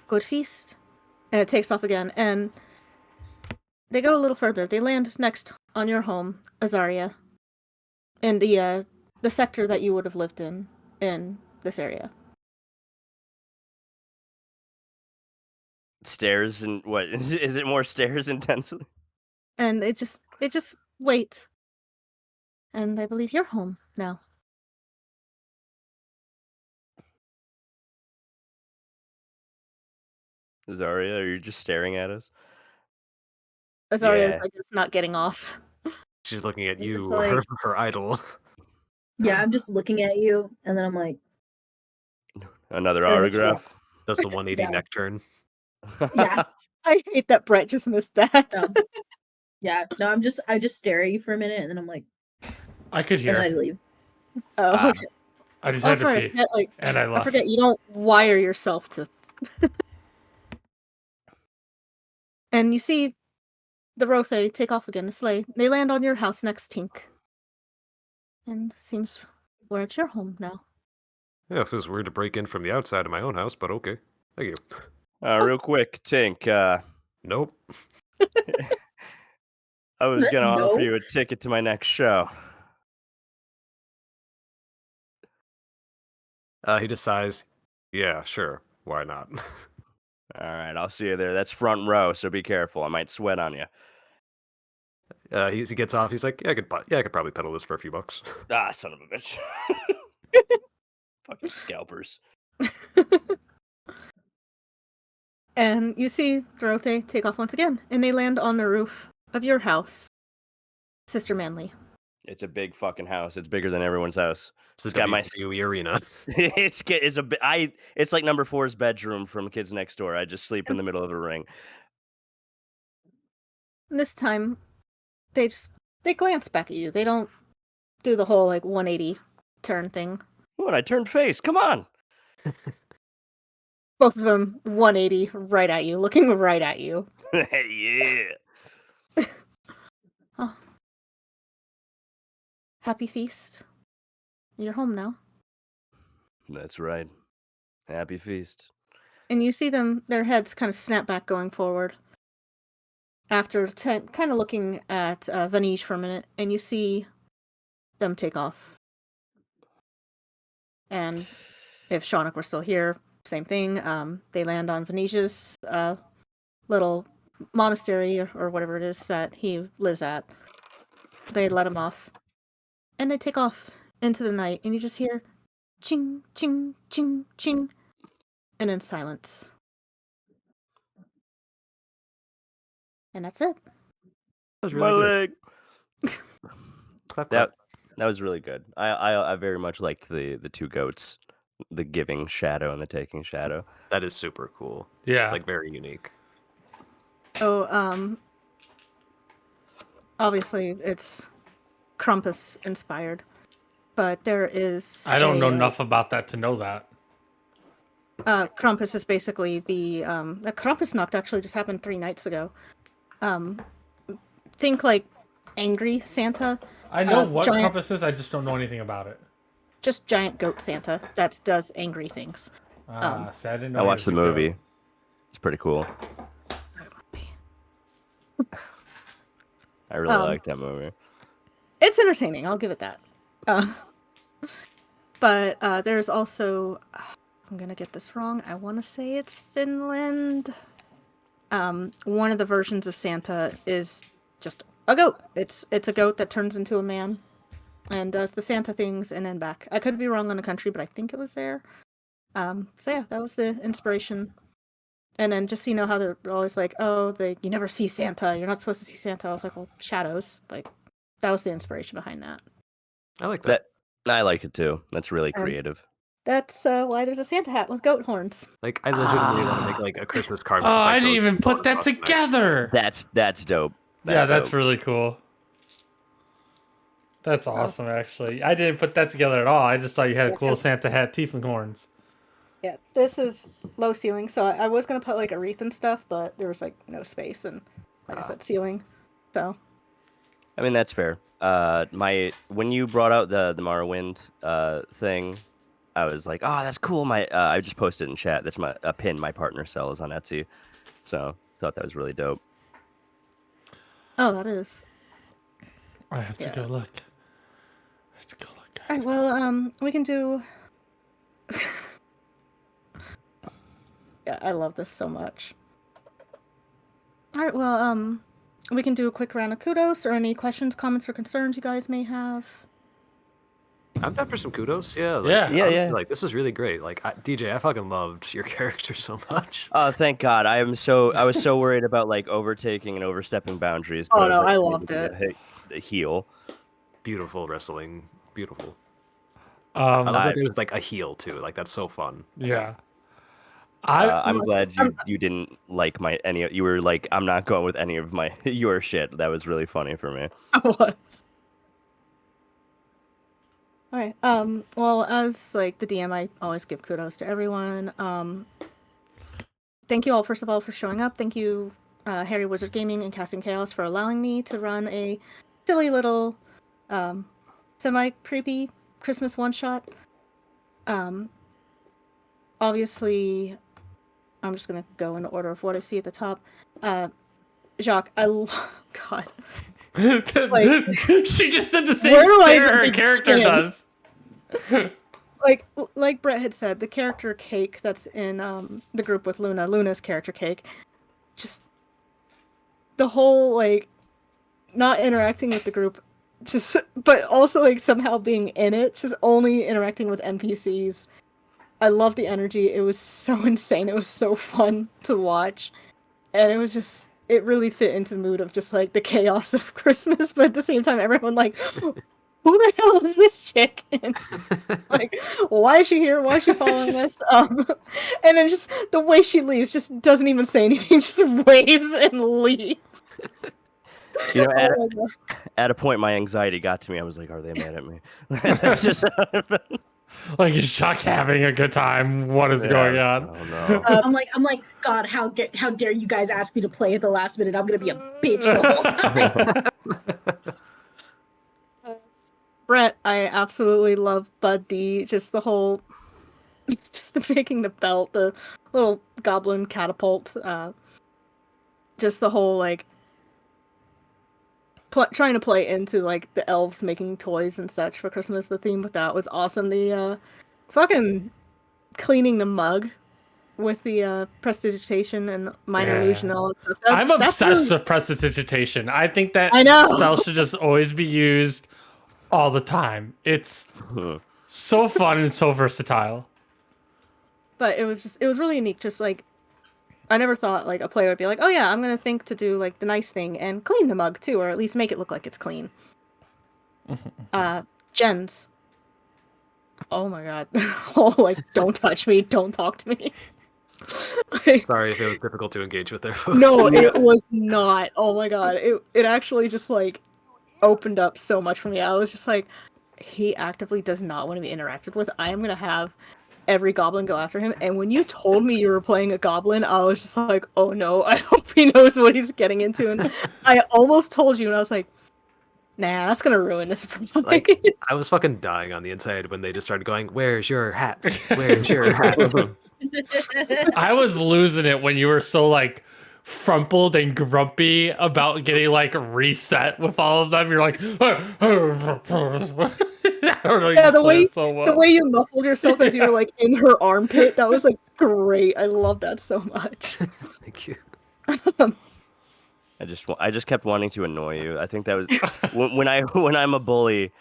Good feast. And it takes off again. And they go a little further. They land next on your home, Azaria. In the sector that you would have lived in this area. stairs and what? Is it more stairs intensely? And they just wait. And I believe you're home now. Zarya, are you just staring at us? Azaria's Yeah. like it's not getting off. She's looking at you, It's like- her idol. Yeah, I'm just looking at you, and then I'm like, Another Very autograph? Does the 180 Yeah. neck turn. yeah, I hate that Brett just missed that. no. Yeah, no, I just stare at you for a minute, and then I'm like, I could and then I hear. leave. Oh, Ah. okay. I just Oh, had to sorry. I pee, forget, like, and I I left. forget you don't wire yourself to. And you see the Rothe take off again, the sleigh. They land on your house next, Tink. And seems we're at your home now. Yeah, it feels weird to break in from the outside of my own house, but okay. Thank you. Real quick, Tink, Nope. I was going to No. offer you a ticket to my next show. He decides, yeah, sure. Why not? All right, I'll see you there. That's front row, so be careful. I might sweat on you. he gets off. He's like, I could probably peddle this for a few bucks. Ah, son of a bitch. Fucking scalpers. And you see Dorothy take off once again, and they land on the roof of your house, Sister Manley. It's a big fucking house. It's bigger than everyone's house. It's the got my- WWE arena. It's like number 4's bedroom from Kids Next Door. I just sleep in the middle of a ring. And this time, they glance back at you. They don't do the whole like 180 turn thing. What? I turned face. Come on. Both of them 180 right at you, looking right at you. Yeah. Oh. Happy feast. You're home now. That's right. Happy feast. And you see them, their heads kind of snap back going forward. After kind of looking at Vanish for a minute, and you see them take off. And if Shaunak were still here, same thing. They land on Vanish's little monastery or whatever it is that he lives at. They let him off. And they take off into the night, and you just hear ching, ching, ching, ching, and then silence. And that's it. That was My really leg. good. Clap, clap. That was really good. I very much liked the two goats, the giving shadow and the taking shadow. That is super cool. Yeah. Like very unique. Oh, obviously it's Krampus inspired, but there is I don't know enough about that to know that. Krampus is basically the Krampusnacht actually just happened 3 nights ago. Think like angry Santa. I know what giant, Krampus is, I just don't know anything about it. just giant goat Santa that does angry things. So I didn't know I he watched the was a goat. movie. It's pretty cool. I really liked that movie. It's entertaining, I'll give it that. But there's also, I'm gonna get this wrong, I want to say it's Finland. One of the versions of Santa is just a goat. It's a goat that turns into a man and does the Santa things and then back. I could be wrong on the country, but I think it was there. So yeah, that was the inspiration. And then just so you know how they're always like, oh, you never see Santa. You're not supposed to see Santa. I was like, well, shadows. Like, that was the inspiration behind that. I like that. I like it too. That's really creative. That's why there's a Santa hat with goat horns. Like I legitimately want to make like a Christmas card. Oh, with just, like, I didn't goat even put horns that on it. together. That's dope. Yeah, that's dope. really cool. That's awesome, actually. I didn't put that together at all. I just thought you had a cool Santa hat, tiefling horns. Yeah, this is low ceiling, so I was gonna put like a wreath and stuff, but there was like no space and like I said, ceiling. So I mean that's fair. When you brought out the Morrowind thing, I was like, oh, that's cool. I just posted in chat. That's a pin my partner sells on Etsy. So thought that was really dope. oh, that is. I have to Yeah. go look. I have to go look. All right, well, we can do. Yeah, I love this so much. All right, well, we can do a quick round of kudos or any questions, comments, or concerns you guys may have. I'm down for some kudos. Yeah. Like, Yeah. Yeah, honestly, yeah. Like this is really great. Like DJ, I fucking loved your character so much. Oh, thank God! I was so worried about like overtaking and overstepping boundaries. Oh, but no, was, like, I able loved to it. Heal. Beautiful wrestling. Beautiful. Um, I love that there's like a heel too. Like that's so fun. yeah. I'm glad you didn't like you were like, I'm not going with any of your shit. That was really funny for me. I was. Alright, well, as, like, the DM, I always give kudos to everyone. Thank you all, first of all, for showing up. Thank you, Harry Wizard Gaming and Casting Chaos for allowing me to run a silly little, semi-creepy Christmas one-shot. Obviously, I'm just gonna go in order of what I see at the top. Jacques, God. She just did the same Where do I stare her even character begin? does. Like Brett had said, the character Cake that's in the group with Luna's character Cake, just the whole like not interacting with the group, just but also like somehow being in it, just only interacting with NPCs. I love the energy. It was so insane. It was so fun to watch. And it was just it really fit into the mood of just like the chaos of Christmas, but at the same time everyone like who the hell is this chick? And like, why is she here? Why is she following us? And then just the way she leaves, just doesn't even say anything, just waves and leaves. You know, Oh my God. at a point, my anxiety got to me. I was like, "Are they mad at me?" That's just Like, is Chuck having a good time? What is going on? Oh no. I'm like, God, how dare you guys ask me to play at the last minute? I'm gonna be a bitch the whole time. Brett, I absolutely love Bud D. Just the whole, just the making the belt, the little goblin catapult, just the whole like trying to play into like the elves making toys and such for Christmas. The theme with that was awesome. The fucking cleaning the mug with the prestidigitation and minor illusion and all that stuff. I'm obsessed really... with prestidigitation. I think that I know. spell should just always be used all the time. It's so fun and so versatile. But it was really unique. Just like I never thought like a player would be like, oh yeah, I'm gonna think to do like the nice thing and clean the mug too, or at least make it look like it's clean. Jens. Oh my god. Oh, like don't touch me, don't talk to me. Like, Sorry if it was difficult to engage with their folks. no, it was not. Oh my god. It actually just like opened up so much for me. I was just like, he actively does not want to be interacted with. I am gonna have every goblin go after him. And when you told me you were playing a goblin, I was just like, oh no, I hope he knows what he's getting into. And I almost told you, and I was like, nah, that's gonna ruin this. Like, I was fucking dying on the inside when they just started going, "Where's your hat? Where's your hat?" I was losing it when you were so like frumpled and grumpy about getting like reset with all of them. You're like, I don't know. Yeah, You the play way it so well. the way you muffled yourself as you were like in her armpit, that was like great. I love that so much. Thank you. I just kept wanting to annoy you. I think that was when I'm a bully,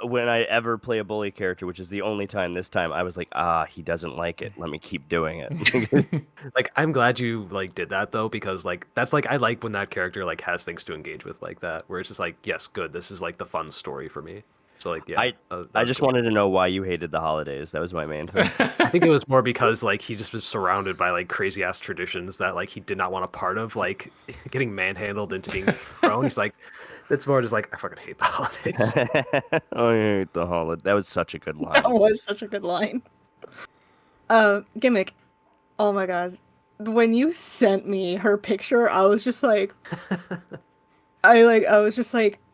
when I ever play a bully character, which is the only time. This time I was like, he doesn't like it. Let me keep doing it. Like, I'm glad you like did that though, because like that's like I like when that character like has things to engage with like that, where it's just like, yes, good. This is like the fun story for me. So like, yeah. I just wanted to know why you hated the holidays. That was my main thing. I think it was more because like he just was surrounded by like crazy ass traditions that like he did not want a part of, like getting manhandled into being thrown. He's like, it's more just like, I fucking hate the holidays. I hate the holiday. That was such a good line. That was such a good line. Gimmick. Oh my god. When you sent me her picture, I was just like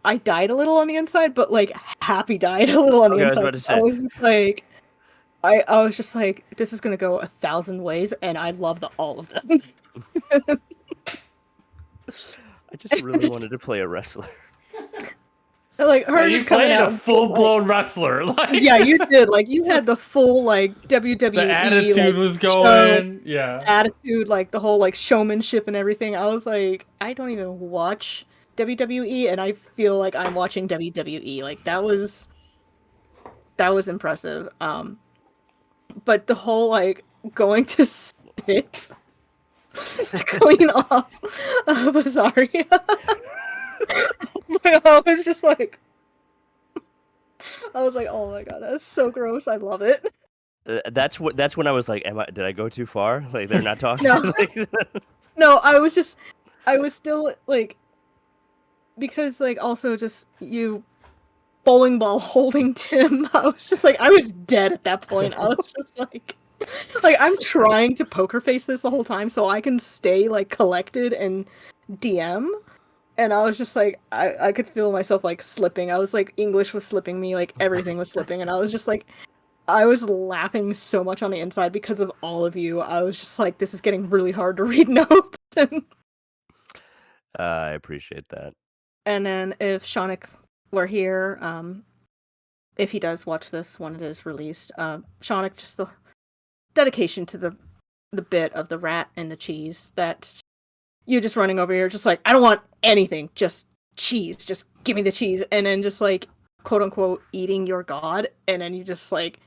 I died a little on the inside, but like happy died a little on the inside. I was just like I was just like, this is gonna go 1,000 ways, and I love all of them. I just really wanted to play a wrestler. Like her you just coming played out a full-blown wrestler. Like, yeah, you did. Like you had the full like WWE. the attitude like, was going. Yeah. Attitude, like the whole like showmanship and everything. I was like, I don't even watch WWE, and I feel like I'm watching WWE. Like that was impressive. But the whole like going to spit to clean off Bazaria. I was just like, I was like, oh my god, that's so gross. I love it. That's when I was like, did I go too far? Like they're not talking. No. No, I was still like, because like also just you bowling ball holding Tim. I was just like, I was dead at that point. I was just like I'm trying to poker face this the whole time so I can stay like collected and DM. And I was just like, I could feel myself like slipping. I was like, English was slipping me, like everything was slipping, and I was just like, I was laughing so much on the inside because of all of you. I was just like, this is getting really hard to read notes. I appreciate that. And then if Shonik were here, if he does watch this when it is released, Shonik, just the dedication to the bit of the rat and the cheese, that you just running over here, just like, I don't want anything, just cheese, just give me the cheese, and then just like quote unquote eating your god, and then you just like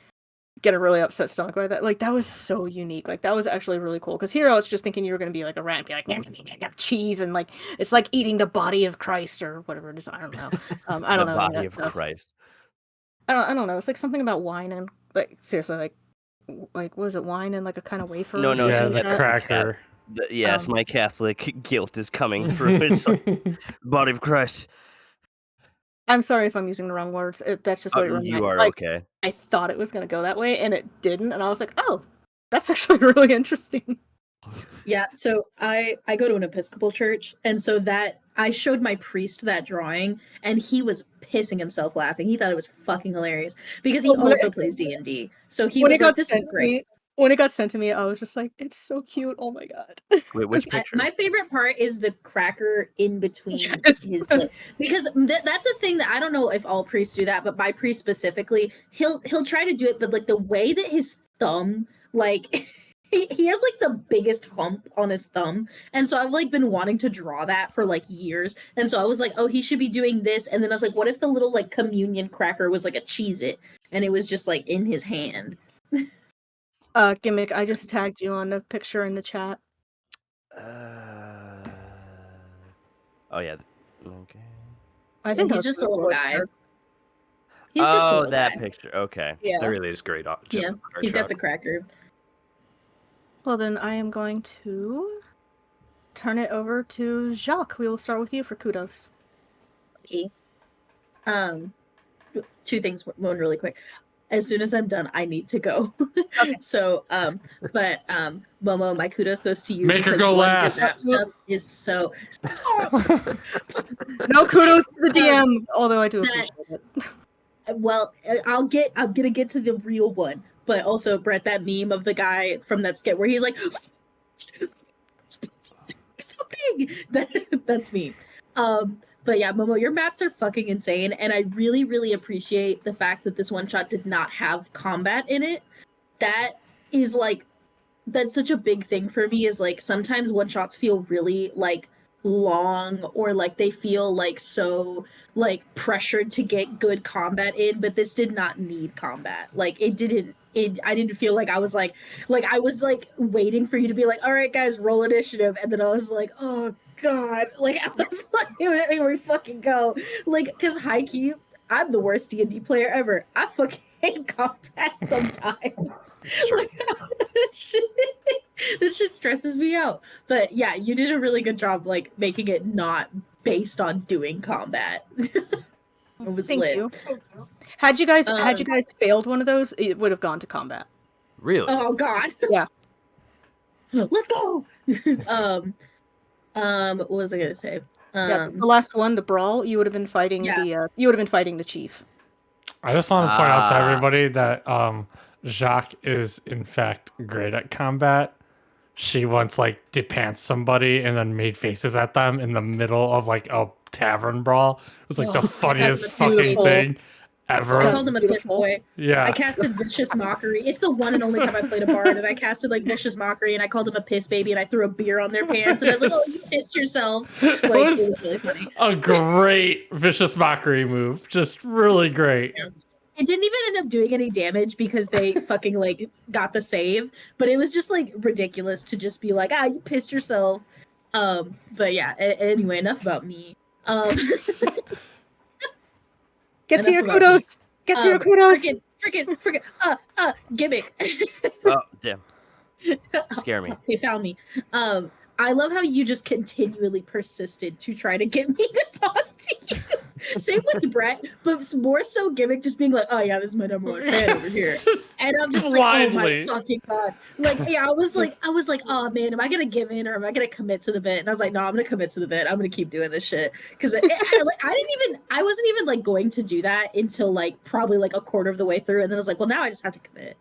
get a really upset stomach by that. Like that was so unique. Like that was actually really cool. Because here I was just thinking you were gonna be like a rat, and be like cheese, and like it's like eating the body of Christ or whatever it is. I don't know. I don't The know any body of that of stuff. Christ. I don't know. It's like something about wine and like seriously like what is it, wine and like a kind of wafer? No, or no, Yeah, something the like that? cracker. Yes, my Catholic guilt is coming through. It's like, body of Christ. I'm sorry if I'm using the wrong words. That's just what it You reminded. are Like okay. I thought it was gonna go that way, and it didn't. And I was like, oh, that's actually really interesting. Yeah, so I go to an Episcopal church, and so that I showed my priest that drawing, and he was pissing himself laughing. He thought it was fucking hilarious because he also plays D&D. So he When was it like, got "This sent is to great." me, when it got sent to me, I was just like, it's so cute. Oh my god. Wait, which picture? My favorite part is the cracker in between Yes. his because that's a thing that I don't know if all priests do that, but my priest specifically, he'll try to do it, but like the way that his thumb like he has like the biggest hump on his thumb, and so I've like been wanting to draw that for like years, and so I was like, oh, he should be doing this, and then I was like, what if the little like communion cracker was like a Cheez-It and it was just like in his hand? Gimmick, I just tagged you on the picture in the chat. Oh yeah. Okay. I Yeah, think he's just a little guy. He's just a little that guy. picture. Okay. Yeah. That really is great. Yeah, he's got the cracker. Well, then I am going to turn it over to Jacques. We will start with you for kudos. Okay. Two things. One really quick. As soon as I'm done, I need to go. Okay. So, but Momo, my kudos goes to you. Make her because go one, your last. rap stuff is so. No kudos to the DM, although I do that- appreciate it. Well, I'm gonna get to the real one, but also Brett, that meme of the guy from that skit where he's like, something. That's me. But yeah, Momo, your maps are fucking insane, and I really, really appreciate the fact that this one shot did not have combat in it. That is like, that's such a big thing for me. Is like sometimes one shots feel really like long, or like they feel like so like pressured to get good combat in, but this did not need combat. Like it didn't. I didn't feel like I was like I was like waiting for you to be like, all right, guys, roll initiative, and then I was like, oh god, like I was like, here we fucking go, like because high key, I'm the worst D&D player ever. I fucking hate combat sometimes. Like, that shit stresses me out. But yeah, you did a really good job, like making it not based on doing combat. It was Thank lit. you. Had you guys failed one of those, it would have gone to combat. Really? Oh god. Yeah. Let's go. What was I gonna say? Yeah, the last one, the brawl, you would have been fighting the chief. I just want to point out to Ah. everybody that Jacques is in fact great at combat. She once like depants somebody and then made faces at them in the middle of like a tavern brawl. It was like the funniest that's fucking beautiful. thing I ever. called him a piss beautiful. boy. Yeah. I casted Vicious Mockery. It's the one and only time I played a bard, and I casted like Vicious Mockery, and I called him a piss baby, and I threw a beer on their pants, and I was like, "Oh, you pissed yourself!" Like it was really funny. a great vicious mockery move. Just really great. It didn't even end up doing any damage because they fucking like got the save, but it was just like ridiculous to just be like, you pissed yourself. But yeah, anyway, enough about me. Get to Enough your about kudos. Get to your kudos. Freaking, gimmick. Oh damn. Scare me. They found me. I love how you just continually persisted to try to get me to talk to you. Same with Brett, but more so Gimmick just being like, oh yeah, this is my number one fan over here. And I'm just like, Blindly. oh my fucking god. Like, yeah, I was like, oh man, am I gonna give in or am I gonna commit to the bit? And I was like, no, I'm gonna commit to the bit. I'm gonna keep doing this shit. Cause I wasn't even like going to do that until like probably like a quarter of the way through. And then I was like, well, now I just have to commit.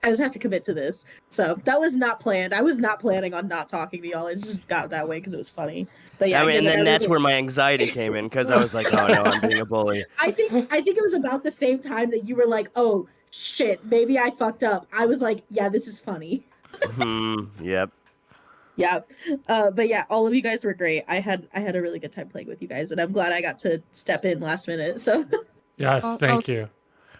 I just have to commit to this. So that was not planned. I was not planning on not talking to y'all. It just got that way because it was funny. But yeah, I mean, and Gimmick, then I that's really- where my anxiety came in because I was like, oh no, I'm being a bully. I think it was about the same time that you were like, oh shit, maybe I fucked up. I was like, yeah, this is funny. Yep. Yeah. But yeah, all of you guys were great. I had a really good time playing with you guys, and I'm glad I got to step in last minute. So Yes, Well, thank you.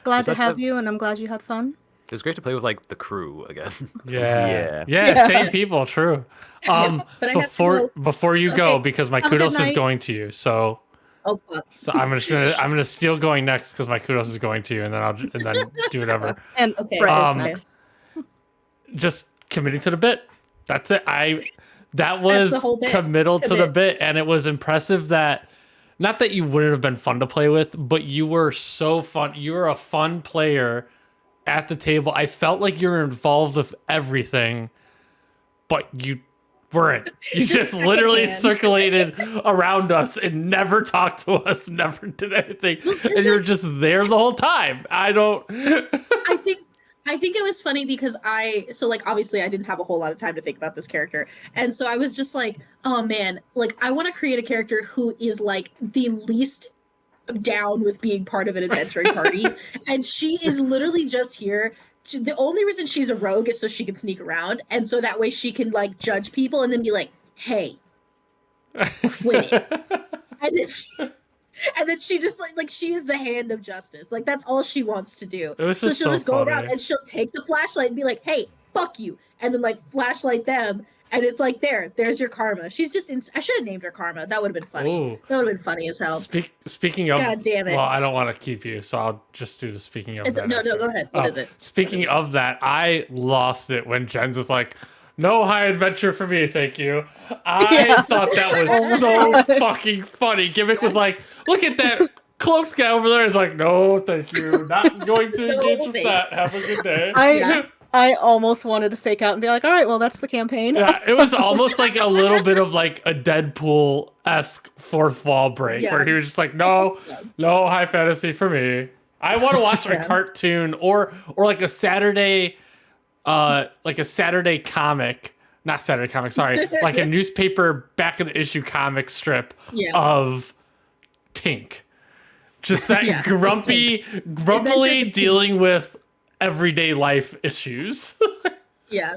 glad It's to nice have you, and I'm glad you had fun. It was great to play with like the crew again. Yeah. Yeah. Yeah, same people, true. but I have to go. Before you go, Okay. because my Have a good kudos is night. going to you. So Oh fuck. I'm gonna steal going next because my kudos is going to you, and then do whatever. And Okay. Brett is Um, next. Just committing to the bit. That's it. That That's the was whole bit. committal to the Commit. bit, and it was impressive that not that you wouldn't have been fun to play with, but you were so fun. You were a fun player at the table. I felt like you were involved with everything, but you weren't. You just literally secondhand. circulated around us and never talked to us, never did anything. And you were just there the whole time. I don't. I think it was funny because obviously I didn't have a whole lot of time to think about this character. And so I was just like, oh man, like I want to create a character who is like the least down with being part of an adventuring party. And she is literally just here the only reason she's a rogue is so she can sneak around, and so that way she can like judge people and then be like, hey, quit it. And then she just like she is the hand of justice. Like that's all she wants to do. It was So just she'll so just go funny. around and she'll take the flashlight and be like, "Hey, fuck you," and then like flashlight them, and it's like there's your karma. She's just I should have named her Karma. That would have been funny. Ooh. That would have been funny as hell. Speaking of, God damn it. well, I don't want to keep you, so I'll just do the speaking of. It's, that no, after. go ahead. What is it? Speaking of that, I lost it when Jen's was like, "No high adventure for me, thank you." I thought that was so fucking funny. Gimmick was like, "Look at that cloaked guy over there." He's like, "No, thank you. Not going to engage with that. Have a good day." I almost wanted to fake out and be like, all right, well, that's the campaign. Yeah, it was almost like a little bit of like a Deadpool-esque fourth wall break where he was just like, no high fantasy for me. I want to watch a cartoon or like a Saturday comic, not Saturday comic, sorry, like a newspaper back of the issue comic strip of Tink. Just that grumpily dealing with everyday life issues. Yeah.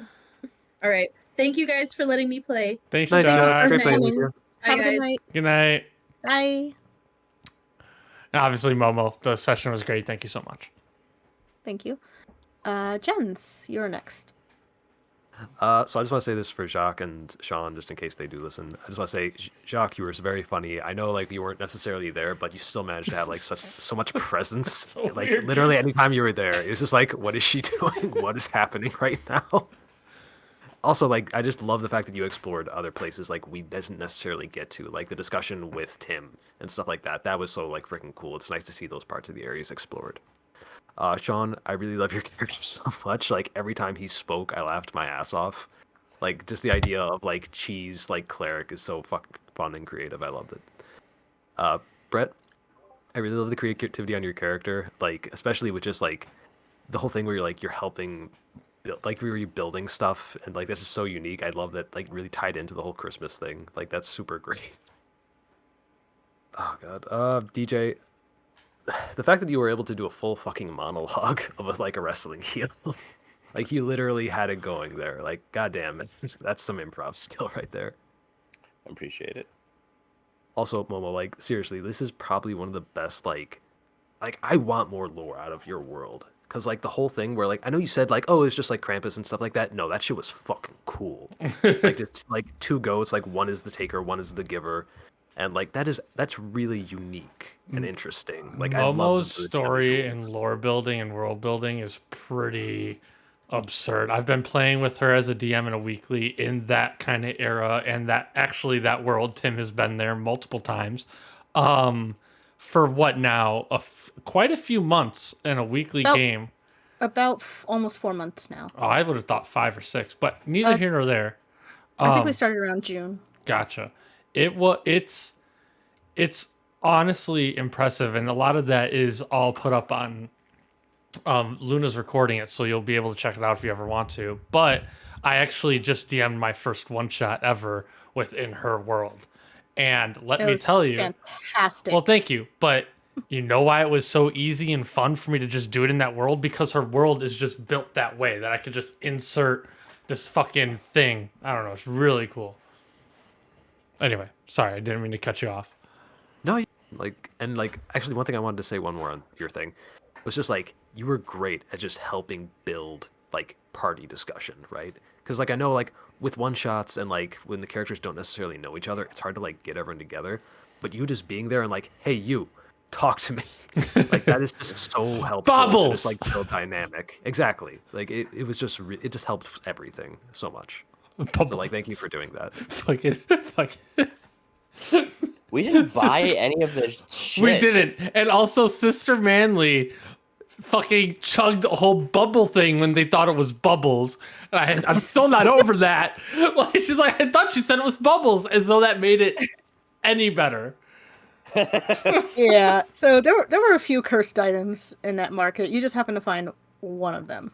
All right. Thank you guys for letting me play. Thanks, Nice job. Jack. Great playing with you. Bye, Have a good guys. night. Good night. Bye. And obviously, Momo, the session was great. Thank you so much. Thank you. Jens, you're next. So I just want to say this for Jacques and Sean, just in case they do listen. I just want to say, Jacques, you were very funny. I know, like, you weren't necessarily there, but you still managed to have like so much presence. So like, weird. literally, anytime you were there, it was just like, what is she doing? What is happening right now? Also, like, I just love the fact that you explored other places like we doesn't necessarily get to, like the discussion with Tim and stuff like that. That was so like freaking cool. It's nice to see those parts of the areas explored. Sean, I really love your character so much. Like every time he spoke, I laughed my ass off. Like just the idea of like cheese, like cleric, is so fucking fun and creative. I loved it. Brett, I really love the creativity on your character. Like especially with just like the whole thing where you're helping, like we were building stuff, and like this is so unique. I love that like really tied into the whole Christmas thing. Like that's super great. Oh god, DJ. The fact that you were able to do a full fucking monologue of like a wrestling heel, like you literally had it going there. Like, goddamn, that's some improv skill right there. I appreciate it. Also, Momo, like seriously, this is probably one of the best. Like I want more lore out of your world, cause like the whole thing where like I know you said like, oh, it's just like Krampus and stuff like that. No, that shit was fucking cool. Like it's like two goats, like one is the taker, one is the giver. And like that's really unique and interesting. Like I love Momo's the story visuals. and lore building and world building is pretty absurd. I've been playing with her as a DM in a weekly in that kind of era, and that world. Tim has been there multiple times. For what now? Quite a few months in a weekly game. About almost 4 months now. Oh, I would have thought 5 or 6, but neither here nor there. I think we started around June. Gotcha. It's honestly impressive, and a lot of that is all put up on Luna's recording it, so you'll be able to check it out if you ever want to. But I actually just DM'd my first one shot ever within her world, and let me tell you, fantastic. well, thank you, but you know why it was so easy and fun for me to just do it in that world? Because her world is just built that way that I could just insert this fucking thing. I don't know. It's really cool. Anyway, sorry, I didn't mean to cut you off. No, actually, one thing I wanted to say one more on your thing was just like you were great at just helping build like party discussion, right? Because like I know like with one shots and like when the characters don't necessarily know each other, it's hard to like get everyone together. But you just being there and like, hey, you talk to me, like that is just so helpful to just like build dynamic. Exactly, like it was just it just helped everything so much. So like, thank you for doing that. Fucking. We didn't buy any of this shit. We didn't. And also, Sister Manly fucking chugged a whole bubble thing when they thought it was bubbles. And I'm still not over that. Like, she's like, I thought she said it was bubbles, as though that made it any better. Yeah, so there were a few cursed items in that market. You just happened to find one of them.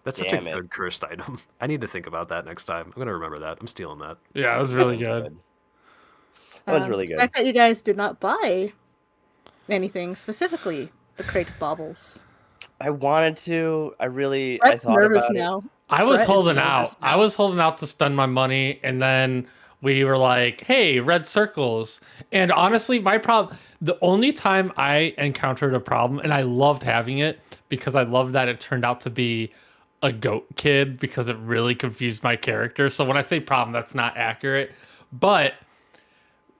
That's such a good cursed item. I need to think about that next time. I'm gonna remember that. I'm stealing that. Yeah, it was really good. That was really good. The fact that you guys did not buy anything specifically, the crate of baubles. I wanted to. I Brett's thought nervous about now. it. I was Brett is holding nervous out. now. I was holding out to spend my money, and then we were like, hey, red circles. And honestly, my problem, the only time I encountered a problem, and I loved having it because I loved that it turned out to be a goat kid because it really confused my character. So when I say problem, that's not accurate. But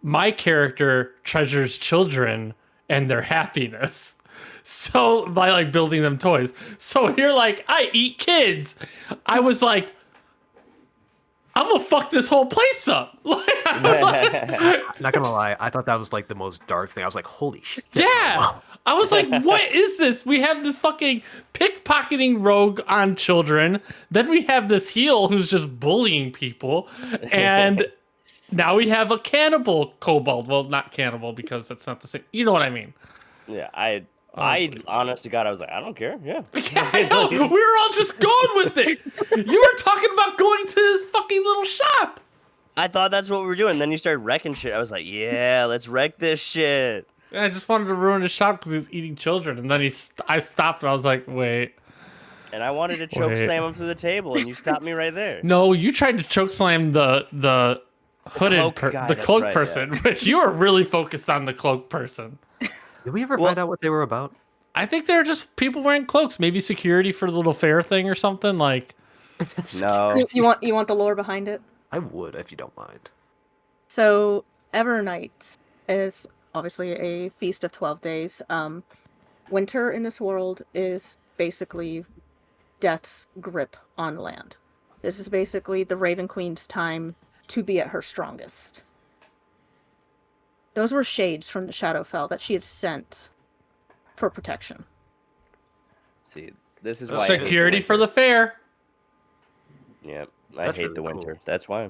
my character treasures children and their happiness. So by like building them toys. So you're like, I eat kids. I was like, I'm gonna fuck this whole place up. Not gonna lie, I thought that was like the most dark thing. I was like, holy shit. Yeah. Wow. I was like, what is this? We have this fucking pickpocketing rogue on children. Then we have this heel who's just bullying people. And now we have a cannibal kobold. Well, not cannibal because that's not the same. You know what I mean? Yeah, I honest to God, I was like, I don't care. Yeah. Yeah, I know. We were all just going with it. You were talking about going to this fucking little shop. I thought that's what we were doing. Then you started wrecking shit. I was like, yeah, let's wreck this shit. Yeah, I just wanted to ruin his shop because he was eating children. And then I stopped and I was like, wait. And I wanted to choke slam him through the table, and you stopped me right there. No, you tried to choke slam the hooded cloak the cloak right, person, yeah. which you were really focused on the cloak person. Did we ever find out what they were about? I think they're just people wearing cloaks, maybe security for the little fair thing or something like. No. You want the lore behind it? I would, if you don't mind. So Evernight is obviously a feast of 12 days. Winter in this world is basically death's grip on land. This is basically the Raven Queen's time to be at her strongest. Those were shades from the Shadowfell that she had sent for protection. See, this is why I hate Security the for the winter. fair. Yeah, I That's hate really the cool. winter. That's why.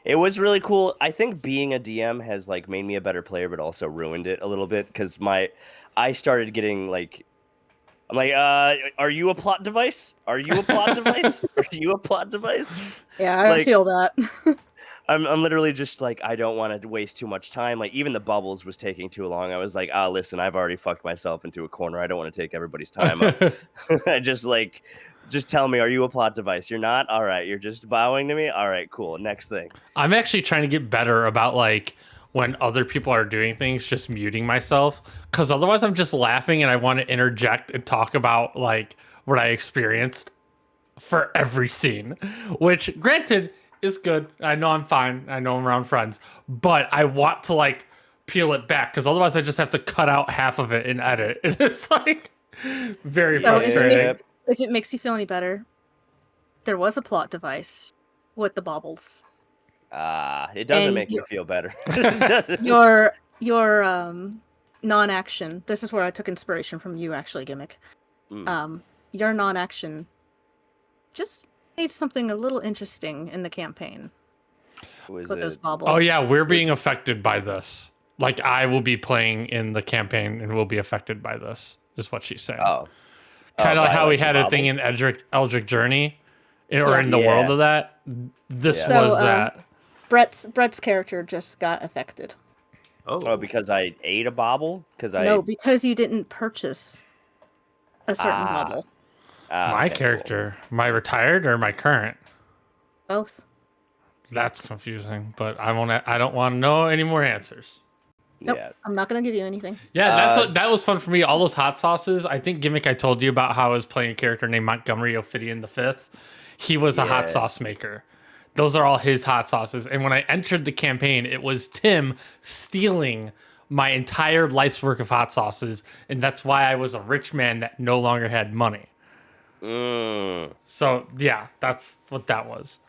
It was really cool. I think being a DM has like made me a better player, but also ruined it a little bit because I started getting like, I'm like, are you a plot device? Are you a plot device? Are you a plot device? Yeah, I Like- feel that. I'm literally just like, I don't want to waste too much time. Like even the bubbles was taking too long. I was like, listen, I've already fucked myself into a corner. I don't want to take everybody's time up. I just tell me, are you a plot device? You're not? All right. You're just bowing to me? All right, cool. Next thing. I'm actually trying to get better about like when other people are doing things, just muting myself because otherwise I'm just laughing and I want to interject and talk about like what I experienced for every scene, which granted is good. I know I'm fine. I know I'm around friends, but I want to like peel it back because otherwise I just have to cut out half of it and edit. And it's like very So frustrating. if it makes you feel any better, there was a plot device with the baubles. It doesn't And make me you- feel better. Your non-action. This is where I took inspiration from you, actually, Gimmick. Your non-action just made something a little interesting in the campaign Was with those it- baubles. Oh yeah, we're being affected by this. Like I will be playing in the campaign and will be affected by this, is what she's saying. Oh. Kind of by, like how we the had a thing baubles? in Eldritch Journey, or Yeah. in the Yeah. world of that. This Yeah. So, was that. Brett's character just got affected. Oh, because I ate a bauble? Because No, because you didn't purchase a certain bauble. My Okay, cool. character, my retired or my current? Both. That's confusing, but I won't. I don't want to know any more answers. Nope. Yeah. I'm not gonna give you anything. Yeah, that was fun for me. All those hot sauces. I think gimmick I told you about how I was playing a character named Montgomery Ophidian the Fifth. He was a hot Yeah. sauce maker. Those are all his hot sauces. And when I entered the campaign, it was Tim stealing my entire life's work of hot sauces, and that's why I was a rich man that no longer had money. Mm. So yeah, that's what that was.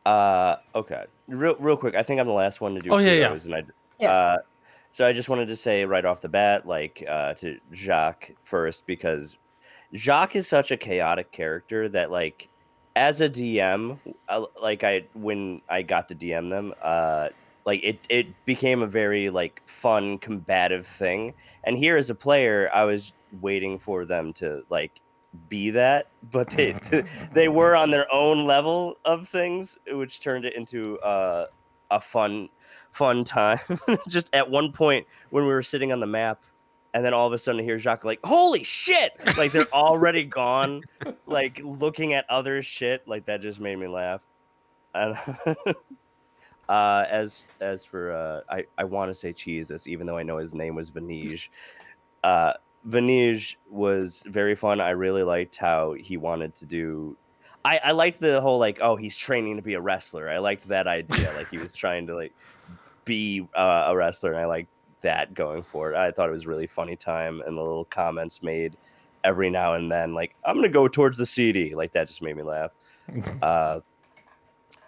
Okay. Real quick. I think I'm the last one to do. Oh, yeah, kudos, and Yes. so I just wanted to say right off the bat, like to Jacques first, because Jacques is such a chaotic character that, like, as a DM, when I got to DM them, like it became a very like fun combative thing. And here as a player, I was waiting for them to like be that, but they were on their own level of things, which turned it into a fun time. Just at one point when we were sitting on the map, and then all of a sudden I hear Jacques like, "Holy shit!" Like they're already gone, like looking at other shit. Like that just made me laugh. And as for I want to say Jesus, even though I know his name was Vanige. Uh, Vanige was very fun. I really liked how he wanted to do. I liked the whole like, oh, he's training to be a wrestler. I liked that idea. Like he was trying to like be a wrestler, and I liked that going forward. I thought it was a really funny time, and the little comments made every now and then, like, I'm gonna go towards the CD, like that just made me laugh.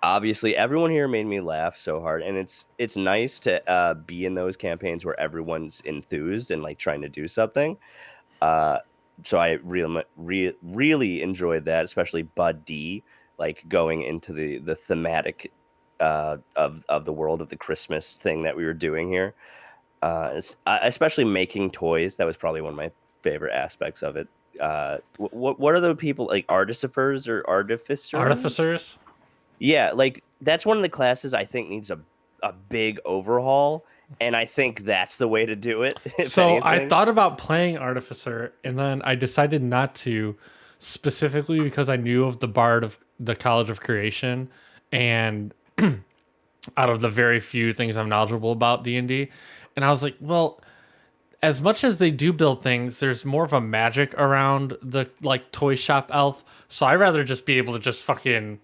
Obviously everyone here made me laugh so hard, and it's nice to be in those campaigns where everyone's enthused and like trying to do something. So I really enjoyed that, especially Bud D, like going into the thematic of the world of the Christmas thing that we were doing here. Especially making toys. That was probably one of my favorite aspects of it. What are the people like, artificers or artificers? Artificers. Yeah, like that's one of the classes I think needs a big overhaul, and I think that's the way to do it. If So I anything. thought about playing Artificer, and then I decided not to, specifically because I knew of the Bard of the College of Creation, and out of the very few things I'm knowledgeable about D&D, and I was like, well, as much as they do build things, there's more of a magic around the like toy shop elf. So I'd rather just be able to just fucking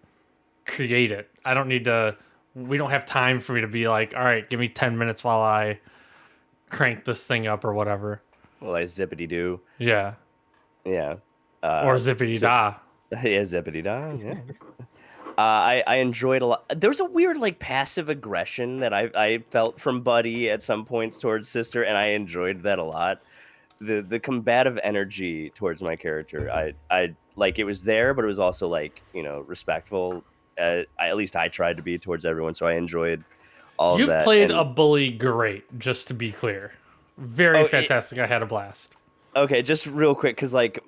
create it. I don't need to. We don't have time for me to be like, all right, give me 10 minutes while I crank this thing up or whatever. Well, I zippity doo. Yeah. Yeah. Or zippity da. Yeah, zippity da. Yeah. I enjoyed a lot. There was a weird like passive aggression that I felt from Buddy at some points towards Sister, and I enjoyed that a lot. The combative energy towards my character, I like, it was there, but it was also like, respectful. At least I tried to be towards everyone, so I enjoyed all You of that. played and, a bully great, just to be clear. Very fantastic. I had a blast. Okay, just real quick, because like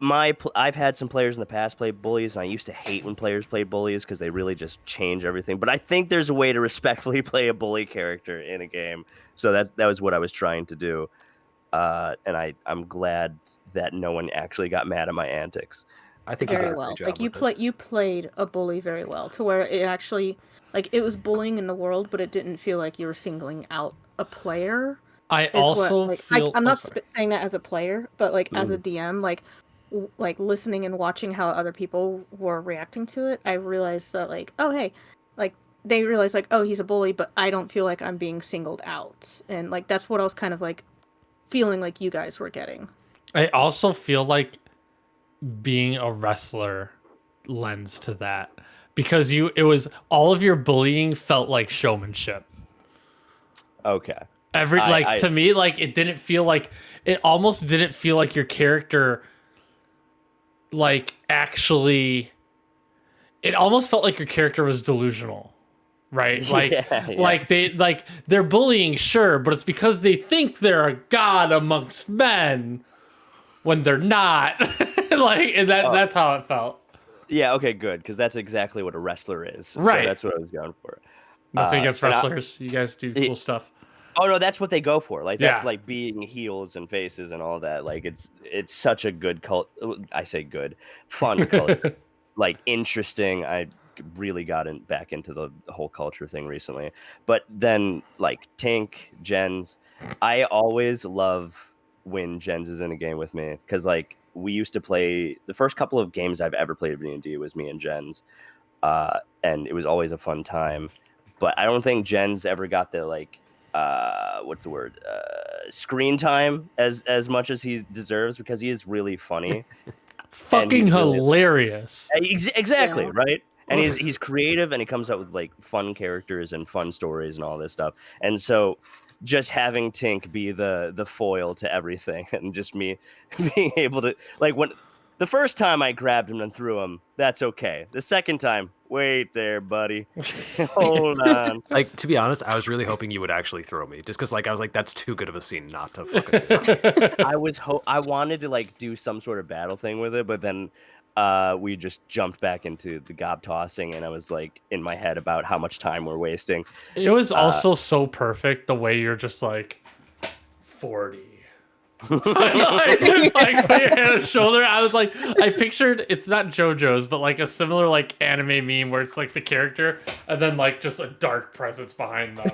I've had some players in the past play bullies, and I used to hate when players play bullies because they really just change everything. But I think there's a way to respectfully play a bully character in a game, so that was what I was trying to do. And I'm glad that no one actually got mad at my antics. I think you did Very a well. great job Like with it. you played a bully very well, to where it actually, like, it was bullying in the world, but it didn't feel like you were singling out a player. I is also what, like, feel. I'm oh, not sorry. saying that as a player, but like as a DM, like listening and watching how other people were reacting to it, I realized that, like, oh hey, like they realized, like, oh, he's a bully, but I don't feel like I'm being singled out, and like that's what I was kind of like feeling like you guys were getting. I also feel like being a wrestler lends to that, because it was all of your bullying felt like showmanship. Okay. To me, like, it almost didn't feel like your character, like, actually, it almost felt like your character was delusional, right? Like, Yeah. They're bullying, sure, but it's because they think they're a god amongst men when they're not. That's how it felt. Yeah, okay, good, because that's exactly what a wrestler is. Right. So that's what I was going for. Nothing against and wrestlers. You guys do cool stuff. Oh no, that's what they go for. Like that's Yeah. like being heels and faces and all that. Like it's such a good cult. I say good, fun culture. Like interesting. I really got back into the whole culture thing recently. But then like Tink, Jens, I always love when Jens is in a game with me because like we used to play the first couple of games I've ever played of D&D was me and Jens, and it was always a fun time. But I don't think Jens ever got the like what's the word screen time as much as he deserves because he is really funny. Fucking he's really hilarious. exactly Yeah. right, and he's creative and he comes up with like fun characters and fun stories and all this stuff. And so just having Tink be the foil to everything and just me being able to like when the first time I grabbed him and threw him, that's okay. The second time, wait there, buddy. Hold on. Like, to be honest, I was really hoping you would actually throw me, just because, like, I was like, that's too good of a scene not to fucking do. I wanted to like do some sort of battle thing with it, but then we just jumped back into the gob tossing, and I was like in my head about how much time we're wasting. It was also so perfect the way you're just like 40. like put your hand on his shoulder. I was like, I pictured it's not JoJo's, but like a similar like anime meme where it's like the character and then like just a dark presence behind them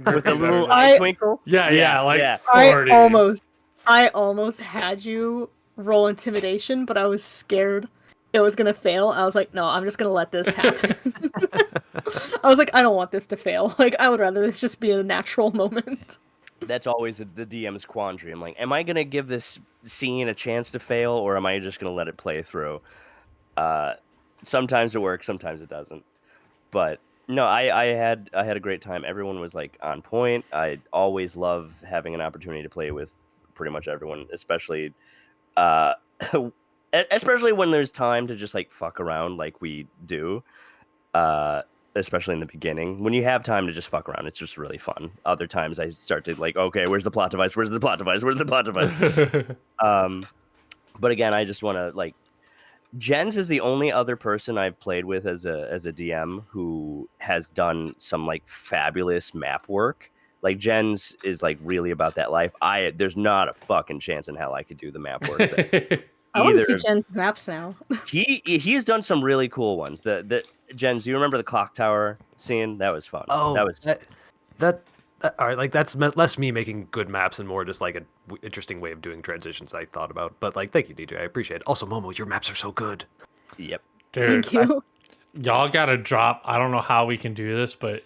With a little I- eye twinkle. yeah, like yeah. 40. I almost had you roll intimidation, but I was scared it was gonna fail. I was like, no, I'm just gonna let this happen. I was like, I don't want this to fail. Like, I would rather this just be a natural moment. That's always the DM's quandary. I'm like, am I gonna give this scene a chance to fail, or am I just gonna let it play through? Sometimes it works, sometimes it doesn't. But no, I had a great time. Everyone was like on point. I always love having an opportunity to play with pretty much everyone, especially especially when there's time to just like fuck around like we do. Especially in the beginning, when you have time to just fuck around, it's just really fun. Other times I start to like, okay, where's the plot device? Where's the plot device? Where's the plot device? But again, I just want to like, Jens is the only other person I've played with as a DM who has done some like fabulous map work. Like Jens is like really about that life. There's not a fucking chance in hell I could do the map work. I want to see Jen's maps now. He's done some really cool ones. The Jens, do you remember the clock tower scene? That was fun. Oh, that was that all right. Like, that's less me making good maps and more just like an interesting way of doing transitions I thought about. But like, thank you, DJ. I appreciate it. Also, Momo, your maps are so good. Yep. Dude, Thank you. y'all gotta drop. I don't know how we can do this, but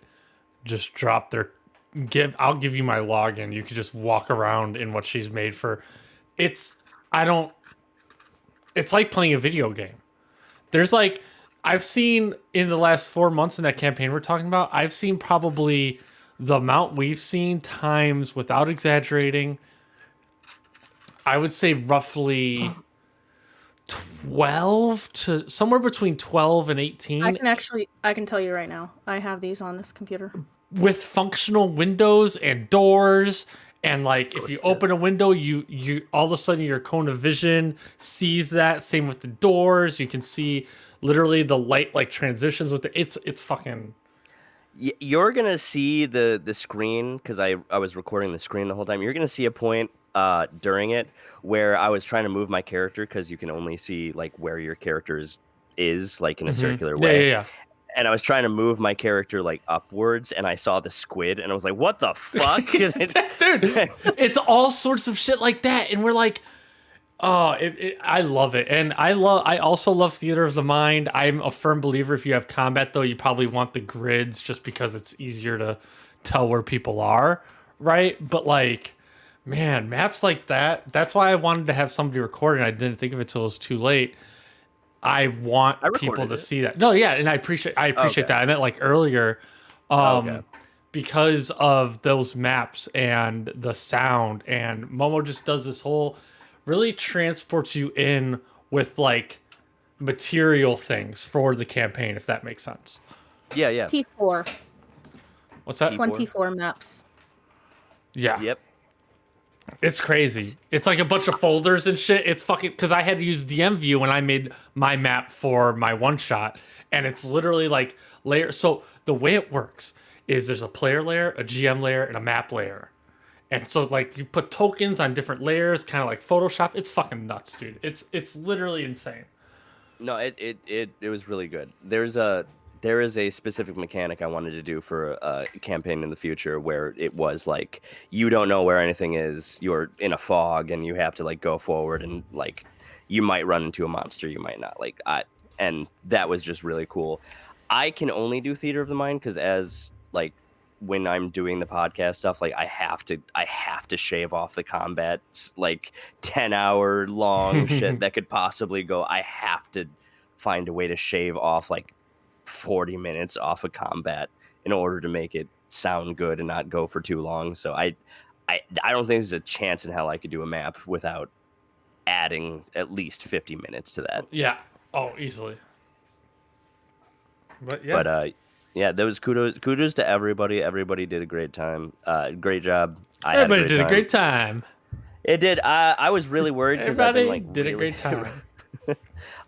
just drop their I'll give you my login. You can just walk around in what she's made for. It's like playing a video game. There's like, I've seen in the last 4 months in that campaign we're talking about, I've seen probably the amount we've seen times, without exaggerating, I would say roughly 12 to somewhere between 12 and 18 I can tell you right now. I have these on this computer. with functional windows and doors. And like, if you open a window, you all of a sudden your cone of vision sees that. Same with the doors. You can see literally the light like transitions with it's fucking. You're gonna see the screen because I was recording the screen the whole time. You're gonna see a point during it where I was trying to move my character because you can only see like where your character is like in a circular way. Yeah. And I was trying to move my character like upwards, and I saw the squid, and I was like, "What the fuck, Dude, it's all sorts of shit like that, and we're like, oh, I love it, and I also love theater of the mind. I'm a firm believer if you have combat, though, you probably want the grids just because it's easier to tell where people are, right? But like, man, maps like that. That's why I wanted to have somebody record it. I didn't think of it till it was too late. I want people to see that. No, yeah, and I appreciate Okay. that. I meant like earlier, because of those maps and the sound, and Momo just does this whole, really transports you in with like material things for the campaign, if that makes sense. Yeah. T4. What's that? 24 maps. Yeah. Yep. It's crazy. It's like a bunch of folders and shit. It's fucking, because I had to use DM view when I made my map for my one shot, and it's literally like layers. So the way it works is there's a player layer, a GM layer, and a map layer. And so like you put tokens on different layers, kind of like Photoshop. It's fucking nuts, dude. It's literally insane. No, it was really good. There is a specific mechanic I wanted to do for a campaign in the future where it was like you don't know where anything is. You're in a fog and you have to like go forward and like you might run into a monster, you might not. And that was just really cool. I can only do theater of the mind because as like when I'm doing the podcast stuff, like I have to shave off the combat like 10-hour long shit that could possibly go. I have to find a way to shave off like 40 minutes off of combat in order to make it sound good and not go for too long. So I don't think there's a chance in hell I could do a map without adding at least 50 minutes to that. Yeah. Oh, easily. But yeah. But yeah, there was kudos to everybody. Everybody did a great time. Great job. Everybody did a great time. It did. I was really worried because I've been like did a great time.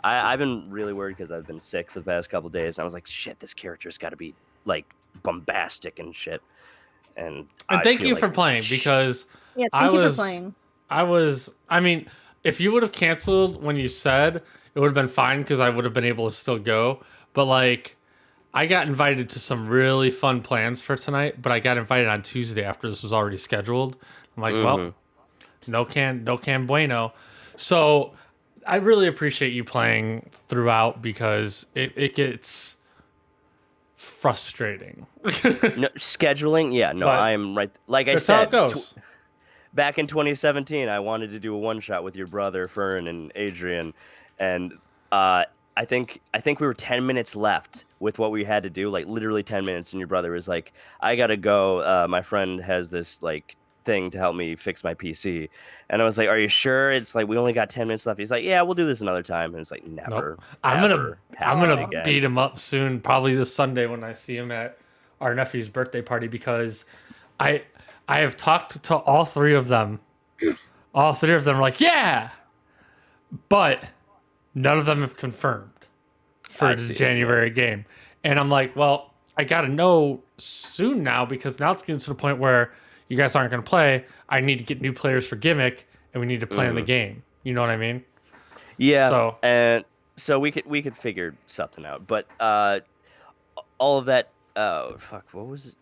I've been really worried because I've been sick for the past couple of days. And I was like, shit, this character's got to be like bombastic and shit. And thank you for playing because Yeah, thank you for playing. I mean, if you would have canceled when you said, it would have been fine because I would have been able to still go. But like, I got invited to some really fun plans for tonight, but I got invited on Tuesday after this was already scheduled. I'm like, well, no can bueno. So I really appreciate you playing throughout because it gets frustrating. No, scheduling, yeah, no, But I'm right. Like I that's said, how it goes. back in 2017, I wanted to do a one shot with your brother Fern and Adrian, and I think we were 10 minutes left with what we had to do, like literally 10 minutes, and your brother was like, "I gotta go. My friend has this like thing to help me fix my PC," and I was like, "Are you sure?" It's like we only got 10 minutes left. He's like, "Yeah, we'll do this another time," and it's like never. Nope. I'm gonna again. beat him up soon, probably this Sunday when I see him at our nephew's birthday party because I have talked to all three of them. All three of them are like, yeah, but none of them have confirmed for the January game. And I'm like, well, I got to know soon now because now it's getting to the point where you guys aren't going to play. I need to get new players for Gimmick and we need to plan the game. You know what I mean? Yeah. So we could figure something out. But all of that, fuck, what was it?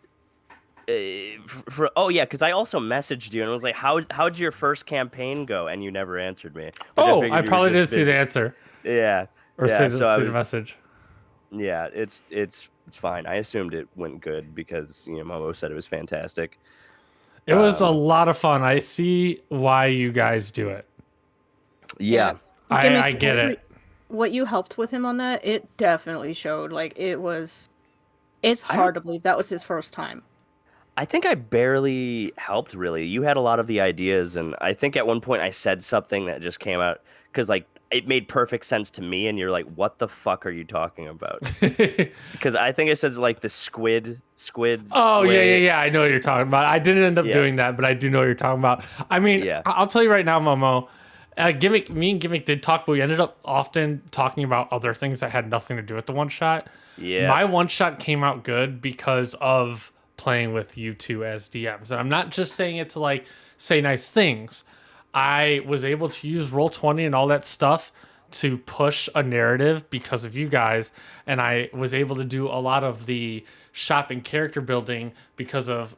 Because I also messaged you and was like, how'd your first campaign go? And you never answered me. I probably didn't see the answer. Yeah. Or see the message. Yeah, it's fine. I assumed it went good because Momo said it was fantastic. It was a lot of fun. I see why you guys do it. Yeah. I get it. What you helped with him on that, it definitely showed. Like it's hard to believe that was his first time. I think I barely helped, really. You had a lot of the ideas, and I think at one point I said something that just came out because, like, it made perfect sense to me, and you're like, what the fuck are you talking about? Because I think it says, like, the squid. Oh, yeah. I know what you're talking about. I didn't end up doing that, but I do know what you're talking about. I mean, I'll tell you right now, Momo, me and Gimmick did talk, but we ended up often talking about other things that had nothing to do with the one-shot. Yeah. My one-shot came out good because of playing with you two as DMs. And I'm not just saying it to like say nice things. I was able to use Roll20 and all that stuff to push a narrative because of you guys. And I was able to do a lot of the shop and character building because of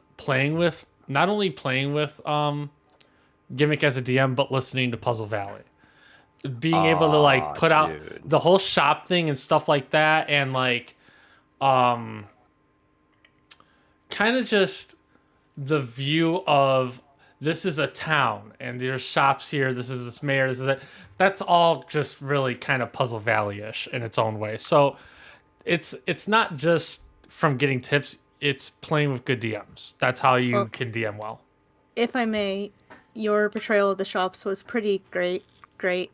not only playing with Gimmick as a DM, but listening to Puzzle Valley. Being able to like put out the whole shop thing and stuff like that, and like kind of just the view of this is a town and there's shops here, this is this mayor, this is that. That's all just really kind of Puzzle Valley-ish in its own way. So it's not just from getting tips, it's playing with good DMs. That's how you can DM well. If I may, your portrayal of the shops was pretty great. Oh,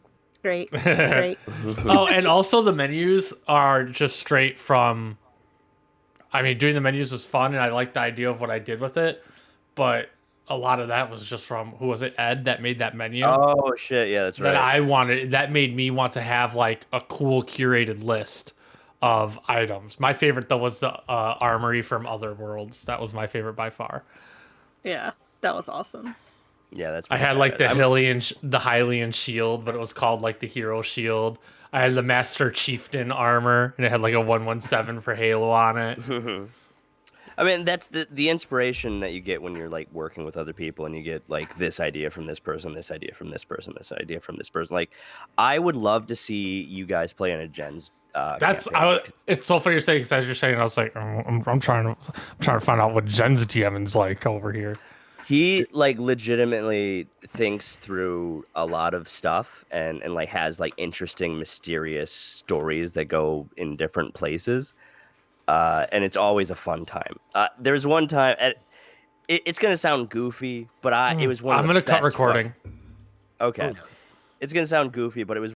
and also the menus are just straight from... I mean, doing the menus was fun, and I liked the idea of what I did with it, but a lot of that was just from, who was it, Ed, that made that menu? Oh, shit, yeah, that's right. That made me want to have, like, a cool curated list of items. My favorite though was the armory from Other Worlds. That was my favorite by far. Yeah, that was awesome. Yeah, that's. I had like the Hylian shield, but it was called like the Hero Shield. I had the Master Chieftain armor, and it had like a 117 for Halo on it. I mean, that's the inspiration that you get when you're like working with other people, and you get like this idea from this person, this idea from this person, this idea from this person. Like, I would love to see you guys play in a Gens. It's so funny you're saying, because as you're saying, I was like, I'm trying to find out what Jen's DMing's like over here. He like legitimately thinks through a lot of stuff and like has like interesting, mysterious stories that go in different places. And it's always a fun time. There's one time, it's gonna sound goofy, but it was one. I'm of the gonna cut best recording. Okay, it's gonna sound goofy, but it was